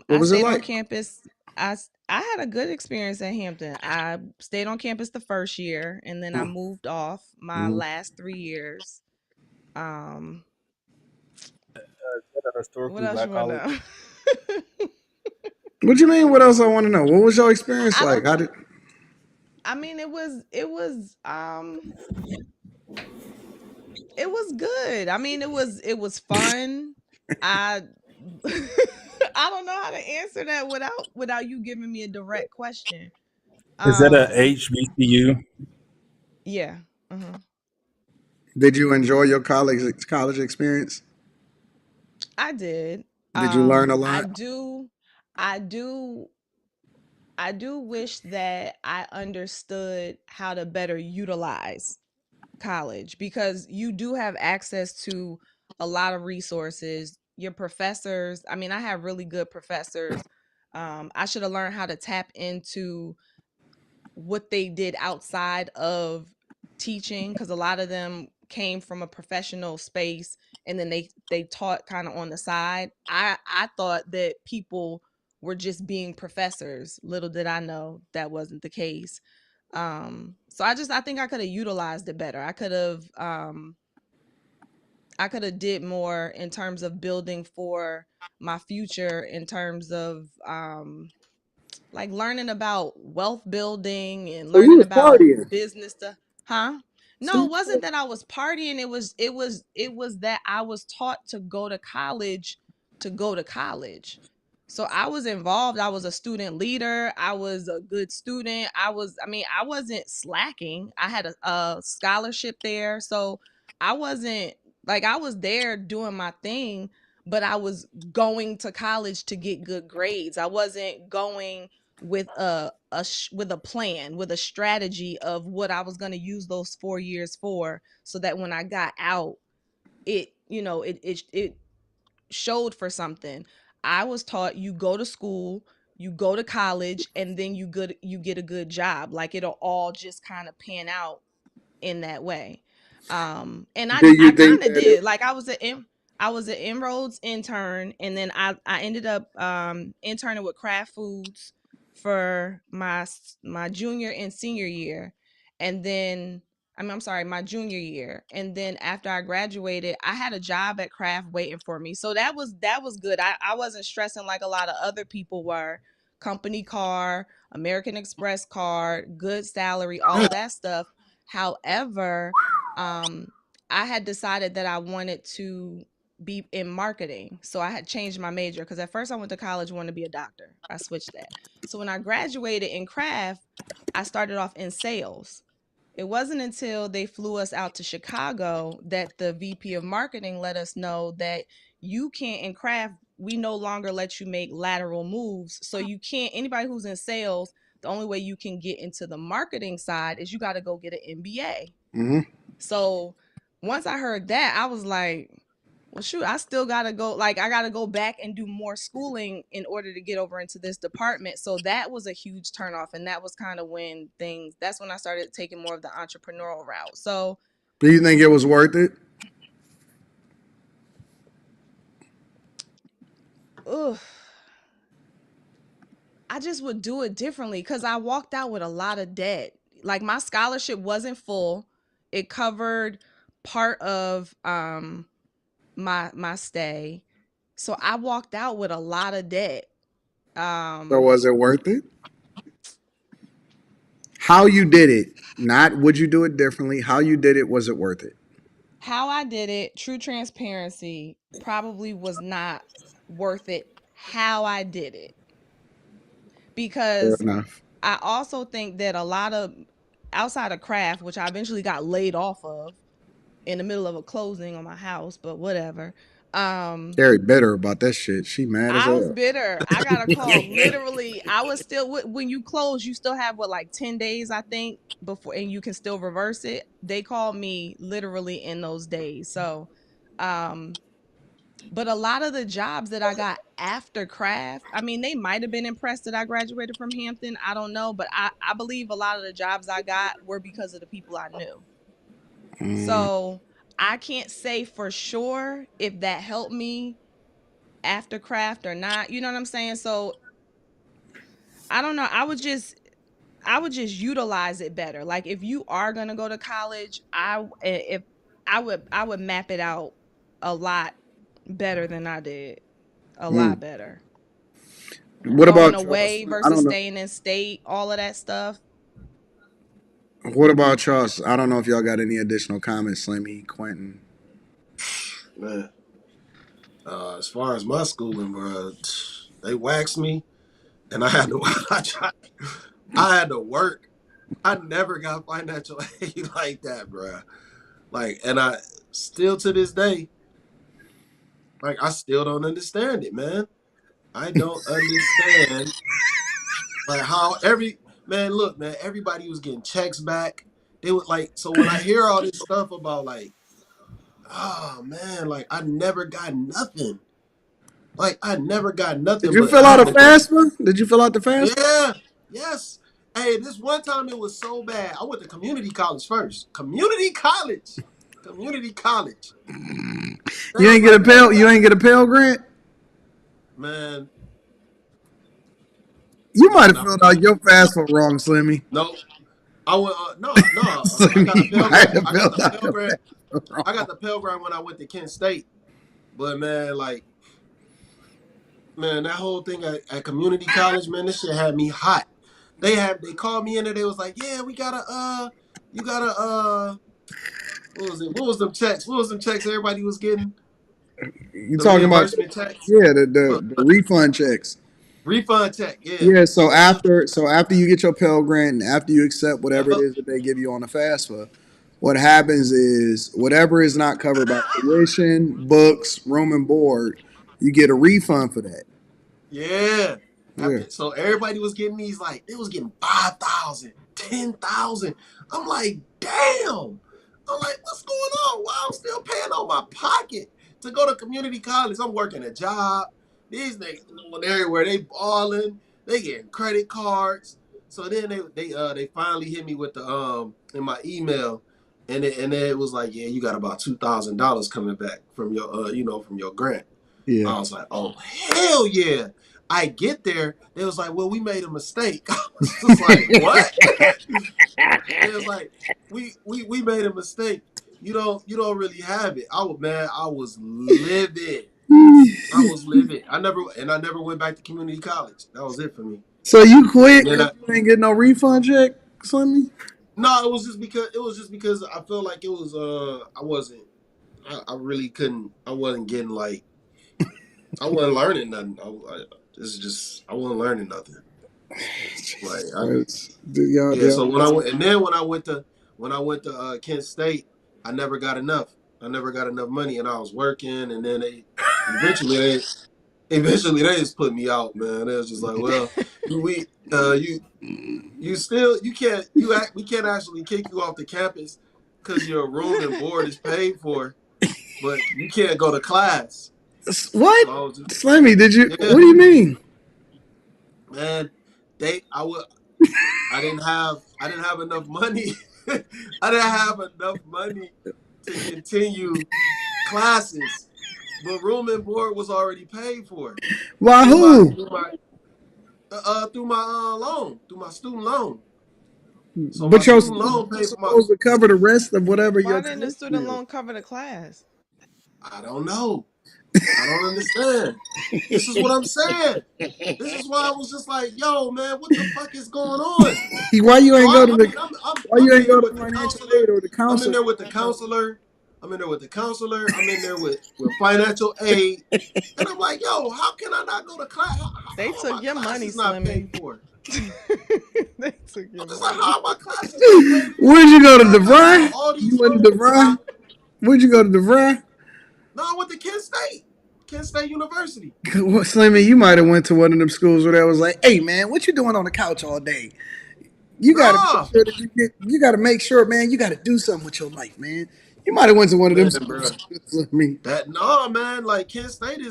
What I was it stayed on like? campus. I had a good experience at Hampton. I stayed on campus the first year, and then I Huh. moved off my Mhm. last 3 years. Um, Is that a what historically else you black want to college? know? What you mean? What else I want to know? What was your experience I like? don't. How did? I mean, it was good. I mean, it was fun. I I don't know how to answer that without you giving me a direct question. Is that a HBCU? Yeah. Uh-huh. Did you enjoy your college experience? I did. Did you learn a I lot? do I do I do wish that I understood how to better utilize college, because you do have access to a lot of resources. Your professors, I mean, I have really good professors. I should have learned how to tap into what they did outside of teaching, because a lot of them came from a professional space, and then they taught kind of on the side. I thought that people were just being professors. Little did I know that wasn't the case. So I think I could have utilized it better. I could have did more in terms of building for my future, in terms of like learning about wealth building and So you learning was about partying. business stuff. Huh? So No, you it wasn't that I was partying. It was that I was taught to go to college to go to college. So I was involved. I was a student leader. I was a good student. I wasn't slacking. I had a scholarship there. So I wasn't like, I was there doing my thing, but I was going to college to get good grades. I wasn't going with with a plan, with a strategy of what I was going to use those 4 years for, so that when I got out, it showed for something. I was taught, you go to school, you go to college, and then you get a good job. Like, it'll all just kind of pan out in that way. And do you I think kind of that it? did. Like, I was an Inroads intern, and then I ended up interning with Kraft Foods for my junior and senior year. And then, I'm sorry, my junior year. And then after I graduated, I had a job at Kraft waiting for me. So that was good. I wasn't stressing like a lot of other people were. Company car, American Express card, good salary, all of that stuff. However, I had decided that I wanted to be in marketing. So I had changed my major, because at first I went to college wanting to be a doctor. I switched that. So when I graduated in craft, I started off in sales. It wasn't until they flew us out to Chicago that the VP of marketing let us know that you can't, in craft, we no longer let you make lateral moves. So you can't, anybody who's in sales, the only way you can get into the marketing side is you got to go get an MBA. Mm-hmm. So once I heard that, I was like, well, shoot, I still got to go. Like, I got to go back and do more schooling in order to get over into this department. So that was a huge turnoff. And that was kind of that's when I started taking more of the entrepreneurial route. So, Do you think it was worth it? ugh, I just would do it differently, because I walked out with a lot of debt. Like, my scholarship wasn't full. It covered part of my stay. So I walked out with a lot of debt. So was it worth it? How you did it, not would you do it differently. How you did it, was it worth it? How I did it, true transparency, probably was not worth it how I did it. Fair Because enough. I also think that a lot of, outside of craft, which I eventually got laid off of in the middle of a closing on my house, but whatever. Very bitter about that shit. She mad as I was hell. bitter. I got a call. Literally, I was still, when you close, you still have like 10 days, I think, before, and you can still reverse it. They called me literally in those days. So, but a lot of the jobs that I got after craft, I mean, they might have been impressed that I graduated from Hampton. I don't know, but I believe a lot of the jobs I got were because of the people I knew. So I can't say for sure if that helped me after craft or not. You know what I'm saying? So I don't know. I would just utilize it better. Like, if you are gonna go to college, I would map it out a lot better than I did. A lot Mm. better. What Going about Charles? away I versus don't know. staying in state, all of that stuff. What about Charles? I don't know if y'all got any additional comments, Slimmy, Quentin. Man, As far as my schooling, bro, they waxed me, and I had to. I had to work. I never got financial aid like that, bro. Like, and I still to this day, like, I still don't understand it, man. I don't understand like how look, man, everybody was getting checks back. They would like, so when I hear all this stuff about like, oh man, like I never got nothing. Like I never got Did nothing, you but fill I out a had to go. FAFSA? Did you fill out the FAFSA? Yeah, yes. Hey, this one time it was so bad. I went to community college first. Community college. Community college. They You was ain't get a like, man, Pell. You ain't get a Pell Grant. man, You might have no, filled out your FAFSA wrong, Slimmy. no. I went, I got a Slimmy Pell might Grant. have I got filled the out Pell the Grant. FAFSA wrong. I got the Pell Grant when I went to Kent State. But man, like, man, that whole thing at community college, man, this shit had me hot. They called me in there. They was like, yeah, we gotta you gotta what was it? What was them checks? What was them checks everybody was getting? You The talking about? reimbursement checks? Yeah, Look, the refund checks. refund check, yeah. Yeah, So they was, so after you get your Pell Grant and after you accept whatever it yep, is that they give you on the FAFSA, what happens is whatever is not covered by tuition, books, room and board, you get a refund for that. yeah. Yeah. So everybody was getting these like they was getting 5,000, 10,000. I'm like, damn. I'm like, what's going on? Why I'm still paying on my pocket to go to community college? I'm working a job. These niggas going everywhere. They balling. They getting credit cards. So then they finally hit me with the in my email, and it was like, yeah, you got about $2,000 coming back from your from your grant. Yeah. I was like, oh hell yeah. I get there, they was like, well, we made a mistake. I was just like, what? They was like, we made a mistake. You don't really have it. I was livid. I was livid. I never went back to community college. That was it for me. So you quit And then because you ain't getting no refund check, Slimmy? no, it was just because I felt like it was I really couldn't I wasn't getting like I wasn't learning nothing. I wasn't learning nothing. Like yeah. So when I went to Kent State, I never got enough. I never got enough money, and I was working, and then eventually they eventually they just put me out, man. They was just like, well, you still you can't you act we can't actually kick you off the campus because your room and board is paid for, but you can't go to class. What? So I was just, Slimmy, did you? yeah, What do you mean? man. I didn't have enough money. I didn't have enough money to continue classes, but room and board was already paid for By through my who? loan, through my student loan. So my But your student student loan loan paid for my. supposed to cover the rest of whatever Why your didn't the tuition student is. loan cover the class? I don't know. I don't understand. This is what I'm saying. This is why I was just like, yo, man, what the fuck is going on? Why you So ain't go to I the? mean, Why I'm you ain't in here go to with the financial counselor. aid or the I'm in counselor? there with the counselor. I'm in there with the counselor. I'm in there with financial aid. And I'm like, yo, how can I not go to class? They How are took my your money, classes not paid Slimmy. for? They took I'm your just like, money. how are my classes not paid for? Where'd you go to And I got DeVry? all You these went to loans, huh? DeVry? Where'd you go to DeVry? No, I went to Kent State University. Well, Slimmy, you might have went to one of them schools where they was like, "Hey, man, what you doing on the couch all day? You got to make Nah, sure that you got to make sure, man. You got to do something with your life, man. You might have went to one of them man, bro. schools. Slimmy. Man, like Kent State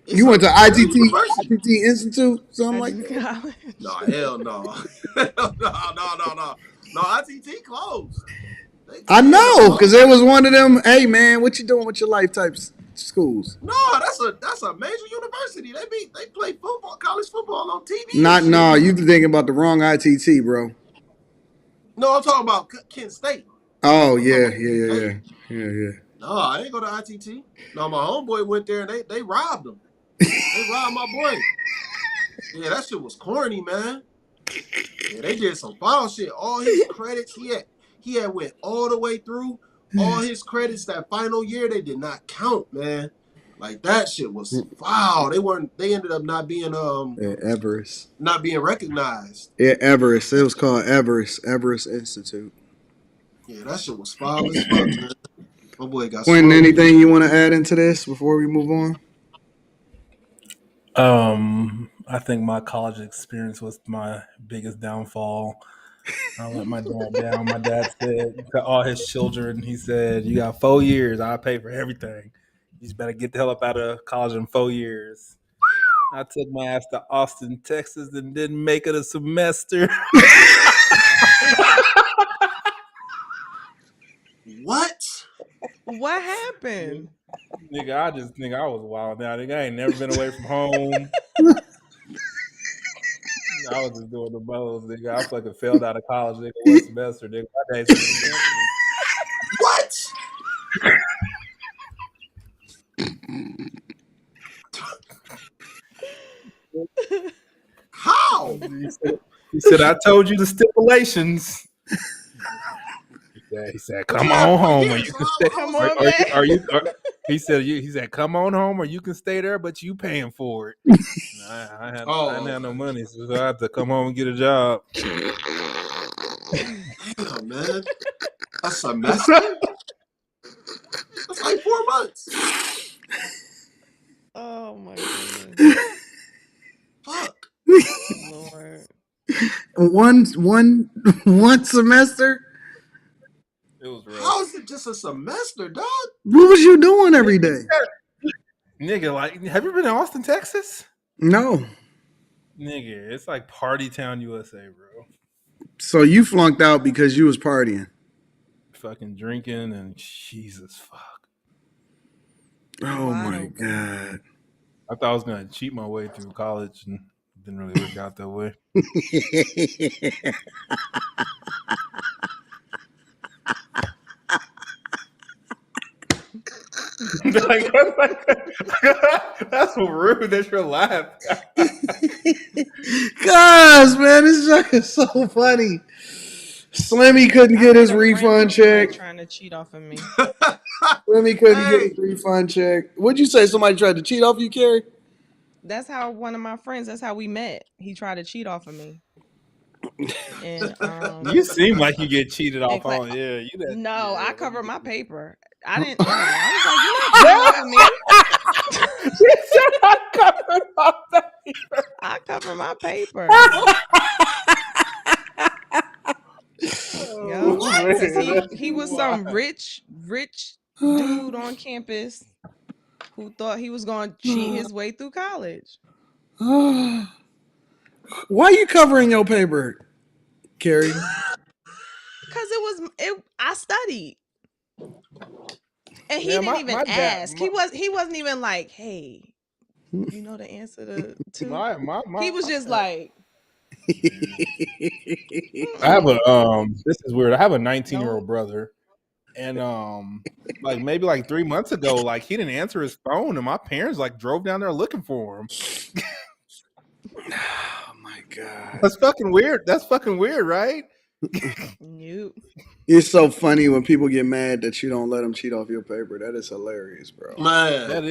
You went to it's a university. ITT Institute, something At like the that. college. No, hell no. No. No, ITT closed. I They end up know, because closing. there was one of them. Hey, man, what you doing with your life types schools? No, that's a major university. They play football, college football on TV and Not shit. no. You thinking about the wrong ITT, bro. No, I'm talking about Kent State. Oh I'm talking yeah, about yeah, Kent yeah, State. yeah, yeah, yeah. No, I ain't go to ITT. No, my homeboy went there and they robbed him. They robbed my boy. Yeah, that shit was corny, man. Yeah, they did some foul shit. All his credits, he had went all the way through. All his credits that final year, they did not count, man. Like that shit was wow. They ended up not being Everest. not being recognized. Yeah, Everest. It was called Everest Institute. Yeah, that shit was foul as fuck, man. My boy got Quentin, smoked. anything you want to add into this before we move on? I think my college experience was my biggest downfall. I let my dad down. My dad said to all his children, he said, "You got 4 years. I'll pay for everything. You just better get the hell up out of college in 4 years." I took my ass to Austin, Texas, and didn't make it a semester. What? What happened? Nigga, I just think I was wild now. Nigga, I ain't never been away from home. I was just doing the most, nigga. I fucking failed out of college, nigga, one semester, nigga. My days was against me. What? How? He said, "I told you the stipulations." He said, "Come on home, or you can stay. Come on back. He said, "Come on home, or you can stay there, but you paying for it." I didn't have no money, so I had to come home and get a job. Damn, man. A semester? That's like 4 months. Oh my goodness. Fuck. Lord. One semester? It was rough. How is it just a semester, dog? What was you doing every day? Nigga, like, have you been in Austin, Texas? No. Nigga, it's like Party Town, USA, bro. So you flunked out because you was partying. Fucking drinking and Jesus fuck. Oh my God. I thought I was gonna cheat my way through college, and it didn't really work out that way. That's rude. That's your laugh. Gosh, man, this joke is so funny. Slimmy couldn't get his refund check. Trying to cheat off of me. Slimmy couldn't get his refund check. What'd you say? Somebody tried to cheat off you, Carrie? That's how one of my friends. That's how we met. He tried to cheat off of me. And you seem like you get cheated off on. Yeah, you. No, I cover my paper. I didn't. I was like, you're not cheating off of me. I covered my paper. I cover my paper. He was some rich dude on campus who thought he was going to cheat his way through college. Why are you covering your paper, Carrie? Because I studied. And he didn't even ask. He wasn't even like, "Hey, you know the answer to." He was just like, I have this is weird. I have a 19-year-old brother, and like maybe like 3 months ago, like he didn't answer his phone, and my parents like drove down there looking for him. Oh my God. That's fucking weird. That's fucking weird, right? Nope. It's so funny when people get mad that you don't let them cheat off your paper. That is hilarious, bro. Man,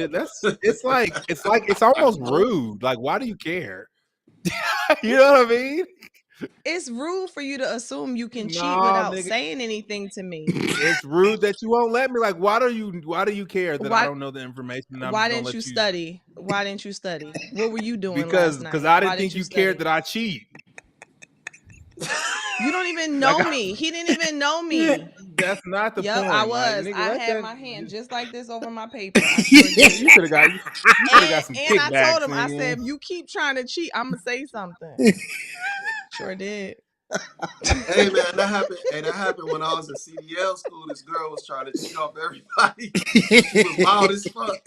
it's almost rude. Like, why do you care? You know what I mean? It's rude for you to assume you can cheat without saying anything to me. It's rude that you won't let me. Like, why do you care that I don't know the information? Why didn't you study? Why didn't you study? What were you doing because last night? I didn't think you cared that I cheat. You don't even know me. He didn't even know me. That's not the point. I was. Like, I had my hand just like this over my paper. You could have got some kickbacks. And I told him, I said, if you keep trying to cheat, I'm gonna say something. Sure did. Hey man, that happened. Hey, that happened when I was in CDL school. This girl was trying to cheat off everybody. She was wild as fuck.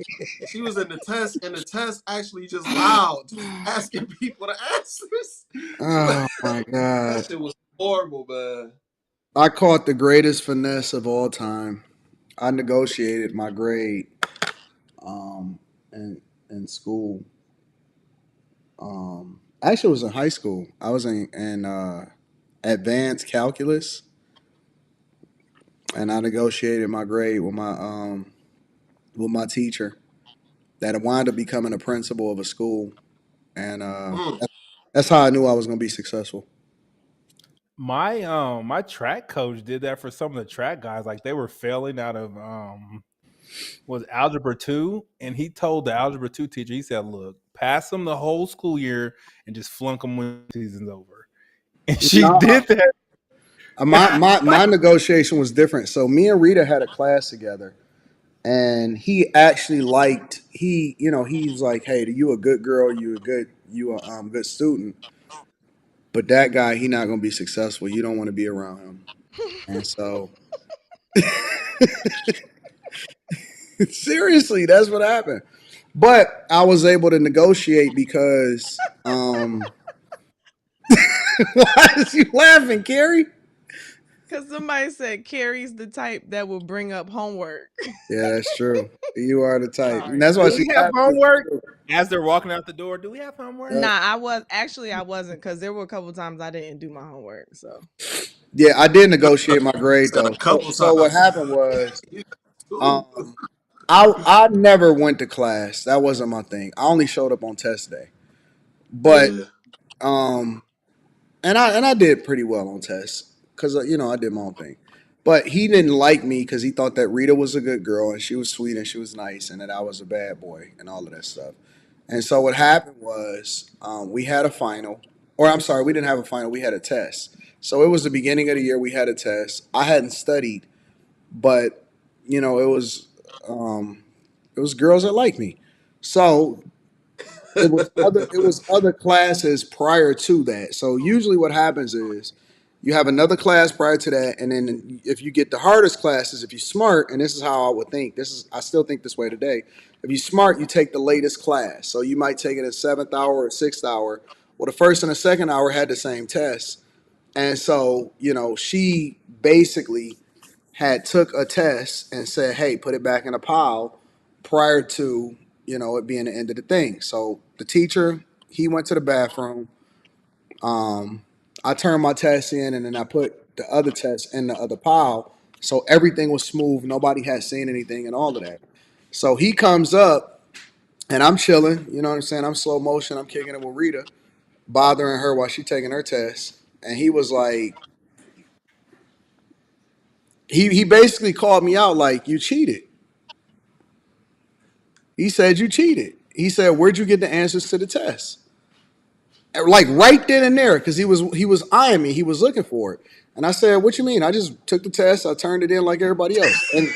She was in the test, and the test actually just loud, just asking people the answers. Oh my God. That shit was horrible, man. I caught the greatest finesse of all time. I negotiated my grade in school. Actually, it was in high school. I was in advanced calculus, and I negotiated my grade with my teacher. that wound up becoming a principal of a school, and that's how I knew I was going to be successful. My track coach did that for some of the track guys. Like they were failing out of was algebra 2, and he told the algebra 2 teacher, he said, "Look, pass them the whole school year and just flunk them when the season's over." And she did that. My negotiation was different. So me and Rita had a class together, and he actually liked he's like, "Hey, you a good girl, you a good student." But that guy, he not gonna be successful. You don't want to be around him. And so, seriously, that's what happened. But I was able to negotiate because, why is you laughing, Carrie? Because somebody said Carrie's the type that will bring up homework. Yeah, that's true. You are the type. Sorry. And that's why Do we have homework? As they're walking out the door, do we have homework? Nah, I wasn't, because there were a couple times I didn't do my homework. So yeah, I did negotiate my grade though. So what happened was, I never went to class. That wasn't my thing. I only showed up on test day. But and I did pretty well on tests because I did my own thing. But he didn't like me because he thought that Rita was a good girl and she was sweet and she was nice and that I was a bad boy and all of that stuff. And so what happened was, we had a final, or I'm sorry, we didn't have a final. We had a test. So it was the beginning of the year. We had a test. I hadn't studied, but it was girls that liked me. So it was other classes prior to that. So usually what happens is you have another class prior to that, and then if you get the hardest classes, if you're smart, and this is how I would think, I still think this way today. If you're smart, you take the latest class. So you might take it at 7th hour or 6th hour. Well, the first and the second hour had the same test. And so, she basically had took a test and said, "Hey, put it back in a pile," prior to it being the end of the thing. So the teacher, he went to the bathroom. I turned my test in, and then I put the other test in the other pile. So everything was smooth. Nobody had seen anything and all of that. So he comes up, and I'm chilling. You know what I'm saying? I'm slow motion. I'm kicking it with Rita, bothering her while she taking her test. And he was like, he basically called me out like, "You cheated." He said, "You cheated." He said, "Where'd you get the answers to the test?" Like right then and there, because he was eyeing me. He was looking for it. And I said, "What you mean? I just took the test. I turned it in like everybody else." And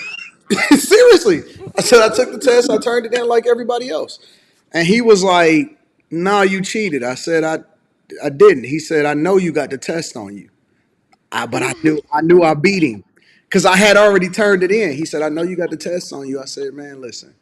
seriously, I said, "I took the test. I turned it in like everybody else." And he was like, "No, you cheated." I said, I didn't." He said, "I know you got the test on you." But I knew I beat him because I had already turned it in. He said, "I know you got the test on you." I said, "Man, listen."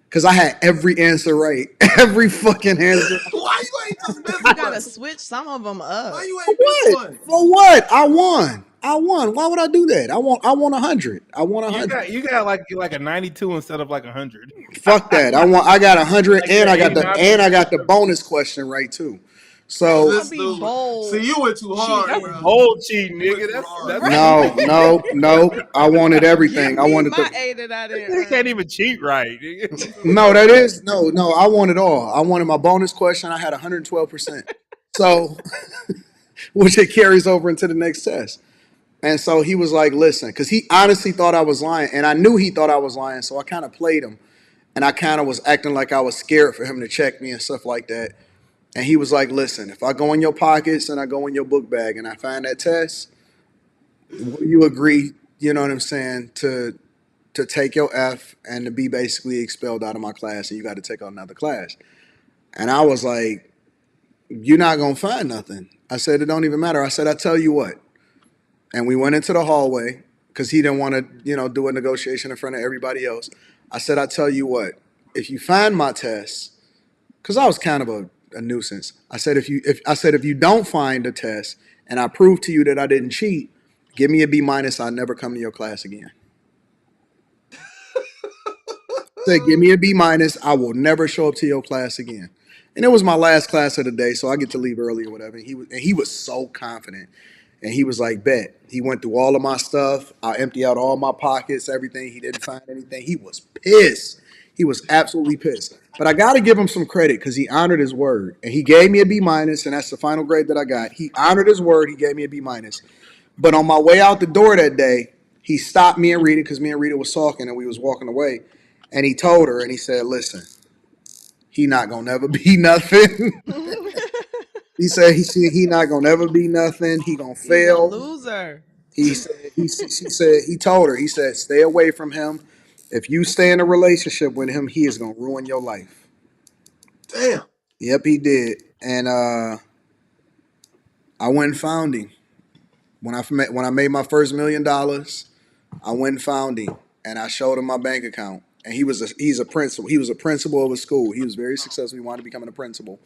Because I had every answer right. Every fucking answer. Why you ain't just miss you gotta switch some of them up. Why you ain't miss one? For what? I won. Why would I do that? I won 100. I won 100. You got like a 92 instead of like 100. Fuck that. I got 100 Like and I got the the bonus question right too. So this dude, see, you went too hard. That's bold cheating, nigga. That's no. I wanted everything. Give I me wanted my A that I didn't You earn. can't even cheat right. No, that is no. I wanted all. I wanted my bonus question. I had 112%. So, which it carries over into the next test. And so he was like, "Listen," because he honestly thought I was lying, and I knew he thought I was lying. So I kind of played him, and I kind of was acting like I was scared for him to check me and stuff like that. And he was like, "Listen, if I go in your pockets and I go in your book bag and I find that test, will you agree? You know what I'm saying, to take your F and to be basically expelled out of my class, and you got to take on another class?" And I was like, "You're not gonna find nothing." I said, "It don't even matter." I said, "I tell you what." And we went into the hallway because he didn't want to, do a negotiation in front of everybody else. I said, "I tell you what, if you find my test," because I was kind of a nuisance. I said, if you don't find the test and I prove to you that I didn't cheat, give me a B minus. I'll never come to your class again. Said, "Give me a B minus. I will never show up to your class again." And it was my last class of the day, so I get to leave early or whatever. And he was so confident. And he was like, "Bet." He went through all of my stuff. I emptied out all my pockets, everything. He didn't find anything. He was pissed. He was absolutely pissed. But I got to give him some credit because he honored his word. And he gave me a B minus, and that's the final grade that I got. He honored his word. He gave me a B minus. But on my way out the door that day, he stopped me and Rita because me and Rita was talking and we was walking away. And he told her, and he said, listen, he not going to never be nothing. He said he not going to never be nothing. He going to fail. He's a loser. She said, he told her, he said, stay away from him. If you stay in a relationship with him, he is going to ruin your life. Damn. Yep, he did. And I went and found him. When I made my first $1 million, I went and found him and I showed him my bank account. And he's a principal. He was a principal of a school. He was very successful. He wanted to become a principal.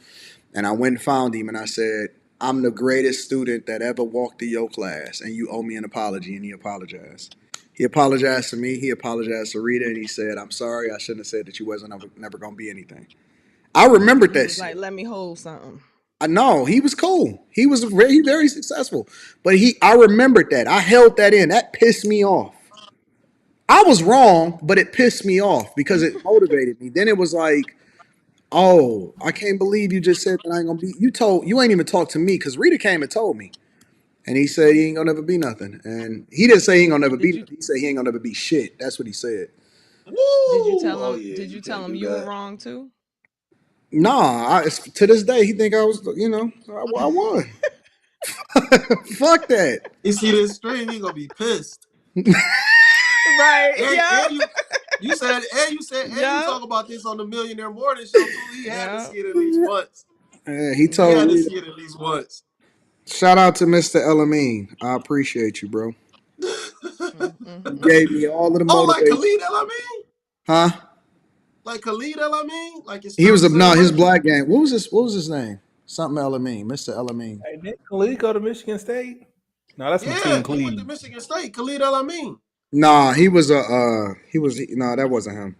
And I went and found him and I said, I'm the greatest student that ever walked through your class, and you owe me an apology. And he apologized. He apologized to me. He apologized to Rita, and he said, I'm sorry. I shouldn't have said that you wasn't never going to be anything. I remembered that shit. Like, let me hold something. I know. He was cool. He was very, very successful. But I remembered that. I held that in. That pissed me off. I was wrong, but it pissed me off because it motivated me. Then it was like, oh, I can't believe you just said that I ain't gonna be. You ain't even talked to me because Rita came and told me, and he said he ain't gonna never be nothing. And he didn't say he ain't gonna never be. He said he ain't gonna never be shit. That's what he said. Did you tell him? Did you tell him you were wrong too? Nah, to this day he think I was. I won. Fuck that. You see this stream, he gonna be pissed. Right. And you talk about this on the Millionaire Morning Show too. He had to see it at least once. He told me to see it at least once. Shout out to Mr. Elamine. I appreciate you, bro. He gave me all of the motivation. Oh, like Khalid Elamine? Huh? Like Khalid Elamine? Like he was his black gang. What was his name? Something Elamine, Mr. Elamine. Hey, did Khalid go to Michigan State? No, that's Team Khalid. He went to Michigan State. Khalid Elamine. Nah, that wasn't him.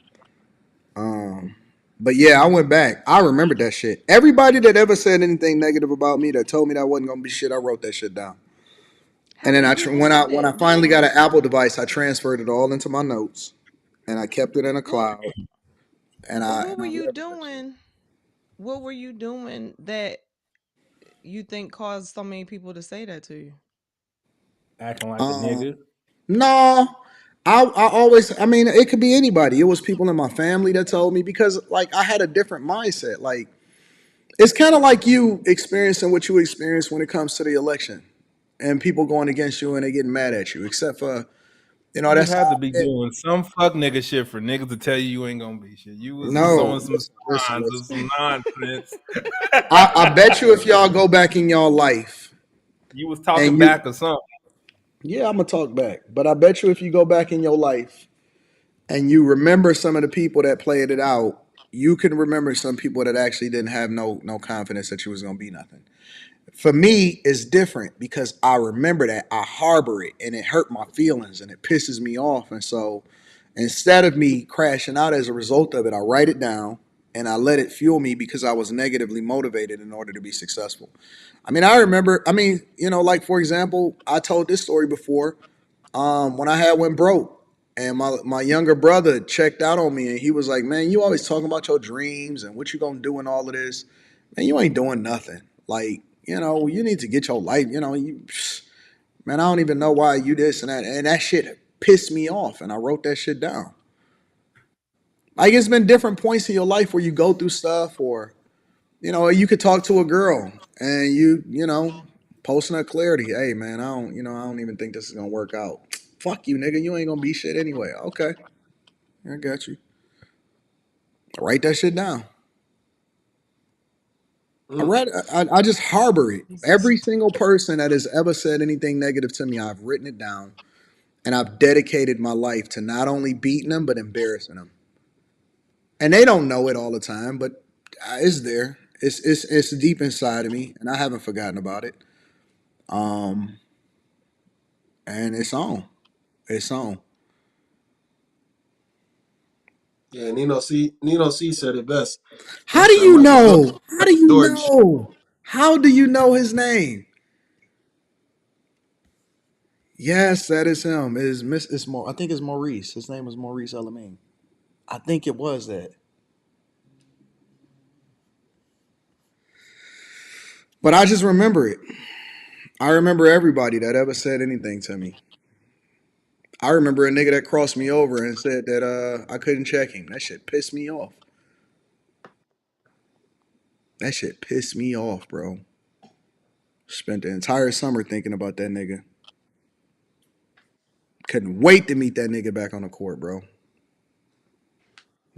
But yeah, I went back. I remembered that shit. Everybody that ever said anything negative about me, that told me that wasn't gonna be shit, I wrote that shit down. And then when I finally got an Apple device, I transferred it all into my notes, and I kept it in a cloud. And what were you doing? What were you doing that you think caused so many people to say that to you? Acting like a nigga? No. I always, I mean, it could be anybody. It was people in my family that told me because, like, I had a different mindset. Like, it's kind of like you experiencing what you experience when it comes to the election and people going against you and they getting mad at you, except for, that's have to be doing some fuck nigga shit for niggas to tell you ain't gonna be shit. You was showing some signs of some nonsense. I bet you if y'all go back in y'all life, you was talking back or something. Yeah, I'm gonna talk back. But I bet you if you go back in your life and you remember some of the people that played it out, you can remember some people that actually didn't have no confidence that you was gonna be nothing. For me, it's different because I remember that. I harbor it and it hurt my feelings and it pisses me off. And so instead of me crashing out as a result of it, I write it down and I let it fuel me because I was negatively motivated in order to be successful. I mean, I remember, like, for example, I told this story before when I went broke and my younger brother checked out on me and he was like, man, you always talking about your dreams and what you gonna do and all of this. Man, you ain't doing nothing. Like, you need to get your life, man, I don't even know why you this and that. And that shit pissed me off and I wrote that shit down. Like, it's been different points in your life where you go through stuff or, you could talk to a girl and you posting her clarity. Hey man, I don't even think this is gonna work out. Fuck you, nigga. You ain't gonna be shit anyway. Okay. I got you. Write that shit down. I just harbor it. Every single person that has ever said anything negative to me, I've written it down and I've dedicated my life to not only beating them, but embarrassing them. And they don't know it all the time, but it's there. It's deep inside of me and I haven't forgotten about it. And it's on. It's on. Yeah, Nino C said it best. How do you know? How do you know? How do you know his name? Yes, that is him. I think it's Maurice. His name is Maurice Elamine. I think it was that. But I just remember it. I remember everybody that ever said anything to me. I remember a nigga that crossed me over and said that I couldn't check him. That shit pissed me off. That shit pissed me off, bro. Spent the entire summer thinking about that nigga. Couldn't wait to meet that nigga back on the court, bro.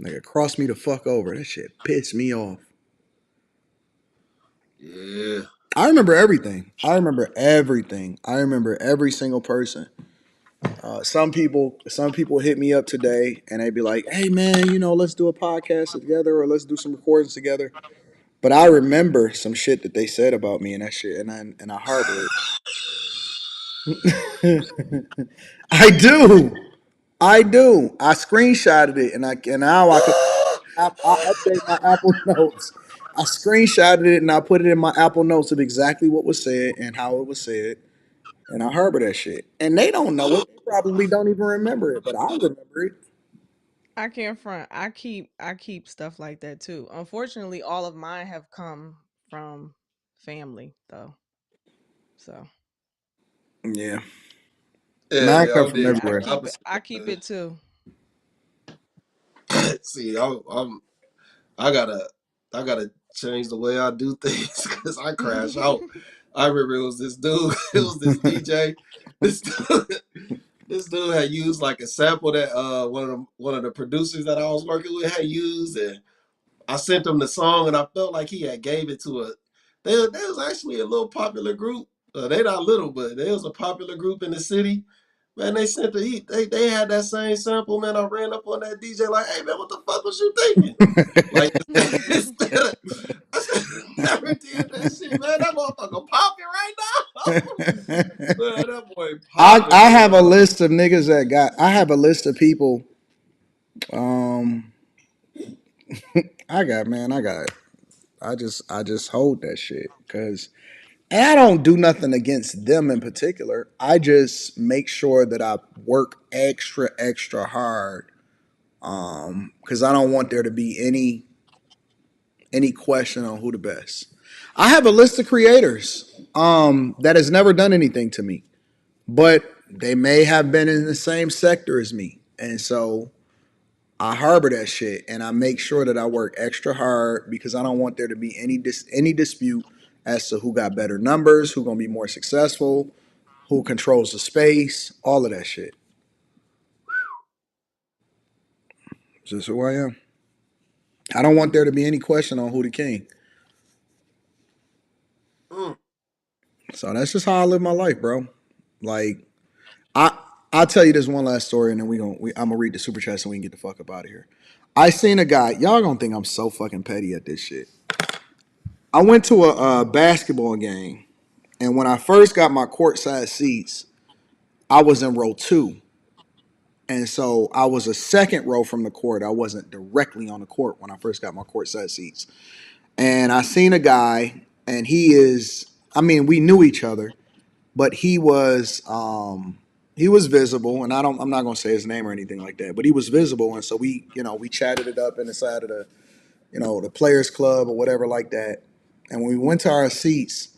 Nigga crossed me the fuck over. That shit pissed me off. Yeah. I remember everything. I remember everything. I remember every single person. Some people hit me up today and they'd be like, "Hey man, let's do a podcast together or let's do some recordings together." But I remember some shit that they said about me and that shit, and I harbor it. I do. I do. I screenshotted it and now I could I update my Apple Notes. I screenshotted it and I put it in my Apple Notes of exactly what was said and how it was said. And I harbor that shit. And they don't know it. They probably don't even remember it, but I remember it. I can't front. I keep stuff like that too. Unfortunately, all of mine have come from family though. So Yeah. Yeah, Mine yeah, come I'm from the I everywhere. exact keep it. opposite. I keep it too. See, I gotta change the way I do things because I crash out. I remember it was this dude, it was this DJ. This dude had used like a sample that one of the producers that I was working with had used, and I sent him the song, and I felt like he had gave it to a. They was actually a little popular group. They not little, but they was a popular group in the city. Man, they sent they had that same sample. Man, I ran up on that DJ like, "Hey man, what the fuck was you thinking?" Like instead of, I said, never did that shit, man. That motherfucker popping right now. Man, that boy popping, I have a boy. list of niggas that got. I have a list of people. Um, I got man. I got. I just hold that shit because, and I don't do nothing against them in particular. I just make sure that I work extra hard. Because I don't want there to be any question on who the best. I have a list of creators that has never done anything to me, but they may have been in the same sector as me, and so I harbor that shit and I make sure that I work extra hard because I don't want there to be any dispute as to who got better numbers, who gonna be more successful, who controls the space, all of that shit. It's just who I am. I don't want there to be any question on who the king. So that's just how I live my life, bro. Like I I'll tell you this one last story and then I'm gonna read the super chats and we can get the fuck up out of here. I seen a guy, y'all gonna think I'm so fucking petty at this shit. I went to a basketball game, and when I first got my courtside seats, I was in row 2. And so I was a second row from the court. I wasn't directly on the court when I first got my courtside seats. And I seen a guy, and I mean, we knew each other, but he was visible, and I'm not gonna say his name or anything like that, but he was visible, and so we chatted it up in the side of the players club or whatever like that. And when we went to our seats,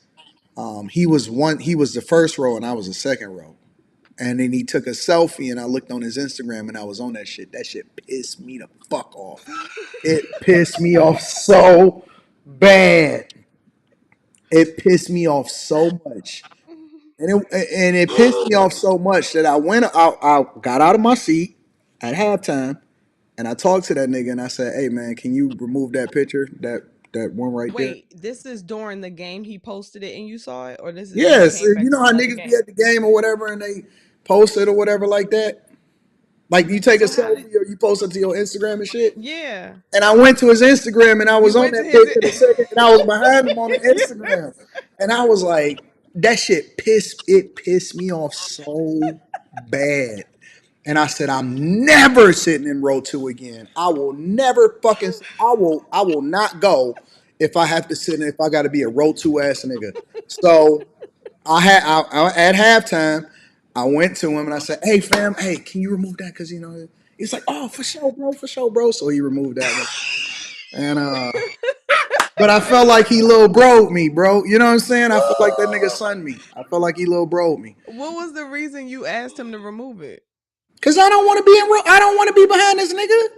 he was the first row and I was the second row. And then he took a selfie and I looked on his Instagram and I was on that shit. That shit pissed me the fuck off. It pissed me off so bad. It pissed me off so much. And it pissed me off so much that I got out of my seat at halftime and I talked to that nigga and I said, "Hey man, can you remove that picture, that one right there?" Wait, this is during the game he posted it and you saw it, or this is when he Yes, came back you know from how another niggas be game? at the game or whatever and they post it or whatever like that. Like you take a So how did? selfie or you post it to your Instagram and shit. Yeah, And I went to his Instagram and I you was on went to that his. picture the second and I was behind him on the Instagram. Yes. And I was like, that shit pissed me off so bad. And I said, I'm never sitting in row 2 again. I will never fucking I will not go if I have to sit in if I gotta be a row 2 ass nigga. So I at halftime, I went to him and I said, "Hey fam, hey, can you remove that? Because He's like, oh, for sure, bro. So he removed that one. And but I felt like he little broed me, bro. You know what I'm saying? I felt like that nigga sunned me. I felt like he little broed me. What was the reason you asked him to remove it? Cause I don't want to be I don't want to be behind this nigga.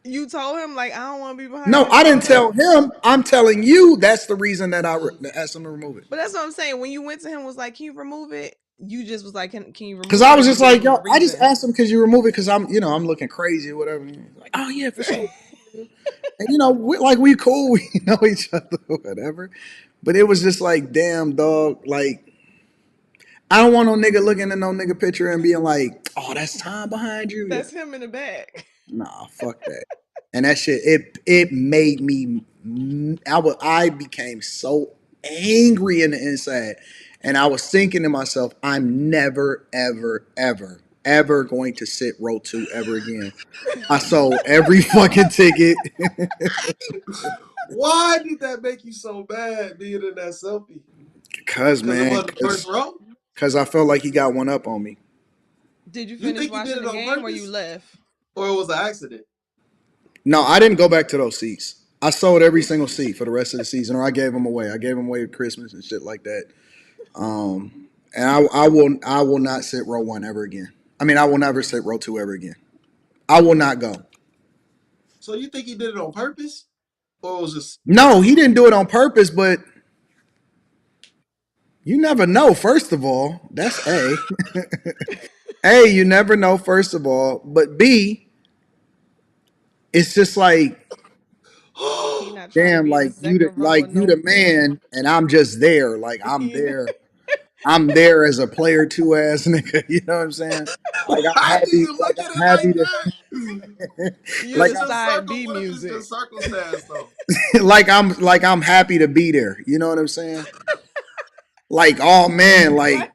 You told him like I don't want to be behind. No, this I didn't nigga? tell him. I'm telling you that's the reason that I asked him to remove it. But that's what I'm saying. When you went to him, was like, can you remove it? You just was like, can you remove it? Because I was just like, yo, I just asked him because you remove it because I'm looking crazy or whatever. Like, oh yeah, for sure. And we cool, we know each other, whatever. But it was just like, damn, dog. Like, I don't want no nigga looking at no nigga picture and being like, oh, that's Tom behind you. That's him in the back. Nah, fuck that. And that shit, it made me. I became so angry in the inside, and I was thinking to myself, I'm never, ever, ever, ever going to sit row 2 ever again. I sold every fucking ticket. Why did that make you so bad being in that selfie? Cause man, it wasn't the first row. Cause I felt like he got one up on me. Did you finish watching the game or you left? Or it was an accident? No, I didn't go back to those seats. I sold every single seat for the rest of the season, or I gave them away. I gave them away at Christmas and shit like that. And I will not sit row 1 ever again. I mean, I will never sit row 2 ever again. I will not go. So you think he did it on purpose, or it was just? No, he didn't do it on purpose, but you never know. First of all, that's A. A, you never know. First of all, but B, it's just like, damn, like you the man, and I'm just there. Like I'm there. I'm there as a player 2 ass nigga. You know what I'm saying? Like I'm happy. Like I'm happy to. Like side B music. like I'm happy to be there. You know what I'm saying? Like, oh man, like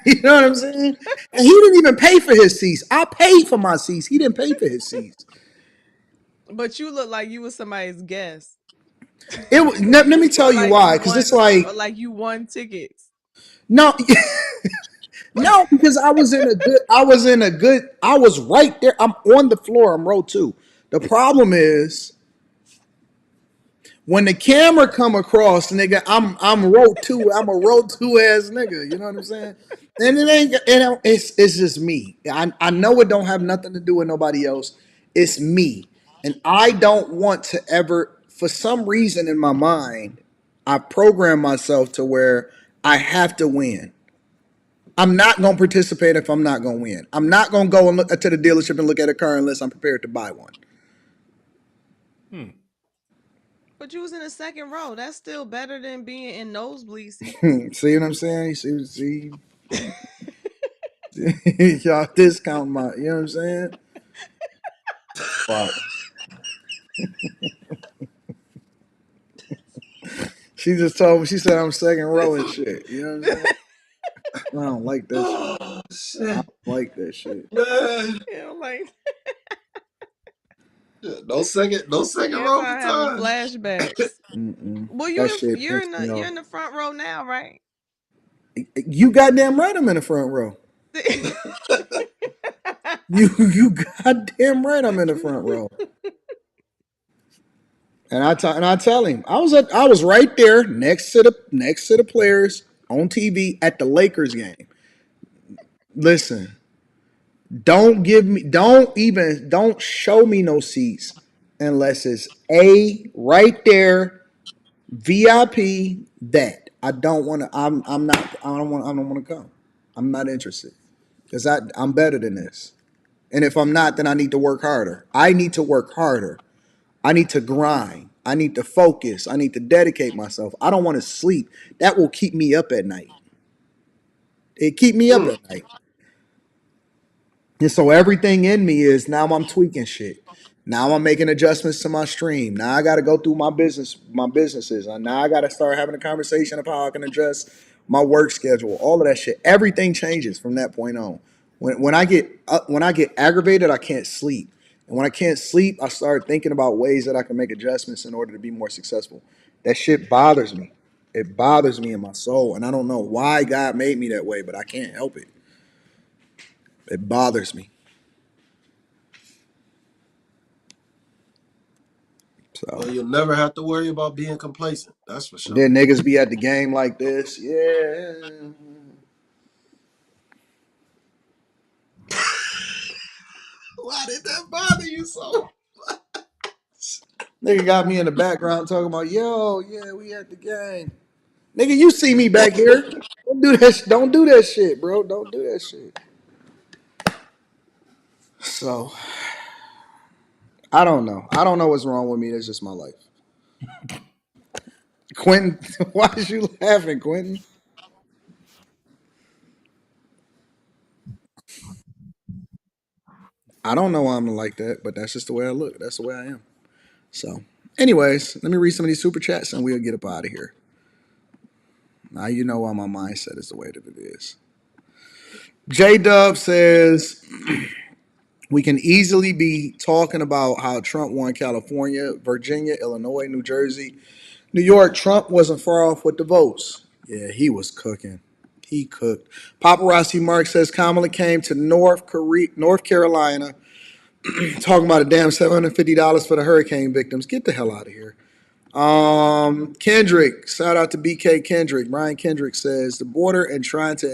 you know what I'm saying? And he didn't even pay for his seats. I paid for my seats. He didn't pay for his seats. But you look like you was somebody's guest. Let me tell you why, because it's like you won tickets. No, no, because I was right there. I'm on the floor. I'm row 2. The problem is when the camera come across, nigga, I'm row 2. I'm a row 2 ass nigga. You know what I'm saying? And it ain't. It's just me. I know it don't have nothing to do with nobody else. It's me, and I don't want to ever. For some reason in my mind, I program myself to where I have to win. I'm not going to participate if I'm not going to win. I'm not going to go and look to the dealership and look at a car unless I'm prepared to buy one. But you was in the second row. That's still better than being in nosebleed seats. See what I'm saying? See. Y'all discount my, you know what I'm saying? Fuck. She just told me, she said I'm second row and shit. You know what I'm saying? I don't like that shit. I don't like that shit. Man. You know, like No second row for time. Flashbacks. Well, you're in the front row now, right? You goddamn right I'm in the front row. you goddamn right I'm in the front row. And I tell him I was right there next to the players on TV at the Lakers game. Listen, don't show me no seats unless it's A right there, VIP. That I don't want to. I don't want to come. I'm not interested because I'm better than this. And if I'm not, then I need to work harder. I need to work harder. I need to grind. I need to focus. I need to dedicate myself. I don't want to sleep. That will keep me up at night. It keep me up at night. And so everything in me is now I'm tweaking shit. Now I'm making adjustments to my stream. Now I got to go through my businesses. Now I got to start having a conversation of how I can adjust my work schedule. All of that shit. Everything changes from that point on. When I get aggravated, I can't sleep. And when I can't sleep, I start thinking about ways that I can make adjustments in order to be more successful. That shit bothers me. It bothers me in my soul. And I don't know why God made me that way, but I can't help it. It bothers me. So Well, you'll never have to worry about being complacent. That's for sure. then niggas be at the game like this. Yeah. Why did that bother you so? Nigga got me in the background talking about, yo, yeah, we at the game. Nigga, you see me back here. Don't do that. Don't do that shit, bro. Don't do that shit. So I don't know. I don't know what's wrong with me. That's just my life. Quentin, why is you laughing, Quentin? I don't know why I'm like that, but that's just the way I look. That's the way I am. So, anyways, let me read some of these super chats and we'll get up out of here. Now you know why my mindset is the way that it is. J Dub says we can easily be talking about how Trump won California, Virginia, Illinois, New Jersey, New York. Trump wasn't far off with the votes. Yeah, he was cooking. He cooked. Paparazzi Mark says Kamala came to North Carolina talking about a damn $750 for the hurricane victims. Get the hell out of here. Kendrick, shout out to BK Kendrick. Brian Kendrick says the border and trying to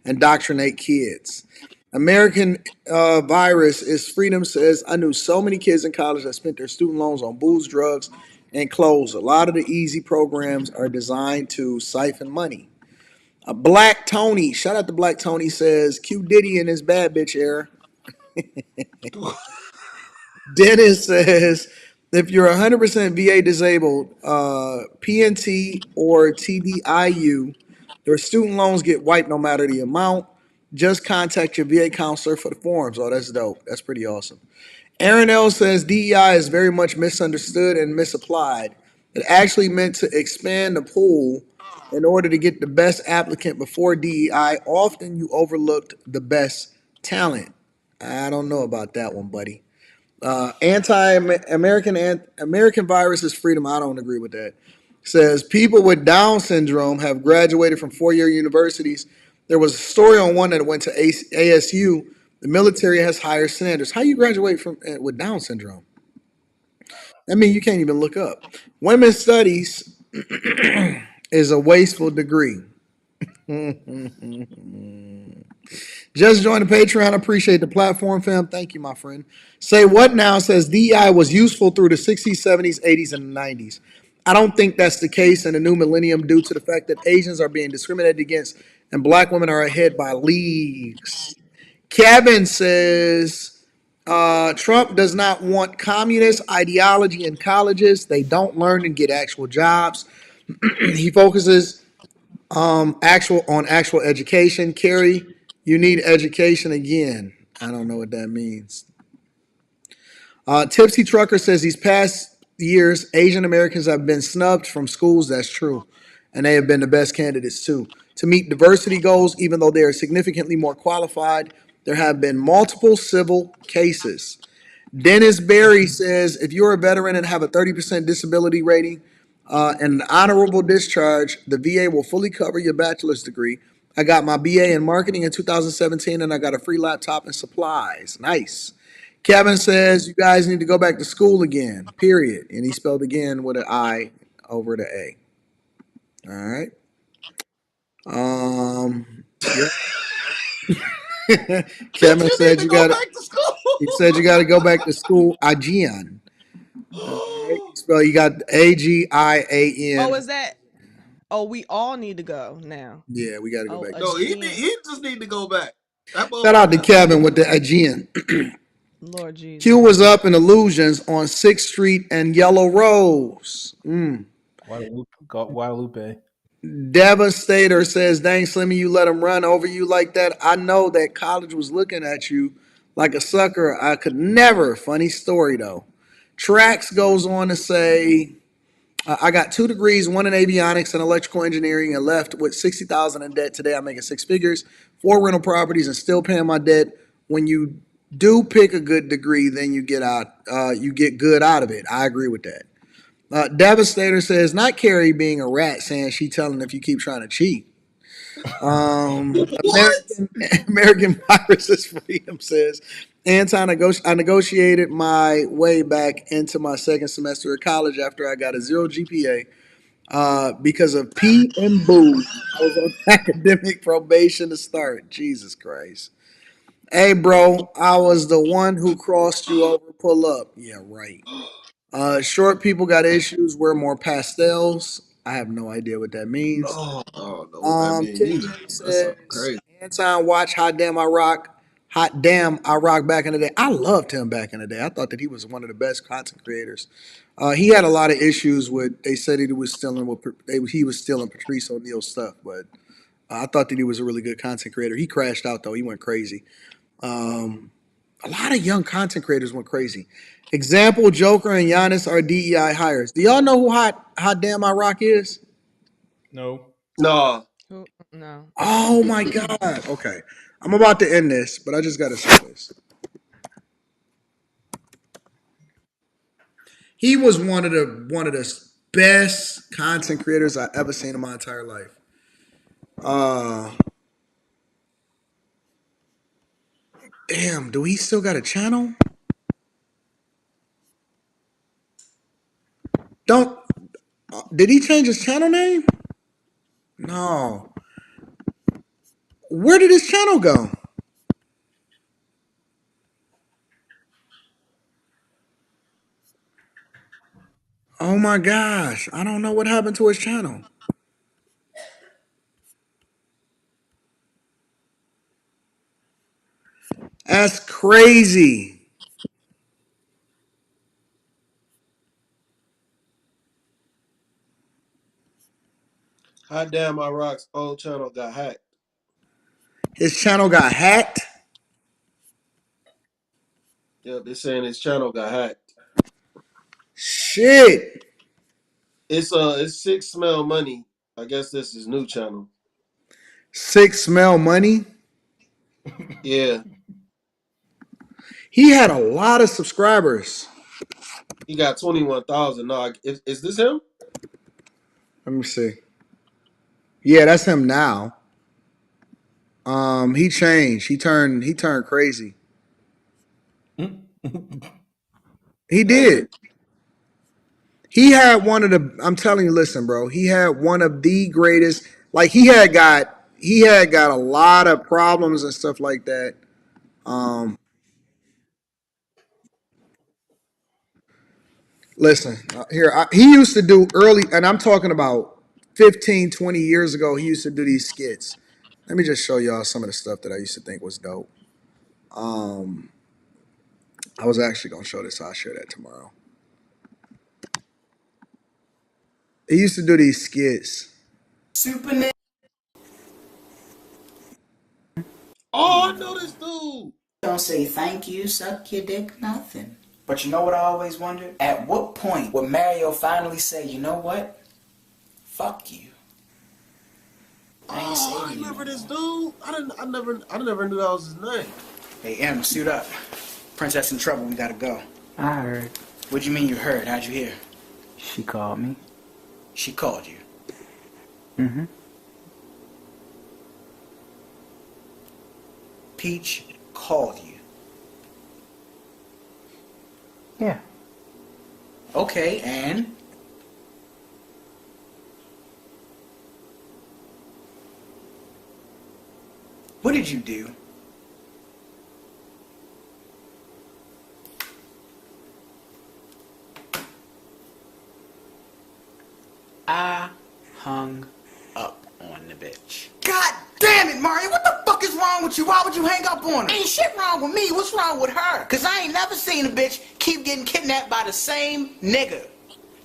indoctrinate kids. American virus is freedom says I knew so many kids in college that spent their student loans on booze, drugs, and clothes. A lot of the easy programs are designed to siphon money. Black Tony, shout out to Black Tony, says Q Diddy in his bad bitch era. Dennis says if you're 100% VA disabled, PNT or TDIU, your student loans get wiped no matter the amount. Just contact your VA counselor for the forms. Oh, that's dope. That's pretty awesome. Aaron L says DEI is very much misunderstood and misapplied. It actually meant to expand the pool in order to get the best applicant before DEI. Often you overlooked the best talent. I don't know about that one, buddy. American virus is freedom. I don't agree with that. Says people with Down syndrome have graduated from four-year universities. There was a story on one that went to ASU. The military has higher standards. How you graduate from with Down syndrome? I mean, you can't even look up. Women's studies is a wasteful degree. Just joined the Patreon. Appreciate the platform, fam. Thank you, my friend. Say what now says DEI was useful through the 60s, 70s, 80s, and 90s. I don't think that's the case in the new millennium due to the fact that Asians are being discriminated against and black women are ahead by leagues. Kevin says Trump does not want communist ideology in colleges. They don't learn and get actual jobs. He focuses actual education. Kerry, you need education again. I don't know what that means. Tipsy Trucker says these past years, Asian Americans have been snubbed from schools. That's true. And they have been the best candidates too. To meet diversity goals, even though they are significantly more qualified, there have been multiple civil cases. Dennis Berry says if you're a veteran and have a 30% disability rating and an honorable discharge, the VA will fully cover your bachelor's degree. I got my BA in marketing in 2017 and I got a free laptop and supplies. Nice. Kevin says you guys need to go back to school again, period. And he spelled again with an I over the A. All right. Yeah. Kevin said you got to. He said you got to go back to school. Aegean. Right. Spell you got AGIAN. Oh, is that? Oh, we all need to go now. Yeah, we got to go back. No, he just need to go back. Shout out to Kevin with the Aegean. Lord Jesus. Q was up in Illusions on 6th Street and Yellow Rose. Guadalupe. Devastator says, dang, Slimmy, you let him run over you like that. I know that college was looking at you like a sucker. I could never. Funny story, though. Trax goes on to say, I got 2 degrees, one in avionics and electrical engineering, and left with $60,000 in debt. Today I'm making 6 figures, 4 rental properties, and still paying my debt. When you do pick a good degree, then you get good out of it. I agree with that. Devastator says, not Carrie being a rat saying she telling if you keep trying to cheat. American Viruses Freedom says, I negotiated my way back into my second semester of college after I got a 0 GPA because of pee and boo. I was on academic probation to start. Jesus Christ. Hey, bro, I was the one who crossed you over. Pull up. Yeah, right. Short people got issues. Wear more pastels. I have no idea what that means. Oh, I don't know what that means Kid either. Cudi That's something says, crazy. Anton, watch Hot Damn I Rock. Hot Damn I Rock back in the day. I loved him back in the day. I thought that he was one of the best content creators. He had a lot of issues with. They said he was stealing he was stealing Patrice O'Neal's stuff, but I thought that he was a really good content creator. He crashed out though. He went crazy. A lot of young content creators went crazy. Example: Joker and Giannis are DEI hires. Do y'all know who Hot Damn I Rock is? No. No. No. Oh my God. Okay. I'm about to end this, but I just gotta say this. He was one of the best content creators I've ever seen in my entire life. Damn, do he still got a channel? Did he change his channel name? No. Where did his channel go? Oh my gosh. I don't know what happened to his channel. That's crazy. Hot Damn I Rock's old channel got hacked. His channel got hacked? Yep, they're saying his channel got hacked. Shit. It's Six Smell Money. I guess this is his new channel. Six Smell Money? Yeah. He had a lot of subscribers. He got 21,000. No, is this him? Let me see. Yeah, that's him now. He changed. He turned crazy. He did. He had one of the. I'm telling you, listen, bro. He had one of the greatest. Like he had got a lot of problems and stuff like that. Listen, here he used to do early, and I'm talking about 15, 20 years ago. He used to do these skits. Let me just show y'all some of the stuff that I used to think was dope. I was actually gonna show this. I'll share that tomorrow. He used to do these skits. Superman. Oh, I know this dude. Don't say thank you, suck your dick, nothing. But you know what I always wondered? At what point would Mario finally say, you know what? Fuck you. I remember this dude. I never knew that was his name. Hey, Em, suit up. Princess in trouble, we gotta go. I heard. What'd you mean you heard? How'd you hear? She called me. She called you? Mm-hmm. Peach called you? Yeah. Okay, and? What did you do? I hung up on the bitch. God damn it, Mario! What the fuck is wrong with you? Why would you hang up on her? Ain't shit wrong with me. What's wrong with her? Cause I ain't never seen a bitch keep getting kidnapped by the same nigga.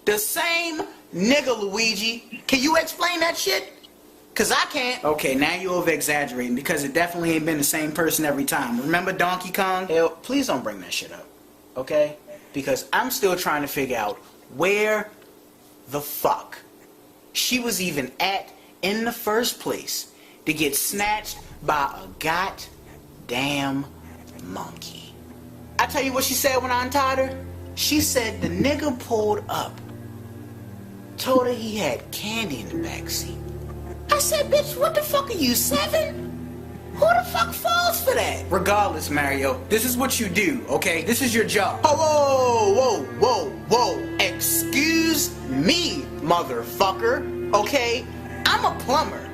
The same nigga, Luigi. Can you explain that shit? Cause I can't. Okay, now you over-exaggerating because it definitely ain't been the same person every time. Remember Donkey Kong? Hell, please don't bring that shit up, okay? Because I'm still trying to figure out where the fuck she was even at in the first place to get snatched by a goddamn monkey. I tell you what she said when I untied her? She said the nigga pulled up, told her he had candy in the backseat. I I said, bitch, what the fuck are you, 7? Who the fuck falls for that? Regardless, Mario, this is what you do, okay? This is your job. Oh, whoa, whoa, whoa, whoa. Excuse me, motherfucker, okay? I'm a plumber.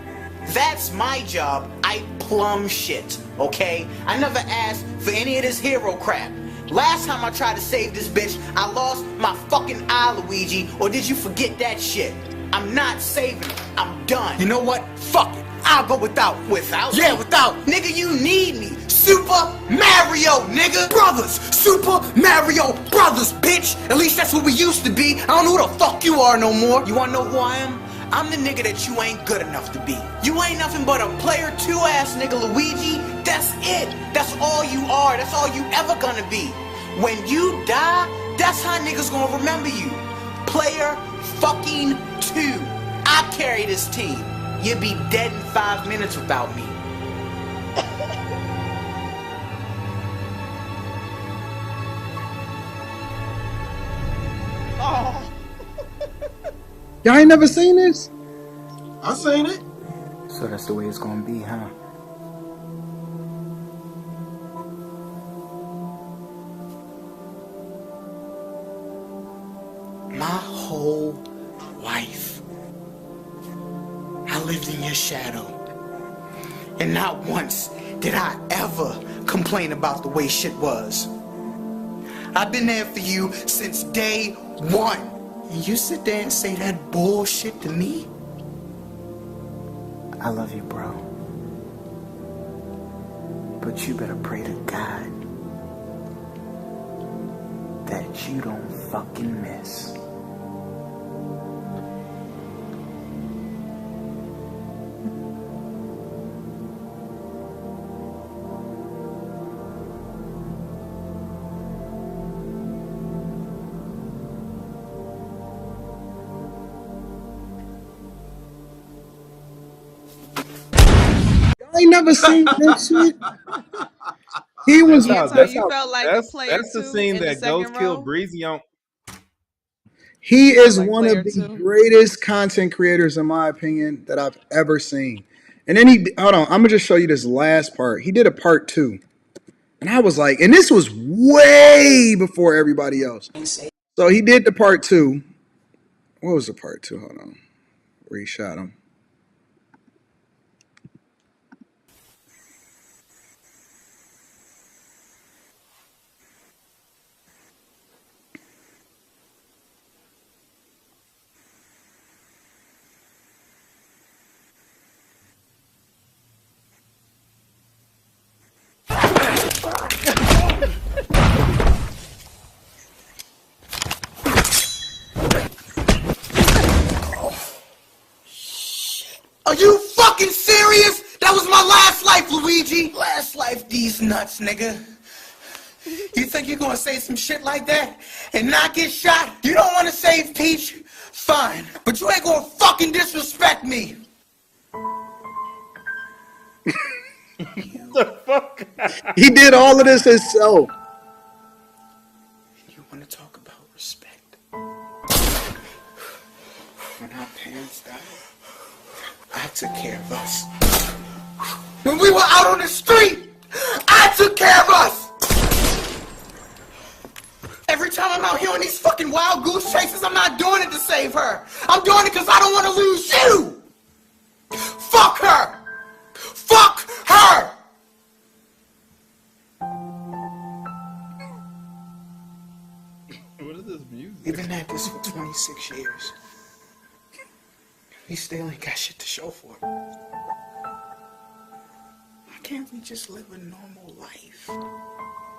That's my job. I plumb shit, okay? I never asked for any of this hero crap. Last time I tried to save this bitch, I lost my fucking eye, Luigi. Or did you forget that shit? I'm not saving her. I'm done. You know what? Fuck it. I'll go without. Without? Yeah, without. Nigga, you need me. Super Mario, nigga. Brothers. Super Mario Brothers, bitch. At least that's what we used to be. I don't know who the fuck you are no more. You wanna know who I am? I'm the nigga that you ain't good enough to be. You ain't nothing but a player 2 ass nigga, Luigi. That's it. That's all you are. That's all you ever gonna be. When you die, that's how niggas gonna remember you. Player fucking 2. I carry this team. You'd be dead in 5 minutes without me. Oh. Y'all ain't never seen this? I seen it. So that's the way it's gonna be, huh? My whole life, I lived in your shadow. And not once did I ever complain about the way shit was. I've been there for you since day 1. And you sit there and say that bullshit to me? I love you, bro. But you better pray to God that you don't fucking miss. I ain't never seen this shit. He was Anton, you felt like a player that's the 2 scene in the that second Ghost killed row? Breezy on. He is like one of player the 2. greatest content creators, in my opinion, that I've ever seen. And then hold on, I'm gonna just show you this last part. He did a part 2. And I was like, and this was way before everybody else. So he did the part 2. What was the part 2? Hold on. Where he shot him. Are you fucking serious? That was my last life, Luigi. Last life, these nuts, nigga. You think you're gonna say some shit like that and not get shot? You don't wanna save Peach? Fine. But you ain't gonna fucking disrespect me. The fuck? He did all of this himself. You wanna talk about respect? When our parents died, I took care of us. When we were out on the street, I took care of us! Every time I'm out here on these fucking wild goose chases, I'm not doing it to save her. I'm doing it because I don't want to lose you! Fuck her! Fuck her! What is this music? We've been at this for 26 years. We still ain't got shit to show for it. Why can't we just live a normal life?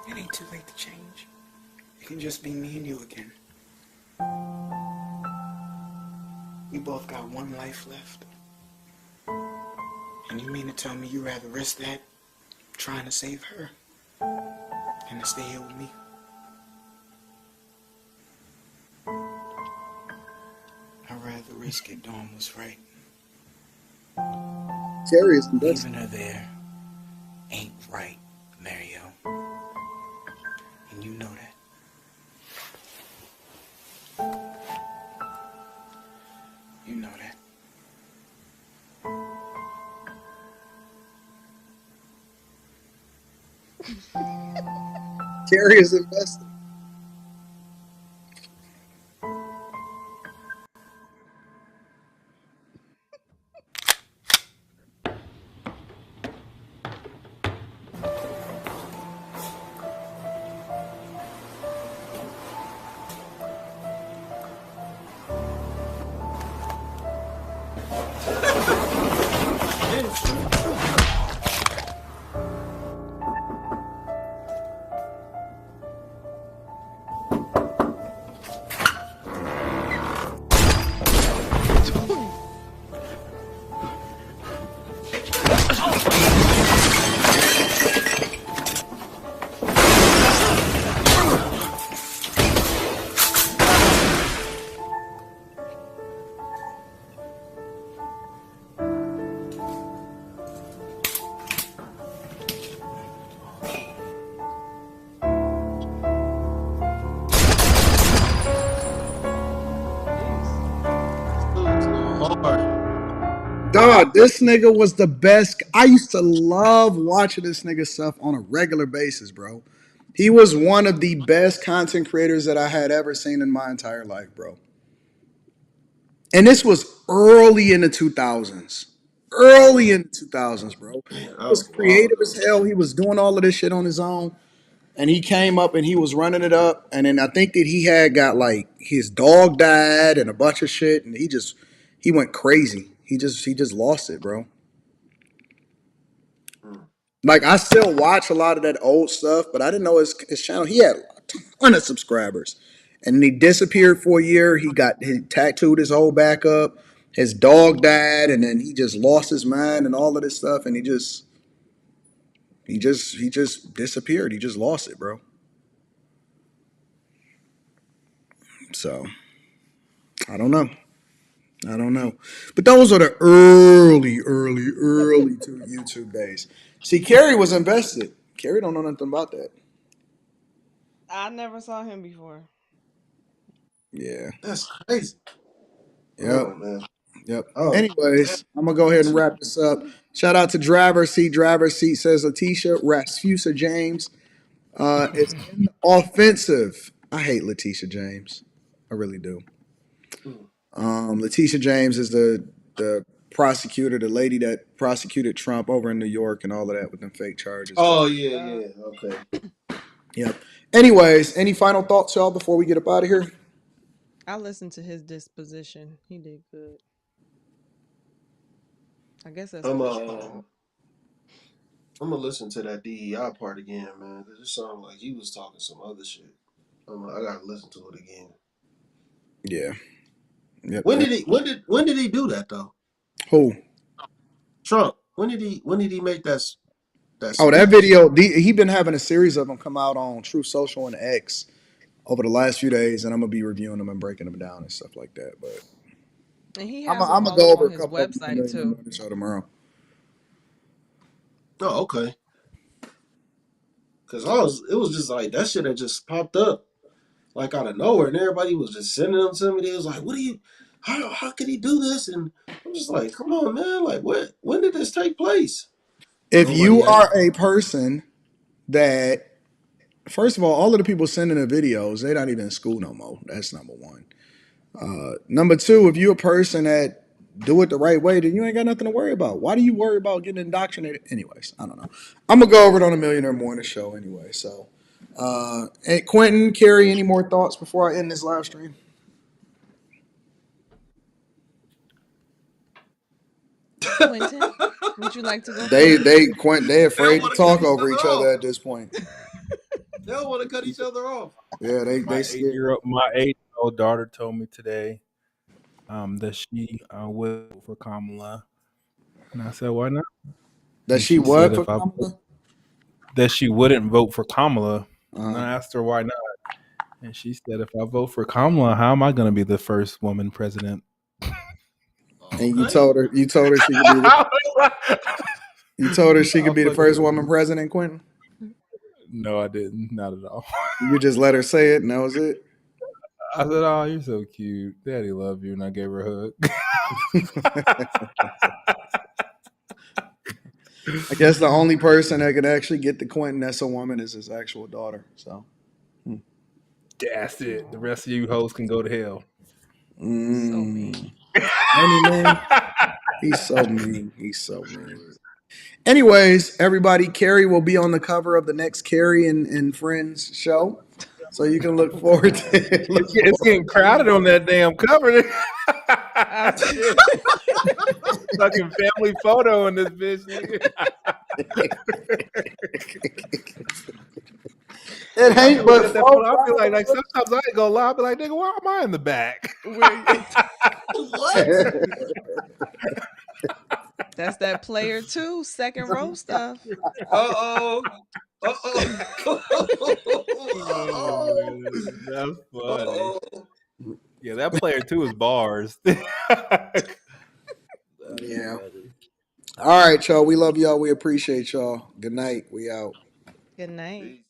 It ain't too late to change. It can just be me and you again. We both got one life left. And you mean to tell me you'd rather risk that trying to save her than to stay here with me? I'd rather risk it. Dawn was right. Serious. Leaving her there ain't right, Mario. And you know that. You know that. Carrie is invested. Dog, this nigga was the best. I used to love watching this nigga stuff on a regular basis, bro. He was one of the best content creators that I had ever seen in my entire life, bro. And this was early in the 2000s. Early in the 2000s, bro. He was creative as hell. He was doing all of this shit on his own. And he came up and he was running it up. And then I think that he had got like his dog died and a bunch of shit. And he went crazy. He just lost it, bro. Like, I still watch a lot of that old stuff, but I didn't know his channel. He had a ton of subscribers. And he disappeared for a year. He tattooed his whole back up. His dog died, and then he just lost his mind and all of this stuff. And he just disappeared. He just lost it, bro. So, I don't know. But those are the early YouTube days. See, Carrie was invested. Carrie don't know nothing about that. I never saw him before. Yeah. That's crazy. Yep. Oh, man. Yep. Anyways, I'm gonna go ahead and wrap this up. Shout out to Driver's Seat. Driver's Seat says Letitia Rasfusa James is in the offensive. I hate Letitia James. I really do. Letitia James is the prosecutor, the lady that prosecuted Trump over in New York and all of that with them fake charges. Oh, yeah. Okay. Yep. Anyways, any final thoughts, y'all, before we get up out of here? I listened to his disposition. He did good. I guess that's I'm gonna listen to that DEI part again, man, because it sounded like he was talking some other shit. I gotta listen to it again. Yeah. Yep. When did he do that though? Who? Trump. When did he make that Oh, speech? that video. He been having a series of them come out on Truth Social and X over the last few days, and I'm gonna be reviewing them and breaking them down and stuff like that. But and he I'm has gonna them go all over on a his couple of them website too. on the show tomorrow. Oh, okay. Because it was just like that shit had just popped up like out of nowhere, and everybody was just sending them to me. They was like, "What do you? How could he do this?" And I'm just like, "Come on, man! Like, what? When did this take place?" If you are a person that, first of all of the people sending the videos, they're not even in school no more. That's number one. Number two, if you're a person that do it the right way, then you ain't got nothing to worry about. Why do you worry about getting indoctrinated? Anyways, I don't know. I'm gonna go over it on a Millionaire Morning Show anyway. So, hey, Quentin, Carrie, any more thoughts before I end this live stream? Quentin, would you like to go? They afraid to talk over each other at this point. They don't want to cut each other off. Yeah, they scared. My 8-year-old daughter told me today that she would vote for Kamala, and I said, "Why not?" That she what for Kamala? That she wouldn't vote for Kamala, and I asked her why not, and she said, "If I vote for Kamala, how am I going to be the first woman president?" And you told her she could be. You told her she could be the first woman president, Quentin? No, I didn't. Not at all. You just let her say it, and that was it? I said, "Oh, you're so cute. Daddy love you," and I gave her a hug. I guess the only person that could actually get to Quentin that's a woman is his actual daughter. So That's it. The rest of you hoes can go to hell. So mean. Man. He's so mean. He's so mean. Anyways, everybody, Carrie will be on the cover of the next Carrie and Friends show. So you can look forward to it. It's getting crowded on that damn cover. Fucking family photo in this bitch. It ain't but I feel like sometimes I ain't gonna lie. I be like, nigga, why am I in the back? What? That's that player 2, second row stuff. That's funny. Yeah, that player 2 is bars. Yeah. All right, y'all. We love y'all. We appreciate y'all. Good night. We out. Good night.